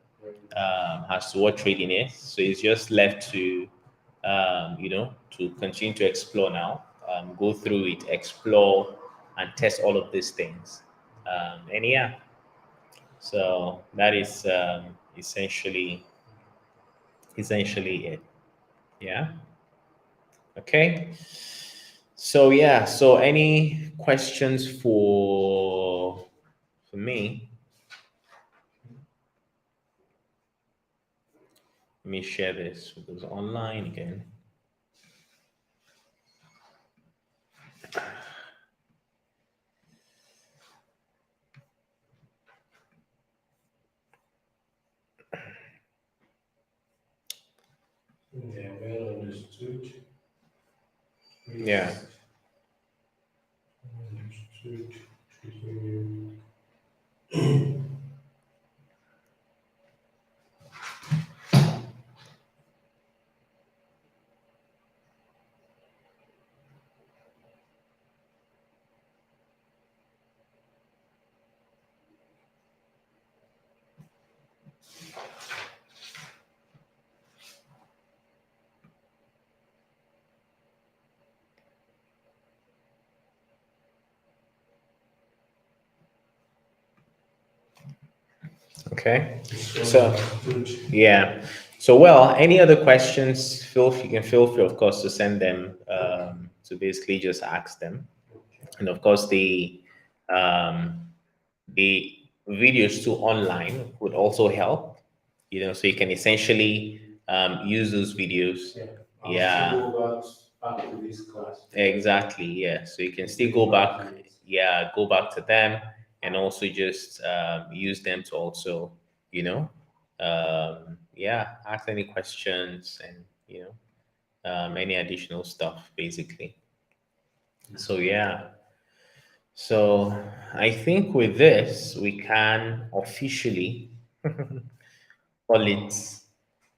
as to what trading is. So it's just left to continue to explore now, go through it, explore, and test all of these things. And yeah, so that is essentially it. Yeah. Okay. So yeah. So any questions for me? Let me share this with those online again. Yeah, well understood. Yeah. Understood. Okay. So Understood. yeah. So well, any other questions? You can feel free, of course, to send them. To basically just ask them, and of course um, the videos too online would also help. So you can essentially use those videos. Yeah. I'll Yeah. still go back to this class. Exactly, yeah. So you can still Refer go back to back, it. yeah, go back to them and also just use them to also, yeah, ask any questions and, any additional stuff, basically. So, yeah. So I think with this, we can officially call it,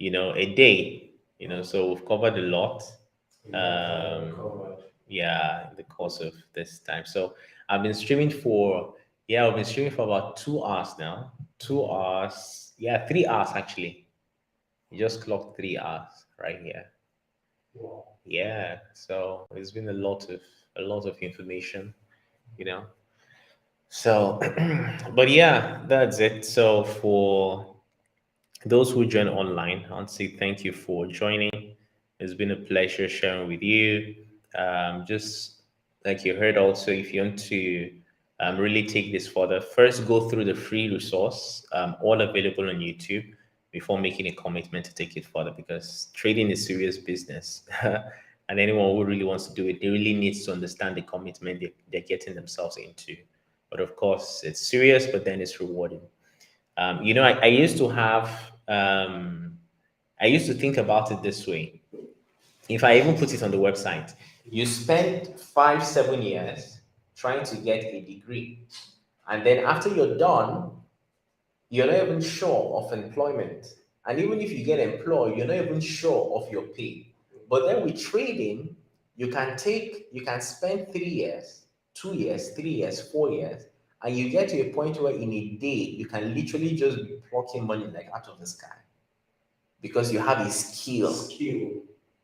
a day. So we've covered a lot. Yeah, Um, covered. yeah, in the course of this time. So I've been streaming for I've been streaming for about 2 hours now. 2 hours, yeah, 3 hours actually. You just clocked 3 hours right here. Wow. Yeah, so it's been a lot of information, you know. So, but yeah, that's it. So for those who join online, I want to say thank you for joining. It's been a pleasure sharing with you. Just like you heard, also, if you want to really take this further, first go through the free resource, all available on YouTube, before making a commitment to take it further because trading is serious business. And anyone who really wants to do it, they really needs to understand the commitment they're getting themselves into. But of course, it's serious, but then it's rewarding. I used to have I used to think about it this way. If I even put it on the website, you spend 5, 7 years trying to get a degree. And then after you're done, you're not even sure of employment. And even if you get employed, you're not even sure of your pay. But then with trading, you can spend 3 years, 2 years, 3 years, 4 years, and you get to a point where in a day you can literally just be plucking money like out of the sky because you have a skill.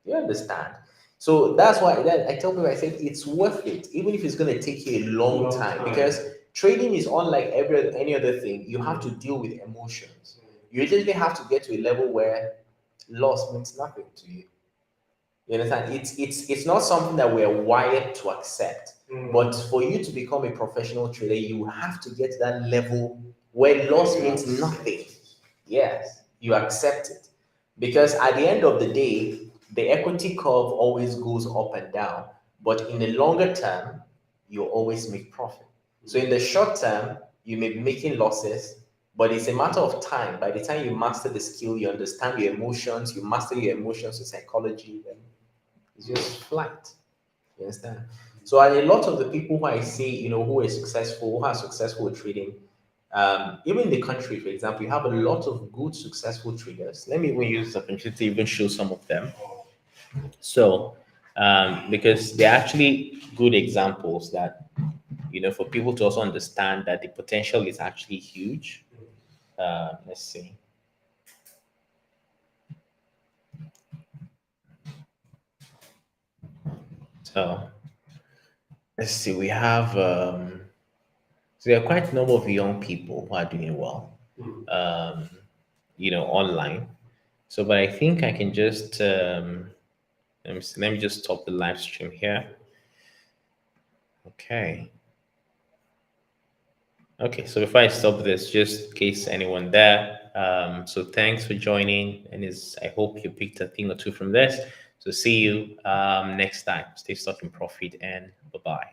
You understand? So that's why I tell people, I said it's worth it, even if it's going to take you a long time, because trading is unlike any other thing. You have to deal with emotions. You literally have to get to a level where loss means nothing to you. You understand? It's not something that we're wired to accept. But for you to become a professional trader, you have to get to that level where loss means nothing. Yes, you accept it. Because at the end of the day, the equity curve always goes up and down. But in the longer term, you always make profit. So in the short term, you may be making losses, but it's a matter of time. By the time you master the skill, you understand your emotions, you master your emotions with psychology, then it's just flight. You understand? So a lot of the people who I see, who are successful, who are successful with trading, even in the country, for example, you have a lot of good, successful traders. Let me even use this opportunity to even show some of them. So, because they're actually good examples that, for people to also understand that the potential is actually huge. Let's see. So, let's see. We have, so there are quite a number of young people who are doing well, um, online. So, but I think I can just, let me just stop the live stream here. Okay. Okay, so before I stop this, just in case anyone there, so thanks for joining, and I hope you picked a thing or two from this. So see you next time. Stay stuck in profit, and bye bye.